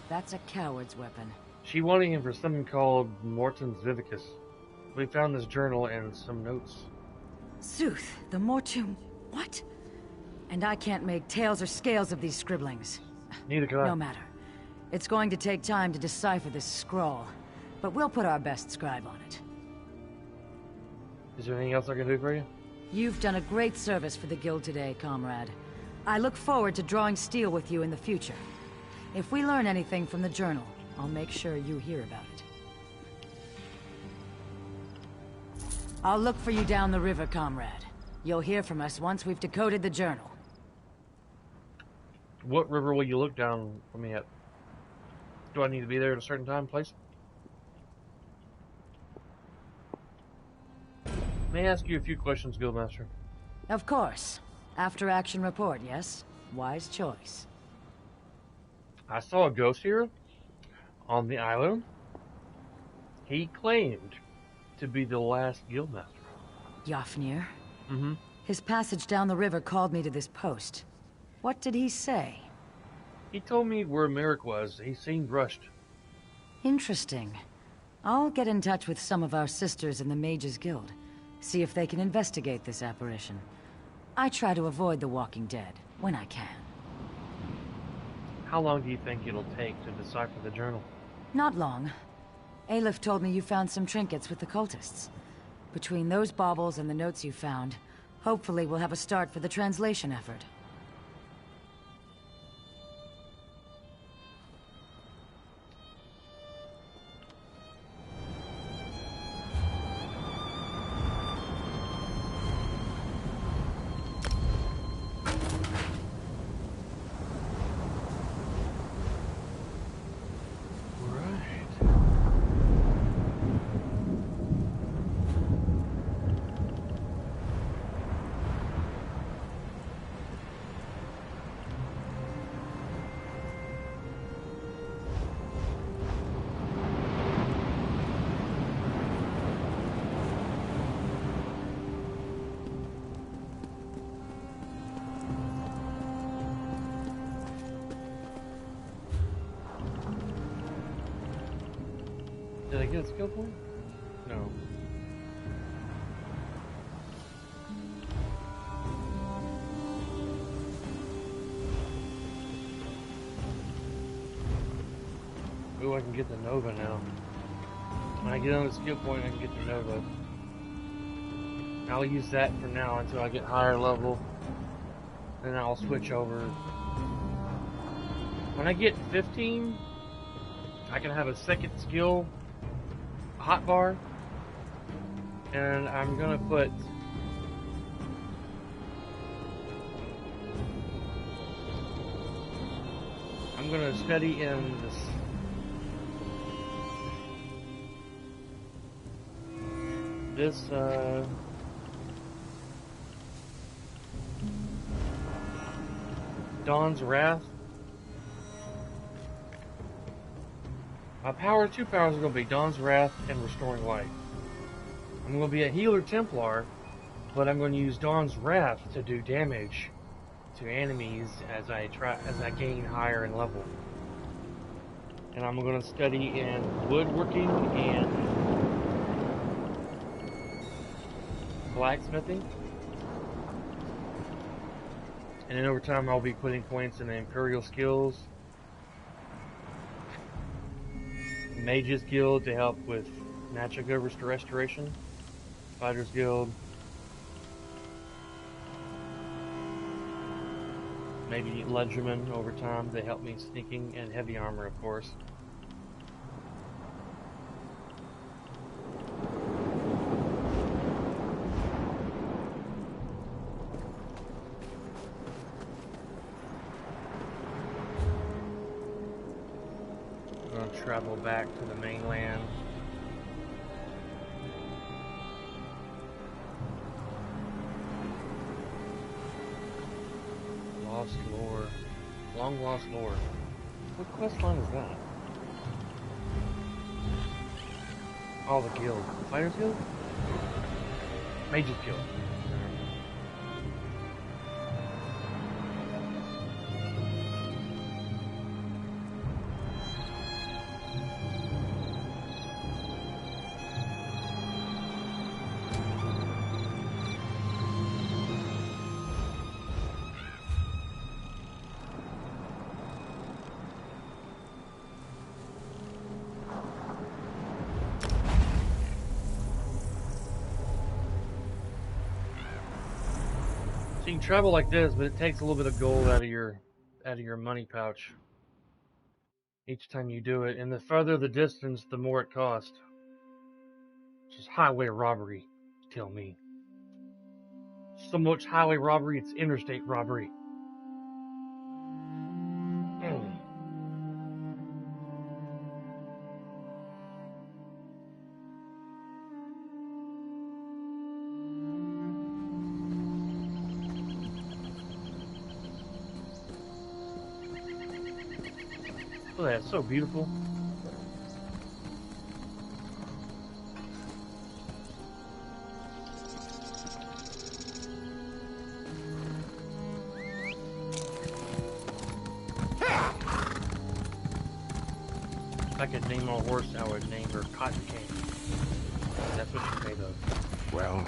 That's a coward's weapon. She wanted him for something called Morton's Vivicus. We found this journal and some notes. Sooth, the Mortum... what? And I can't make tails or scales of these scribblings. Neither can I. No matter. It's going to take time to decipher this scroll, but we'll put our best scribe on it. Is there anything else I can do for you? You've done a great service for the Guild today, comrade. I look forward to drawing steel with you in the future. If we learn anything from the journal, I'll make sure you hear about it. I'll look for you down the river, comrade. You'll hear from us once we've decoded the journal. What river will you look down for me at? Do I need to be there at a certain time, place? May I ask you a few questions, Guildmaster? Of course. After action report, yes? Wise choice. I saw a ghost here on the island. He claimed to be the last Guildmaster. Yafnir? Mm-hmm. His passage down the river called me to this post. What did he say? He told me where Merrick was. He seemed rushed. Interesting. I'll get in touch with some of our sisters in the Mages Guild. See if they can investigate this apparition. I try to avoid the Walking Dead, when I can. How long do you think it'll take to decipher the journal? Not long. Aleph told me you found some trinkets with the cultists. Between those baubles and the notes you found, hopefully we'll have a start for the translation effort. Did I get a skill point? No. Ooh, I can get the Nova now. When I get on the skill point, I can get the Nova. I'll use that for now until I get higher level. Then I'll switch over. When I get 15, I can have a second skill hotbar, and I'm gonna put I'm gonna study in this Dawn's Wrath. My two powers are going to be Dawn's Wrath and Restoring Light. I'm going to be a Healer Templar, but I'm going to use Dawn's Wrath to do damage to enemies as I gain higher in level. And I'm going to study in woodworking and blacksmithing. And then over time I'll be putting points in the Imperial skills, Mage's Guild to help with magic restoration, Fighter's Guild, maybe Ledgerman over time to help me sneaking, and heavy armor, of course. I'm going to travel back to the mainland. Lost lore. Long lost lore. What quest line is that? Oh, the guild. Fighters Guild? Mage's Guild. You can travel like this, but it takes a little bit of gold out of your money pouch each time you do it, and the further the distance, the more it costs. It's just highway robbery, tell me. So much highway robbery, it's interstate robbery. Oh, that's so beautiful. If I could name a horse, I would name her Cotton Candy. That's what she's made of. Well...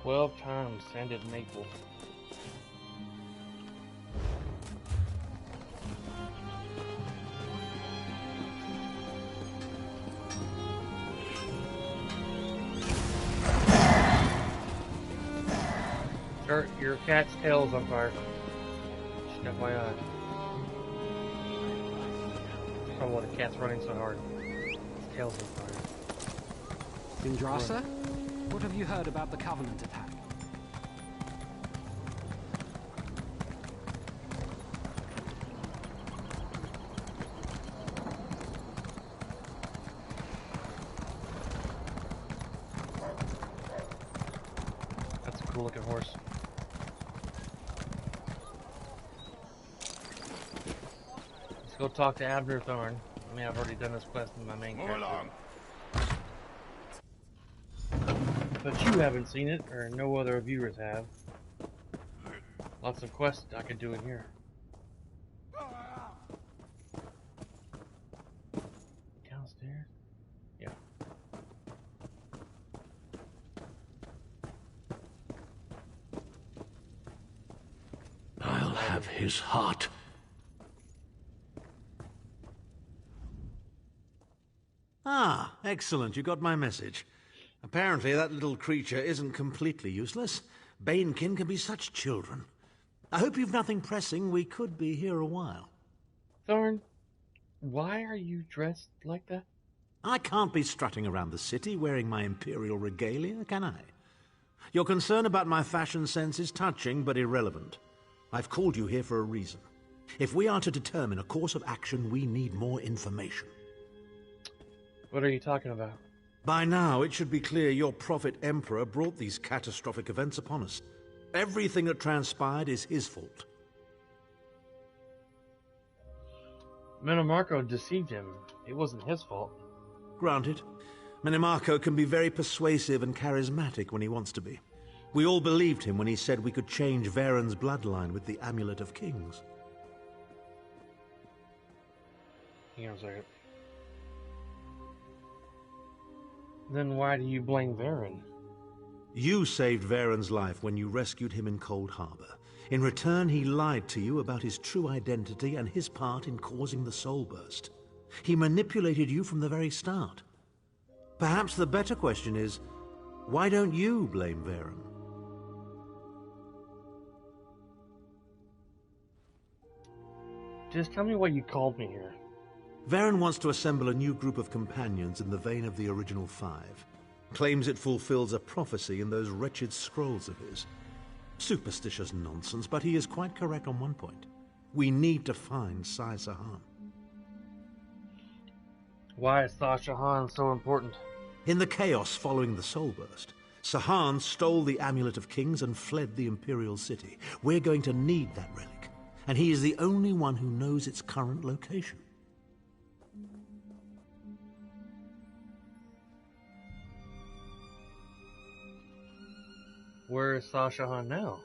"12 times sanded maple." Sir, your cat's tail's on fire. Just FYI. That's probably why the cat's running so hard. His tail's on fire. Yndrasta? What have you heard about the Covenant attack? That's a cool looking horse. Let's go talk to Abner Thorn. I mean, I've already done this quest in my main character. Along. But you haven't seen it, or no other viewers have. Lots of quests I could do in here. Downstairs? Yeah. I'll have his heart. Ah, excellent. You got my message. Apparently that little creature isn't completely useless. Banekin can be such children. I hope you've nothing pressing. We could be here a while. Thorn, why are you dressed like that? I can't be strutting around the city wearing my imperial regalia, can I? Your concern about my fashion sense is touching but irrelevant. I've called you here for a reason. If we are to determine a course of action, we need more information. What are you talking about? By now, it should be clear your prophet Emperor brought these catastrophic events upon us. Everything that transpired is his fault. Minimarco deceived him. It wasn't his fault. Granted. Minimarco can be very persuasive and charismatic when he wants to be. We all believed him when he said we could change Varen's bloodline with the Amulet of Kings. Hang on a second. Then why do you blame Varen? You saved Varen's life when you rescued him in Cold Harbor. In return, he lied to you about his true identity and his part in causing the Soul Burst. He manipulated you from the very start. Perhaps the better question is, why don't you blame Varen? Just tell me why you called me here. Varen wants to assemble a new group of companions in the vein of the original 5. Claims it fulfills a prophecy in those wretched scrolls of his. Superstitious nonsense, but he is quite correct on one point. We need to find Sai Sahan. Why is Sahan so important? In the chaos following the Soul Burst, Sahan stole the Amulet of Kings and fled the Imperial City. We're going to need that relic, and he is the only one who knows its current location. Where is Sahan now?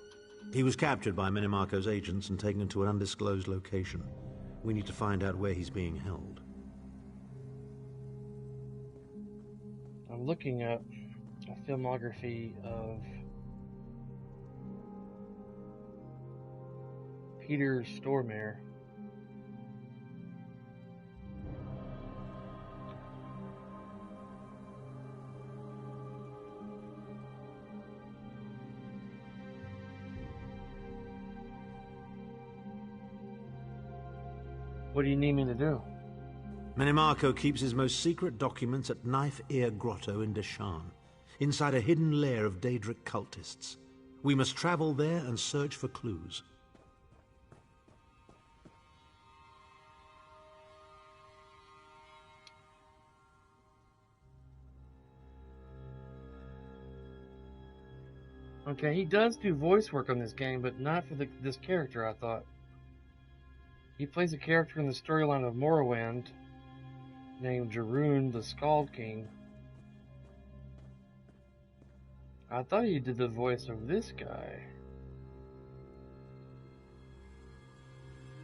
He was captured by Minimarco's agents and taken to an undisclosed location. We need to find out where he's being held. I'm looking at a filmography of Peter Stormare. What do you need me to do? Minimarco keeps his most secret documents at Knife Ear Grotto in Deshaan, inside a hidden lair of Daedric cultists. We must travel there and search for clues. Okay, he does do voice work on this game, but not for this character, I thought. He plays a character in the storyline of Morrowind named Jarun the Scald King. I thought he did the voice of this guy.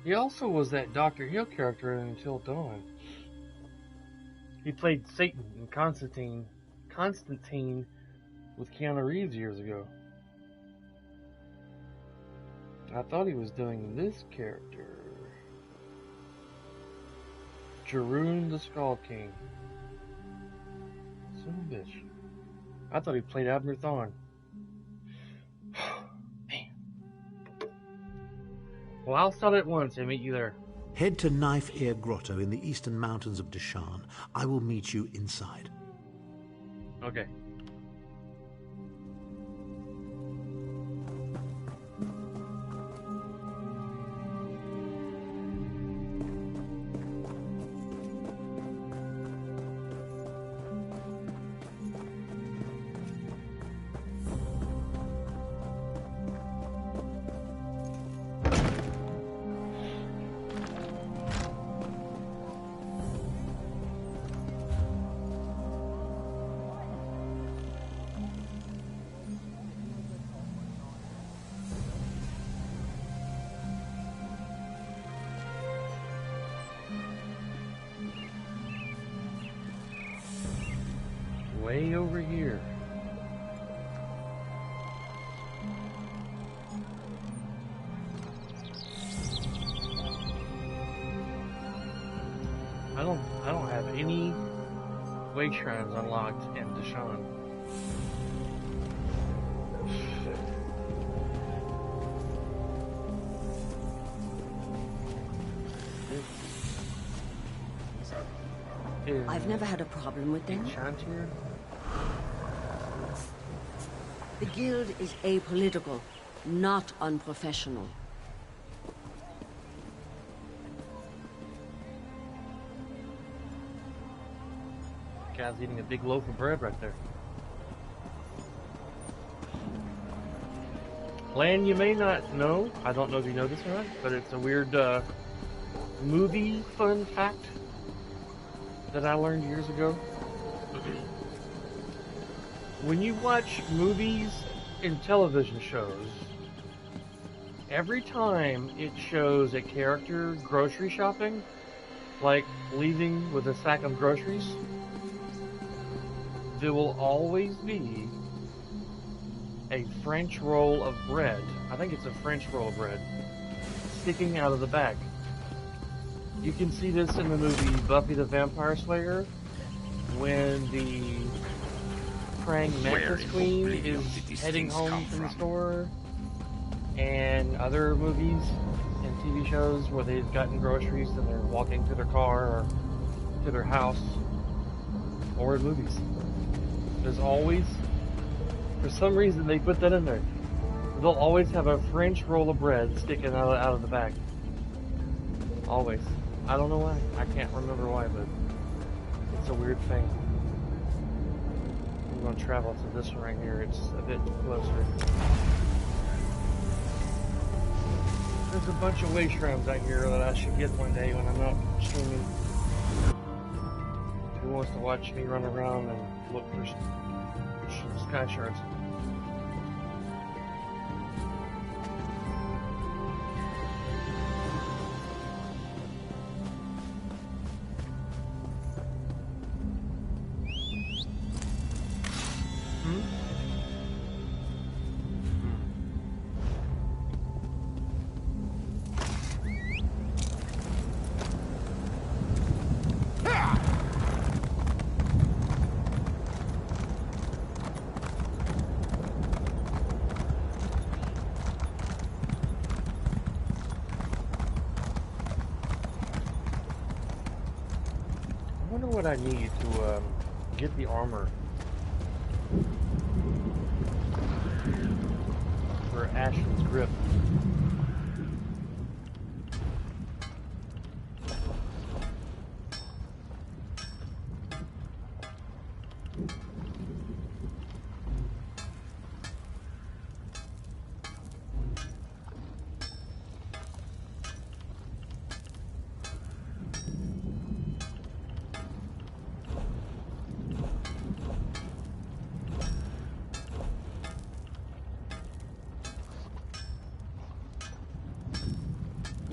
He also was that Dr. Hill character in Until Dawn. He played Satan in Constantine with Keanu Reeves years ago. I thought he was doing this character. Jarun the Scald King. Son of a bitch. I thought he played Abner Thawne. Man. Well, I'll start at once and meet you there. Head to Knife Ear Grotto in the eastern mountains of Deshaan. I will meet you inside. Okay. Way over here. I don't have any way shrines unlocked in Deshaan. I've never had a problem with them. Enchantier? The guild is apolitical, not unprofessional. Guy's eating a big loaf of bread right there. Lan, you may not know, I don't know if you know this or not, but it's a weird movie fun fact that I learned years ago. When you watch movies and television shows, every time it shows a character grocery shopping, like leaving with a sack of groceries, there will always be a French roll of bread. I think it's a French roll of bread sticking out of the bag. You can see this in the movie Buffy the Vampire Slayer when the praying mantis queen is heading home from the store, and other movies and TV shows where they've gotten groceries and they're walking to their car or to their house, or in movies. There's always, for some reason they put that in there, they'll always have a French roll of bread sticking out of the bag. Always. I don't know why. I can't remember why, but it's a weird thing. I'm going to travel to this one right here. It's a bit closer. There's a bunch of way shrooms out here that I should get one day when I'm not streaming. Who wants to watch me run around and look for sky shards? What I need to get the armor for Ashen's grip.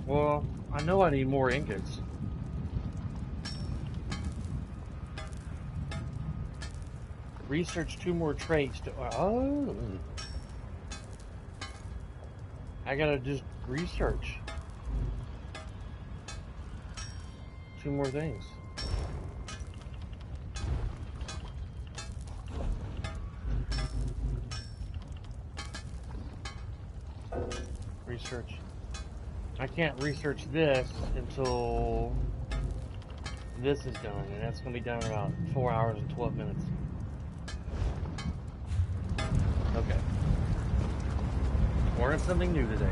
Well, I know I need more ingots. Research 2 more traits to... Oh! I gotta just research 2 more things. Research. I can't research this until this is done, and that's going to be done in about 4 hours and 12 minutes. Okay. Learning something new today.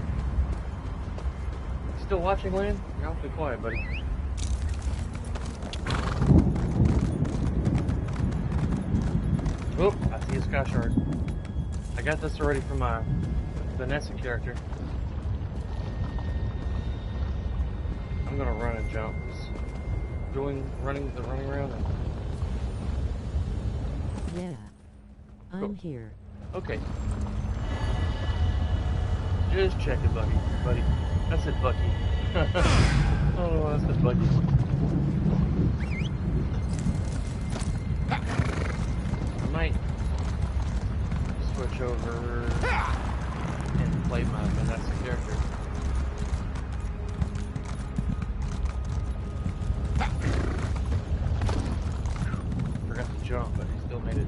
Still watching, Lan? You're awfully quiet, buddy. Oop, I see a sky shard. I got this already from my Vanessa character. I'm gonna run and jump. Running around. Yeah, I'm here. Okay. Just checking, buddy. I said Bucky. Oh, I said Bucky. I might switch over and play my Vanessa character. Forgot to jump, but he still made it.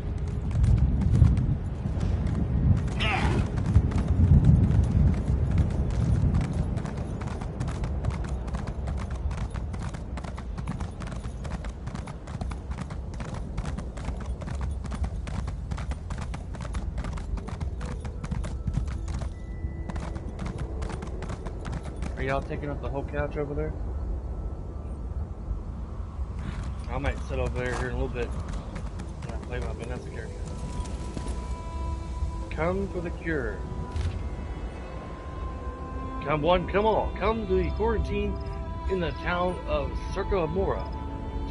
y'all taking up the whole couch over there? I might sit over there here in a little bit when I play my Vanessa character. Come for the cure. Come one, come all. Come to the quarantine in the town of Circa Amora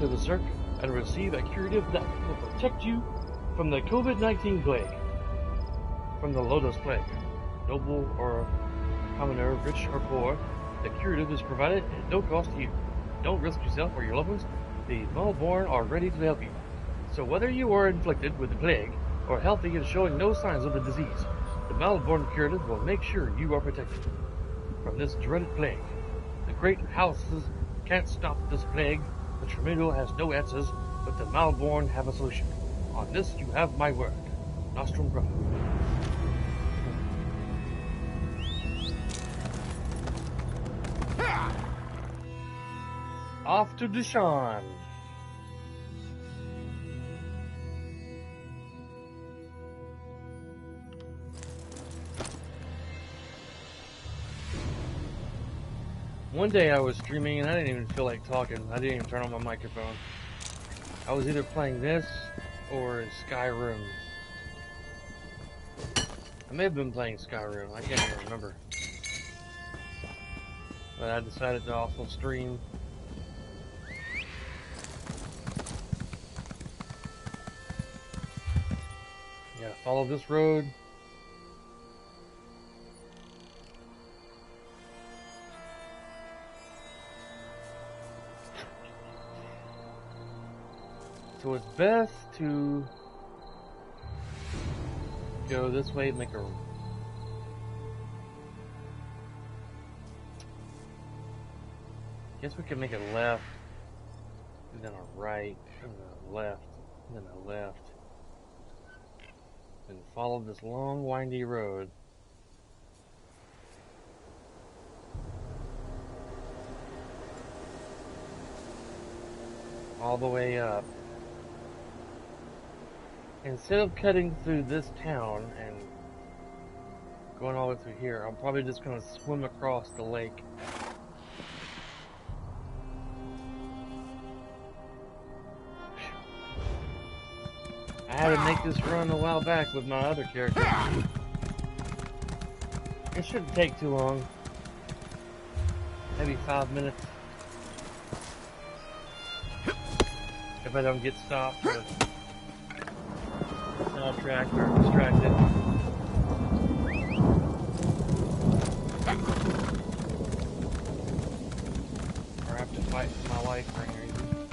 to the Cirque and receive a curative that will protect you from the COVID-19 plague. From the Lotus plague. Noble or commoner, rich or poor, the curative is provided at no cost to you. Don't risk yourself or your loved ones. The Malborn are ready to help you. So whether you are inflicted with the plague or healthy and showing no signs of the disease, the Malborn curative will make sure you are protected from this dreaded plague. The great houses can't stop this plague. The Tremido has no answers, but the Malborn have a solution. On this you have my word. Nostrum Prof. Off to Deshaun. One day I was streaming and I didn't even feel like talking. I didn't even turn on my microphone. I was either playing this or Skyrim. I may have been playing Skyrim. I can't even remember. But I decided to also stream. Yeah, follow this road. So it's best to go this way and make a... Guess we can make a left, and then a right, and then a left, and then a left. And follow this long, windy road. All the way up. Instead of cutting through this town and going all the way through here, I'm probably just going to swim across the lake. I had to make this run a while back with my other character. It shouldn't take too long. Maybe 5 minutes. If I don't get stopped or sidetracked or distracted. Or I have to fight for my life for any reason.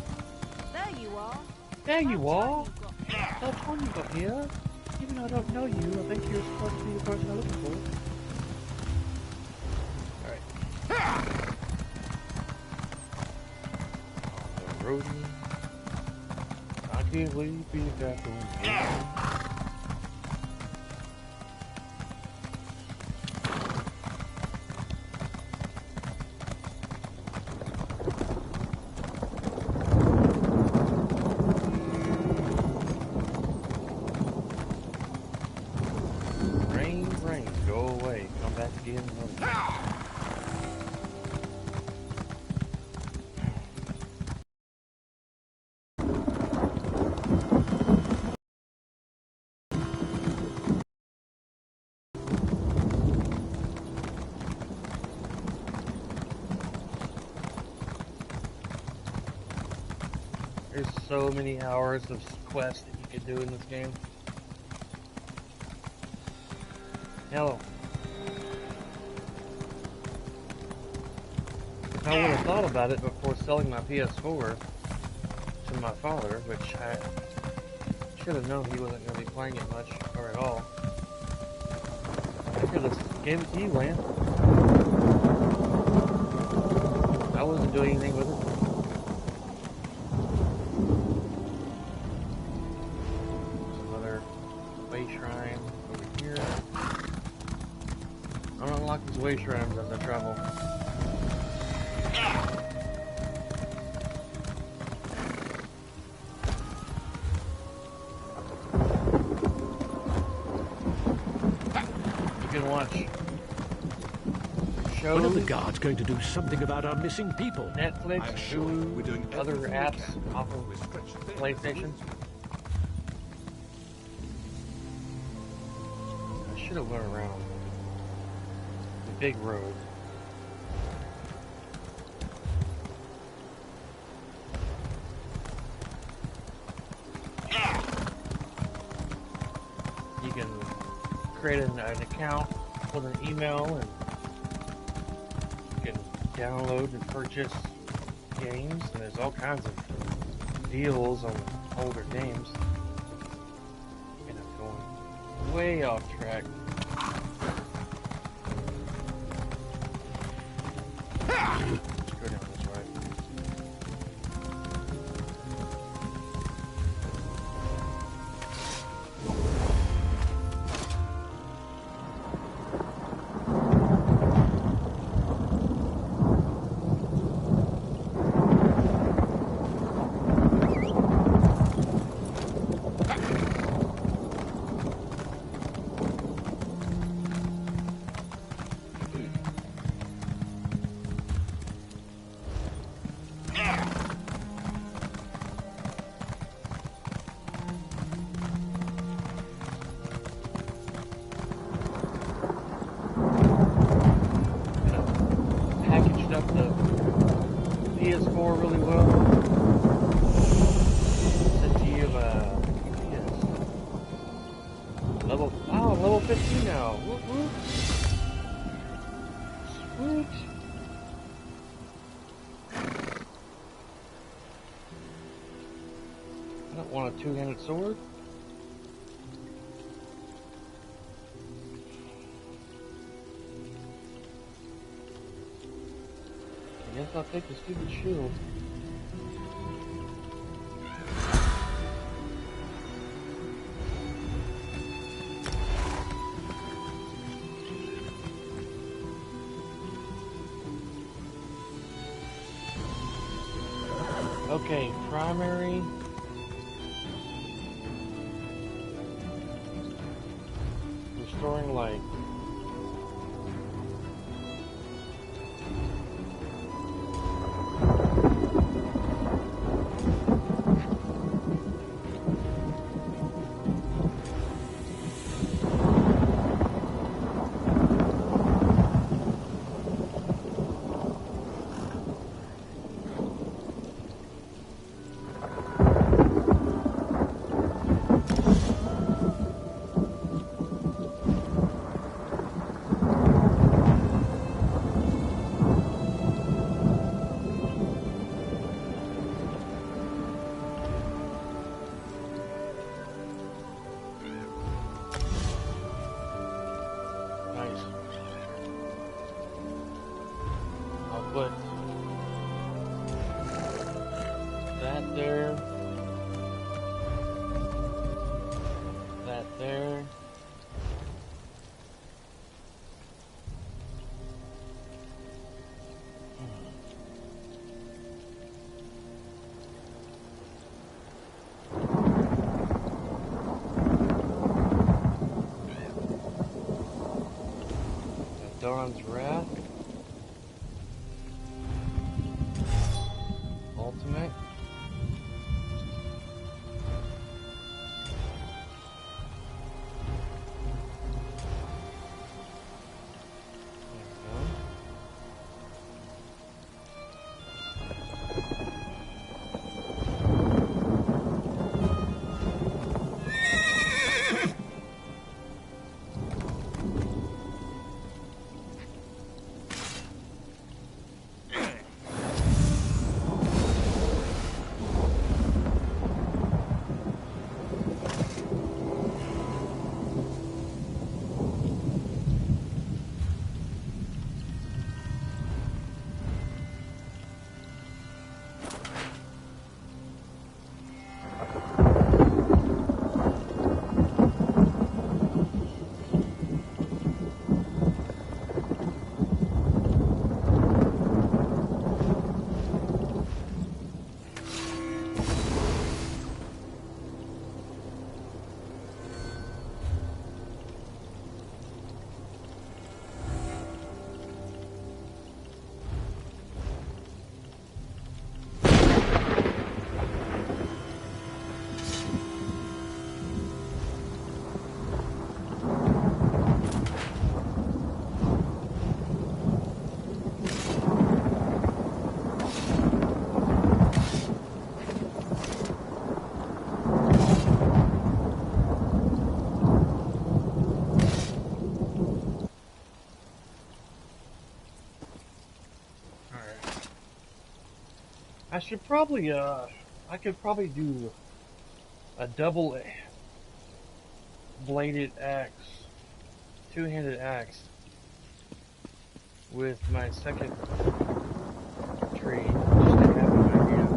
There you are. There you are. How fun you got here. Even though I don't know you, I think you're supposed to be the person I'm looking for. Alright. On the road. I can't wait to be back on. There's so many hours of quests that you could do in this game. Hell, if I would have thought about it before selling my PS4 to my father, which I should have known he wasn't going to be playing it much or at all, I could have gave it to you, Lan. I wasn't doing anything with it. These way shrines as I travel. You can watch shows. When are the guards going to do something about our missing people? Netflix, I'm sure Hulu, we're doing other everything we apps can. off of We're stretched thin. PlayStation. I should have went around the big road. You can create an account with an email, and you can download and purchase games, and there's all kinds of deals on older games. And I'm going way off track. Let's go down this way. Packaged up the PS4 really well. Said to you, yes. Level 15 now. Whoop whoop. Sweet. I don't want a two-handed sword. I guess I'll take the stupid shield. Okay, primary. Restoring light. Put that there, that there. Dawn's Wrath. Ultimate. should probably, I could probably do a double bladed axe, two-handed axe with my second tree, just to have an idea.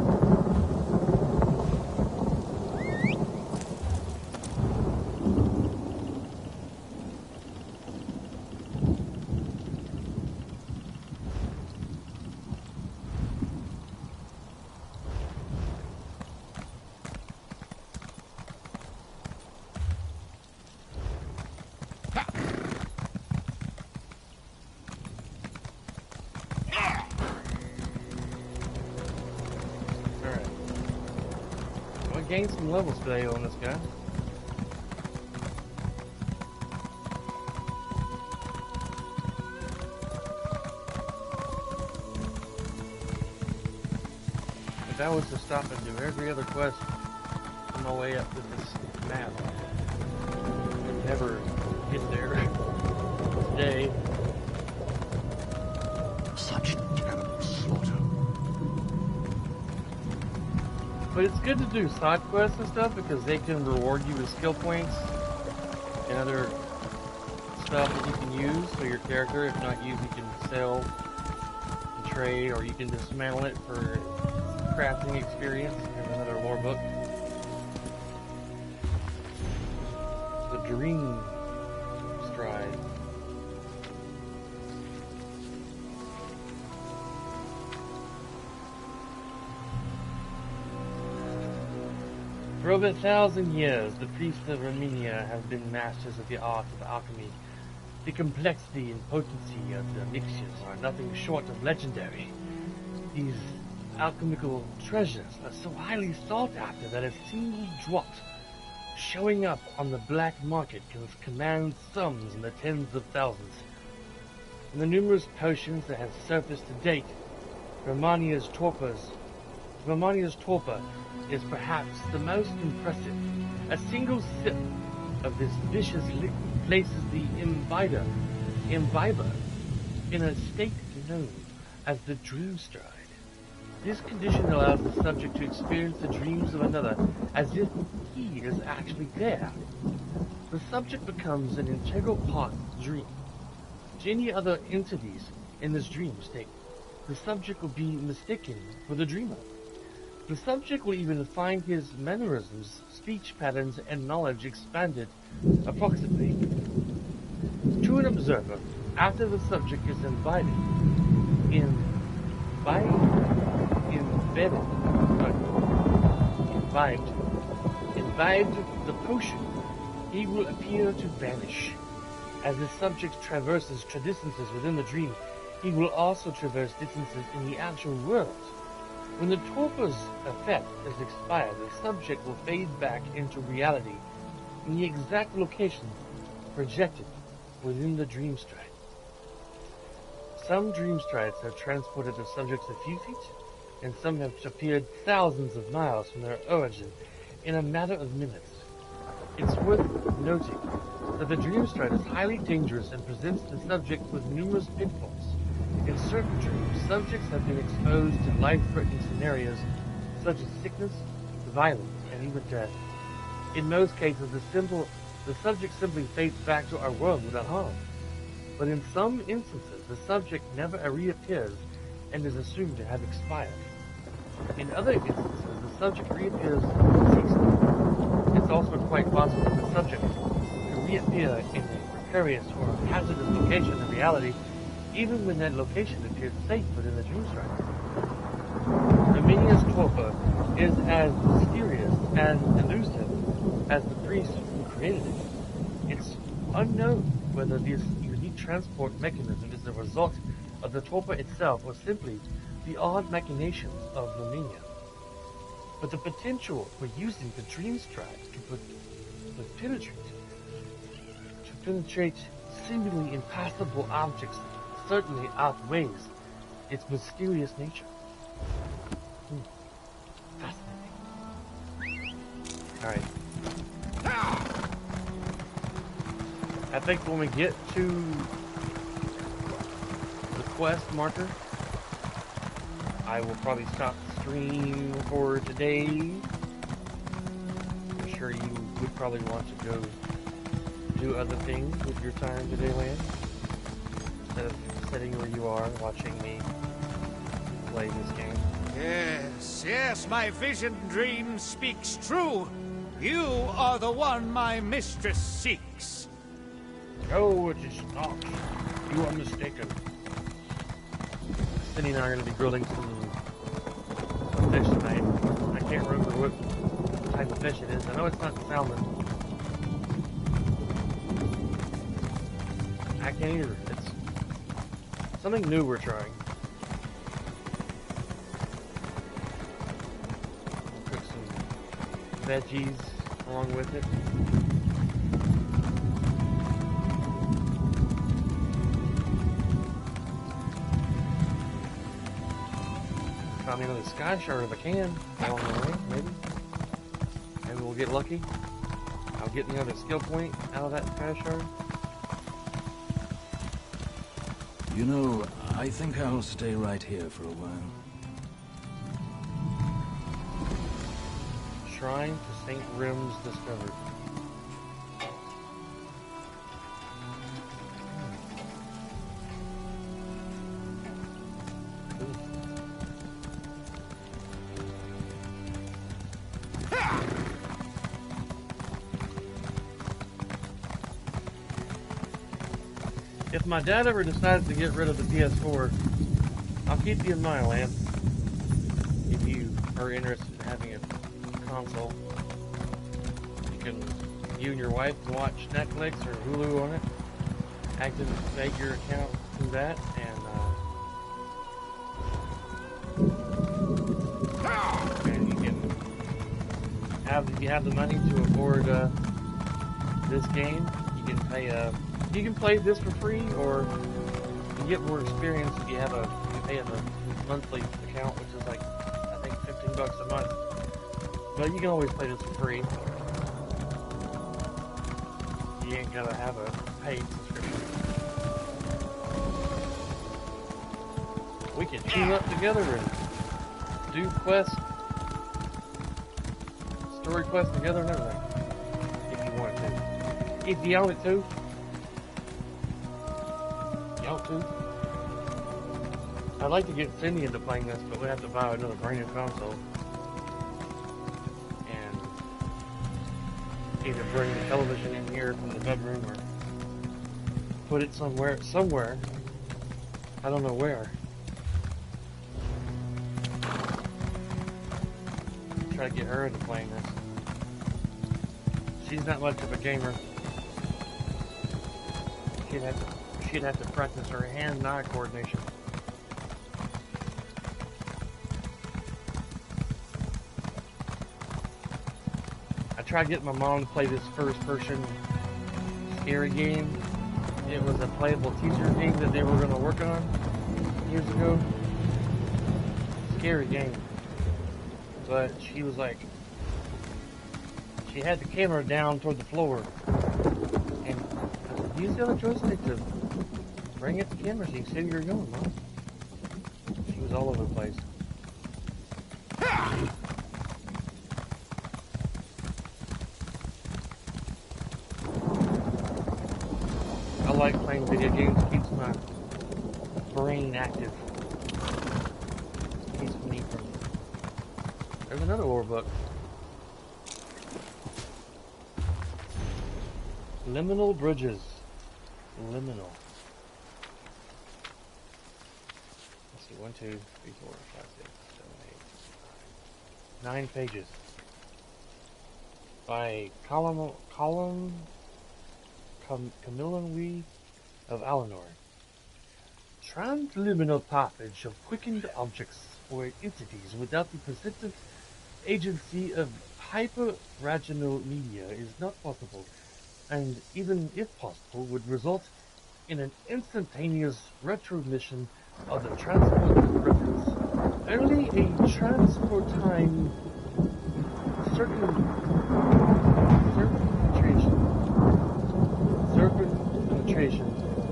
Gain some levels today on this guy. If I was to stop and do every other quest on my way up to this map, I'd never get there today. Such cannibal slaughter. But it's good to do side quests and stuff because they can reward you with skill points and other stuff that you can use for your character. If not used, you can sell and trade, or you can dismantle it for crafting experience. Here's another lore book. The Dream Stride. For over 1,000 years, the priests of Romania have been masters of the art of alchemy. The complexity and potency of the mixtures are nothing short of legendary. These alchemical treasures are so highly sought after that a single drop showing up on the black market can command sums in the tens of thousands. In the numerous potions that have surfaced to date, Romania's torpor is perhaps the most impressive. A single sip of this vicious liquid places the imbiber in a state known as the dream stride. This condition allows the subject to experience the dreams of another as if he is actually there. The subject becomes an integral part of the dream. To any other entities in this dream state, the subject will be mistaken for the dreamer. The subject will even find his mannerisms, speech patterns, and knowledge expanded approximately. To an observer, after the subject is imbibed the potion, he will appear to vanish. As the subject traverses distances within the dream, he will also traverse distances in the actual world. When the torpor's effect is expired, the subject will fade back into reality in the exact location projected within the dream stride. Some dream strides have transported the subjects a few feet, and some have appeared thousands of miles from their origin in a matter of minutes. It's worth noting that the dream stride is highly dangerous and presents the subject with numerous pitfalls. In certain dreams, subjects have been exposed to life-threatening scenarios such as sickness, violence, and even death. In most cases, the subject simply fades back to our world without harm. But in some instances, the subject never reappears and is assumed to have expired. In other instances, the subject reappears ceaselessly. It's also quite possible that the subject could reappear in a precarious or hazardous location in reality, even when that location appears safe within the dream stride. Romania's torpor is as mysterious and elusive as the priest who created it. It's unknown whether this unique transport mechanism is the result of the torpor itself or simply the odd machinations of Romania. But the potential for using the dream stride to penetrate seemingly impassable objects certainly outweighs its mysterious nature. Fascinating. Alright. I think when we get to the quest marker, I will probably stop the stream for today. I'm sure you would probably want to go do other things with your time today, Lan, instead of sitting where you are watching me play this game. Yes, yes, my vision dream speaks true. You are the one my mistress seeks. Oh, it is not. You are mistaken. Cindy and I are going to be grilling some fish tonight. I can't remember what type of fish it is. I know it's not salmon. I can't either. It's something new we're trying. We'll cook some veggies along with it. Found me another sky shard if I can along the way, maybe. Maybe we'll get lucky. I'll get another skill point out of that sky shard. You know, I think I'll stay right here for a while. Shrine to St. Rims discovered. If my dad ever decides to get rid of the PS4, I'll keep you in mind, Lance. If you are interested in having a console, you and your wife can watch Netflix or Hulu on it. Activate your account through that, and you can have, if you have the money to afford this game, you can pay you can play this for free, or you get more experience if you pay a monthly account, which is like, I think, $15 a month. But you can always play this for free. You ain't gotta have a paid subscription. We can team up together and do quests, story quests together and everything, if you want to. If you want it to. I'd like to get Cindy into playing this, but we have to buy another brand new console. And either bring the television in here from the bedroom or put it somewhere. I don't know where. Try to get her into playing this. She's not much of a gamer. She'd have to practice her hand-eye coordination. I tried getting my mom to play this first-person scary game. It was a playable teaser game that they were going to work on years ago. Scary game. But she was like, she had the camera down toward the floor. And I said, use the other joystick to bring it to the camera so you can see where you're going, Mom. She was all over the place. I like playing video games. It keeps my brain active. It keeps me from... There's another lore book. Liminal Bridges. Liminal. Let's see, 1, 2, 3, 4, 5, 6, 7, 8, 9 pages. By Camillan of Alinor. Transliminal passage of quickened objects or entities without the persistent agency of hyperrational media is not possible, and even if possible would result in an instantaneous retromission of the transport reference. Only a transport time circumpenetration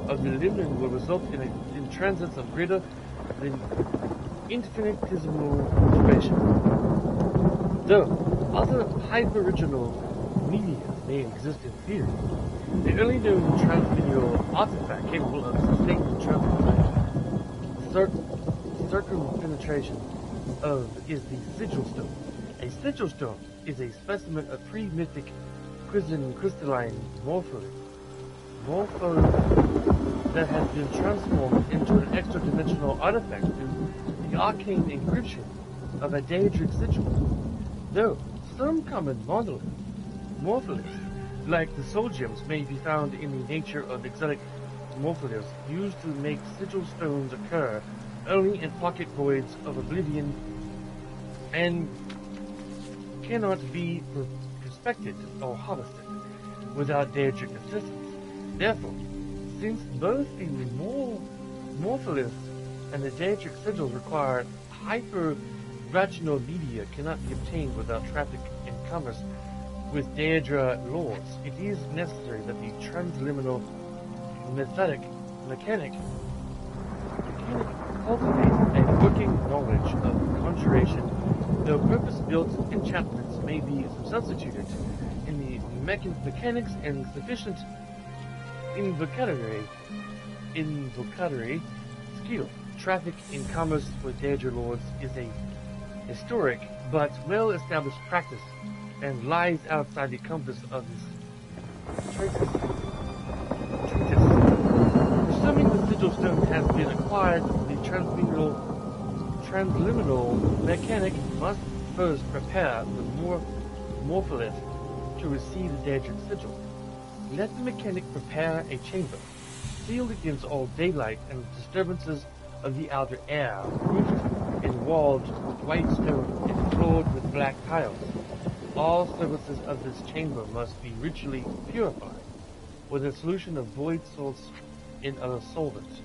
of the liminal will result in transits of greater than infinitesimal information. Though other hyper-original media may exist in theory, the early known transmedial artifact capable of sustained circumpenetration is the Sigil Stone. A Sigil Stone is a specimen of pre-mythic crystalline morpholith that has been transformed into an extra-dimensional artifact through the arcane encryption of a Daedric sigil. Though some common morpholiths, like the soul gems, may be found in the nature of exotic morpholiths used to make sigil stones occur only in pocket voids of oblivion and cannot be prospected or harvested without Daedric assistance. Therefore, since both the morpholiths and the Daedric sigils require hyper-rational media cannot be obtained without traffic and commerce with Daedra lords, it is necessary that the transliminal mechanic cultivates a working knowledge of conjuration, though purpose-built enchantments may be substituted in the mechanics and sufficient invocatory skill. Traffic in commerce with Daedra lords is a historic but well-established practice and lies outside the compass of this treatise. Assuming the sigil stone has been acquired, the transliminal mechanic must first prepare the morpholith to receive the Daedric sigil. Let the mechanic prepare a chamber, sealed against all daylight and disturbances of the outer air, roofed and walled with white stone and floored with black tiles. All surfaces of this chamber must be ritually purified with a solution of void salts and other solvents.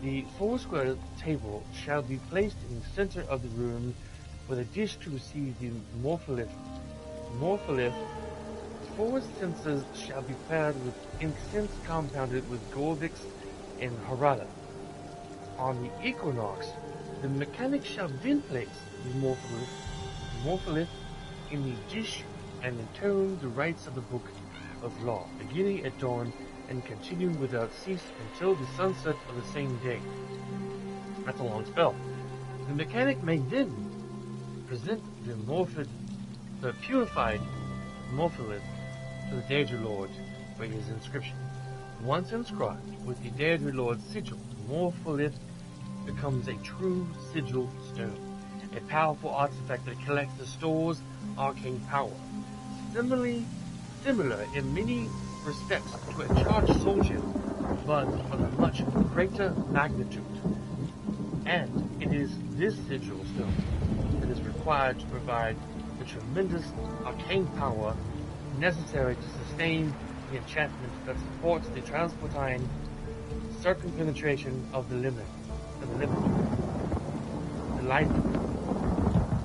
The 4-square table shall be placed in the center of the room with a dish to receive the morpholith. 4 censers shall be prepared with incense compounded with Gorvix and Harada. On the equinox, the mechanic shall then place the morpholith in the dish and intone the rites of the Book of Law, beginning at dawn and continuing without cease until the sunset of the same day. That's a long spell. The mechanic may then present the purified morpholith to the Daedra Lord for his inscription. Once inscribed with the Daedra Lord's sigil, the morpholith becomes a true sigil stone, a powerful artifact that collects and stores arcane power. Similar in many respects to a charged soul gem, but of a much greater magnitude. And it is this sigil stone that is required to provide the tremendous arcane power necessary to sustain the enchantment that supports the transportine circumpenetration of the light.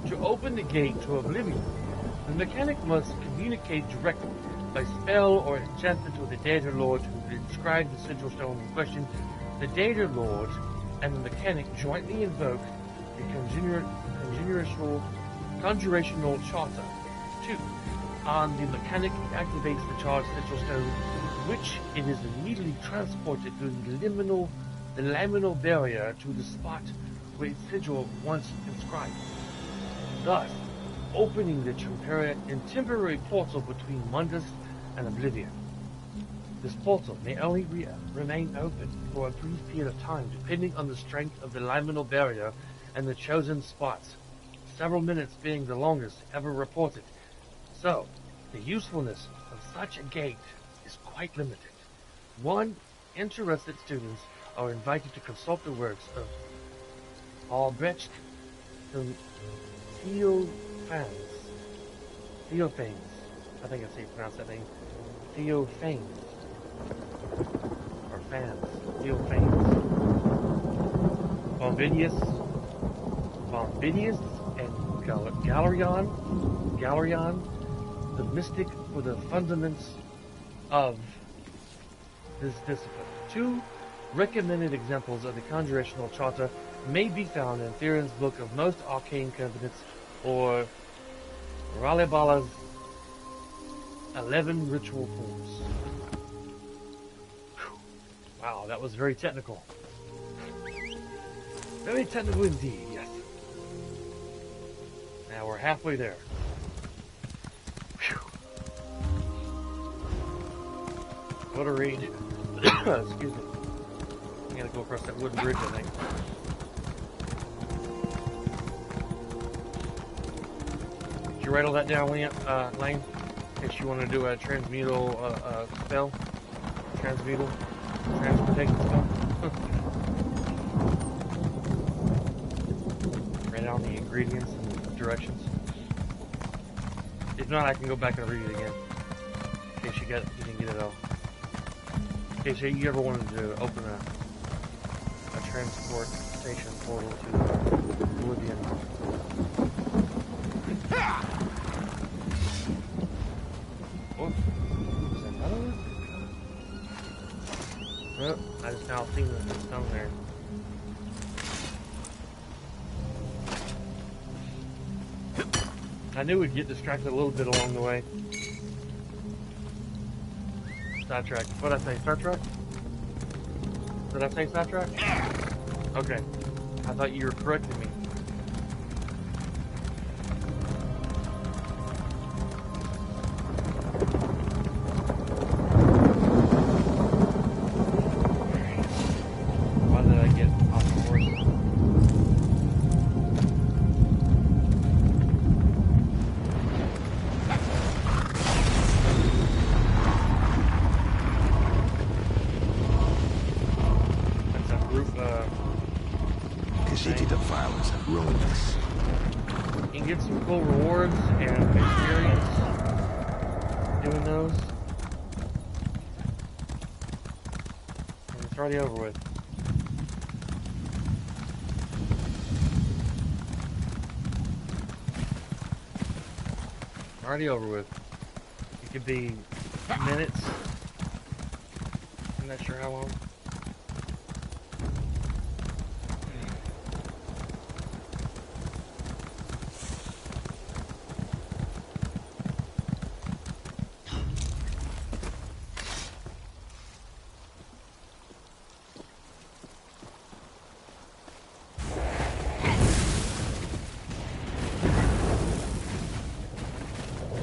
To open the gate to oblivion, the mechanic must communicate directly by spell or enchantment with the Daedra Lord who inscribed the sigil stone in question. The Daedra Lord and the mechanic jointly invoke the conjurational charter. 2. The mechanic activates the charged sigil stone, which it is immediately transported through the laminal barrier to the spot where its sigil once inscribed, thus opening the temporary portal between Mundus and Oblivion. This portal may only remain open for a brief period of time, depending on the strength of the liminal barrier and the chosen spots, several minutes being the longest ever reported. So, the usefulness of such a gate is quite limited. Interested students are invited to consult the works of Albrecht Theophanes. I think that's how you pronounce that name. Theophanes. Or fans. Theophanes. Bombidius and Galerion, the mystic for the fundaments of this discipline. 2 recommended examples of the conjurational charter may be found in Theron's Book of Most Arcane Covenants, or Ralebala's 11 Ritual Forms. Wow, that was very technical. Very technical indeed, yes. Now we're halfway there. Whew. What a read. Excuse me. I gotta go across that wooden bridge, I think. Did you write all that down, Lane? In case you want to do a transmutal spell? Transmutation spell? Write down the ingredients and directions. If not, I can go back and read it again. In case you didn't get it all. In case you ever wanted to open a transportation portal to Oblivion. Oh, is that another one? Oh, I just now seen the stone there. I knew we'd get distracted a little bit along the way. Sidetrack. What'd I say? Star Trek? Did I say sidetrack? Okay. I thought you were correcting me. Why did I get off the horse? City defilers have ruined us. You can get some cool rewards and experience doing those. And it's already over with. Already over with. It could be minutes. I'm not sure how long.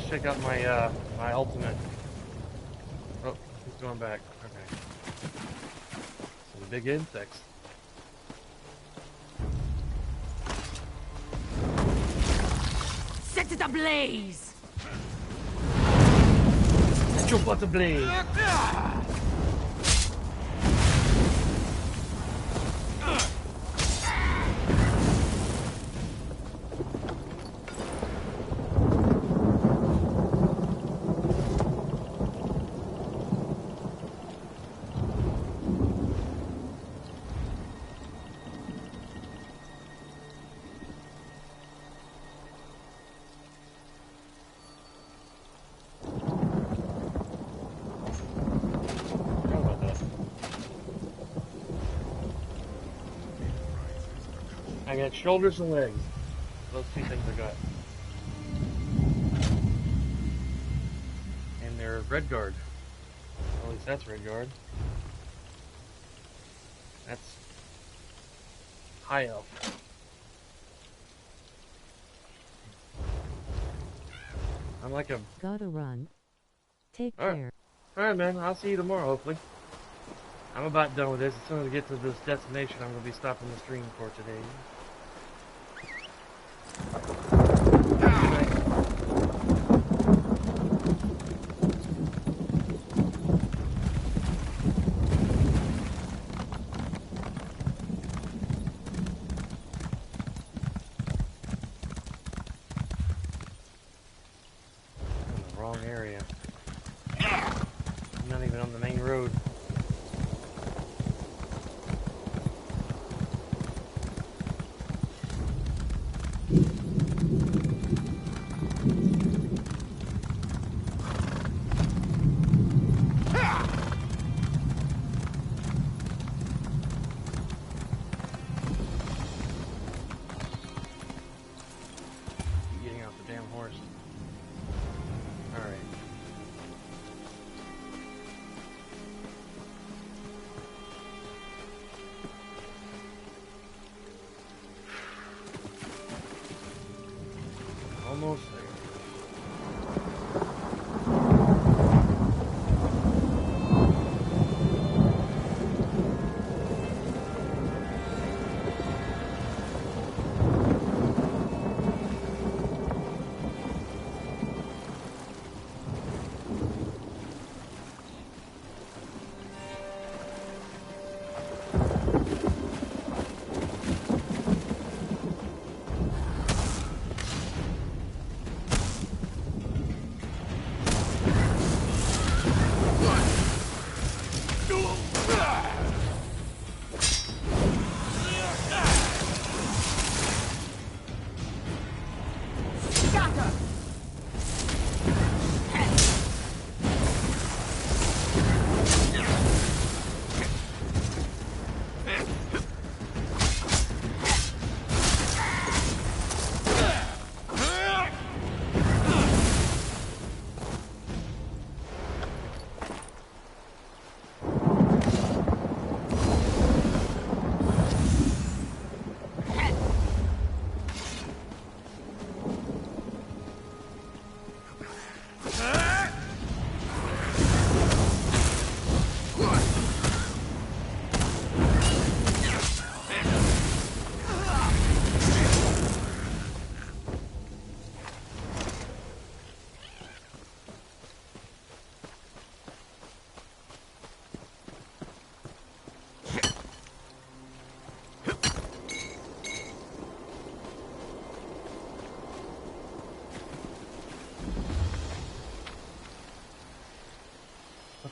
Check out my my ultimate. Oh, he's going back. Okay. Some big insects. Set it ablaze! Set your butt ablaze! I got shoulders and legs. Those two things I got. And they're Redguard. At least that's Redguard. That's High Elf. I'm like a... Gotta run. Take All right. care. Alright, man. I'll see you tomorrow, hopefully. I'm about done with this. As soon as I get to this destination, I'm going to be stopping the stream for today. Wrong area. I'm not even on the main road.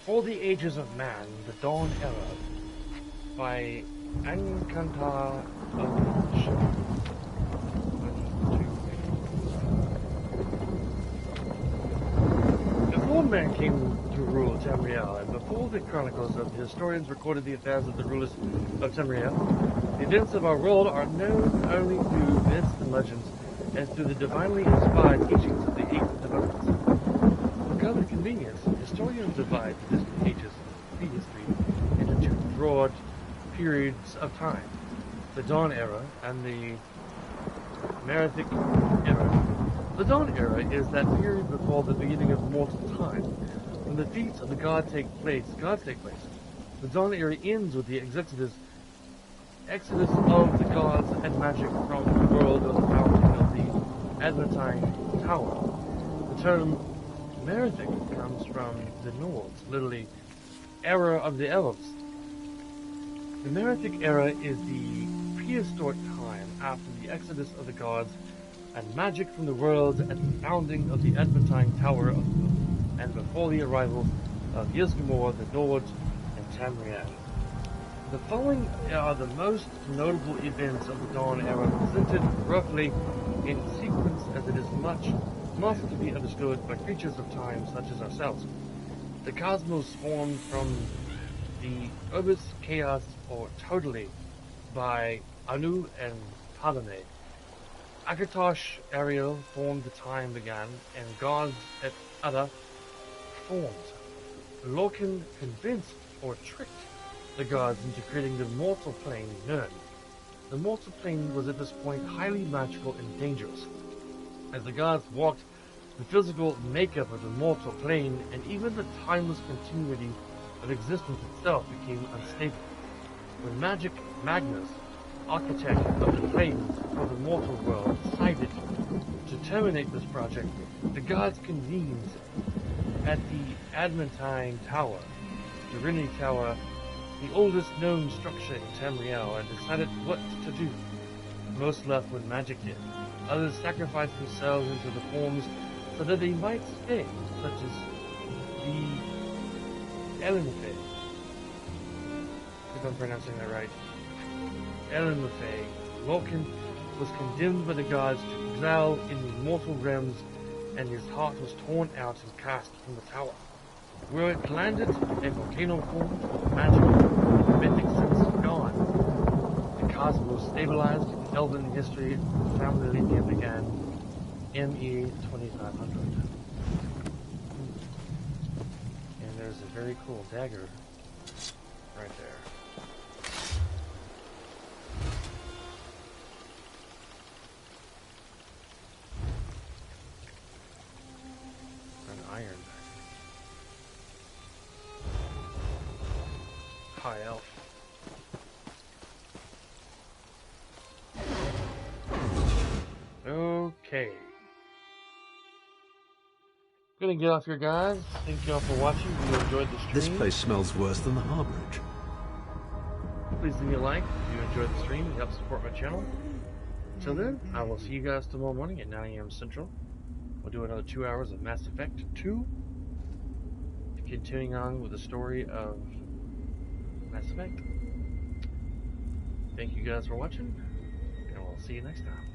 Before the Ages of Man, the Dawn Era, by Ankantar Before man came to rule Tamriel, and before the chronicles of the historians recorded the affairs of the rulers of Tamriel, the events of our world are known only through myths and legends, and through the divinely inspired teachings of the eight devotees. For common convenience, historians divide the distant ages of prehistory into two broad periods of time: the Dawn Era and the Merithic Era. The Dawn Era is that period before the beginning of mortal time, when the feats of the gods take place. The Dawn Era ends with the exodus of the gods and magic from the world of the fountain of the Adamantine Tower. The term Merithic comes from the Nords, literally era of the elves. The Merithic Era is the prehistoric time after the exodus of the gods and magic from the world at the founding of the Adamantine Tower and before the arrival of Ysgramor, the Nords, and Tamriel. The following are the most notable events of the Dawn Era, presented roughly in sequence as it is must be understood by creatures of time such as ourselves. The cosmos formed from the Urbis Chaos, or totally, by Anu and Ptolemy. Akatosh Ariel formed the time began, and gods et Ada formed. Lorcan convinced or tricked the gods into creating the mortal plane Nirn. The mortal plane was at this point highly magical and dangerous. As the gods walked, the physical makeup of the mortal plane and even the timeless continuity of existence itself became unstable. When Magnus, architect of the planes for the mortal world, decided to terminate this project, the gods convened at the Adamantine Tower, the Rini Tower, the oldest known structure in Tamriel, and decided what to do. Most left when magic did. Others sacrificed themselves into the forms so that they might stay, such as the Elenfey. If I'm pronouncing that right. Elenfey. Lorcan was condemned by the gods to exile in the mortal realms, and his heart was torn out and cast from the tower. Where it landed, a volcano formed with magical, mythic sense gone. The cosmos stabilized in Elven history. The family millennium began. ME 2500. And there's a very cool dagger right there. An iron dagger. High elf. Okay. Gonna get off here, guys. Thank you all for watching. If you enjoyed the stream, This place smells worse than the harborage. please leave me a like if you enjoyed the stream. It helps support my channel. Until then, I will see you guys tomorrow morning at 9 a.m. Central. We'll do another 2 hours of Mass Effect 2. Continuing on with the story of Mass Effect. Thank you guys for watching, and we'll see you next time.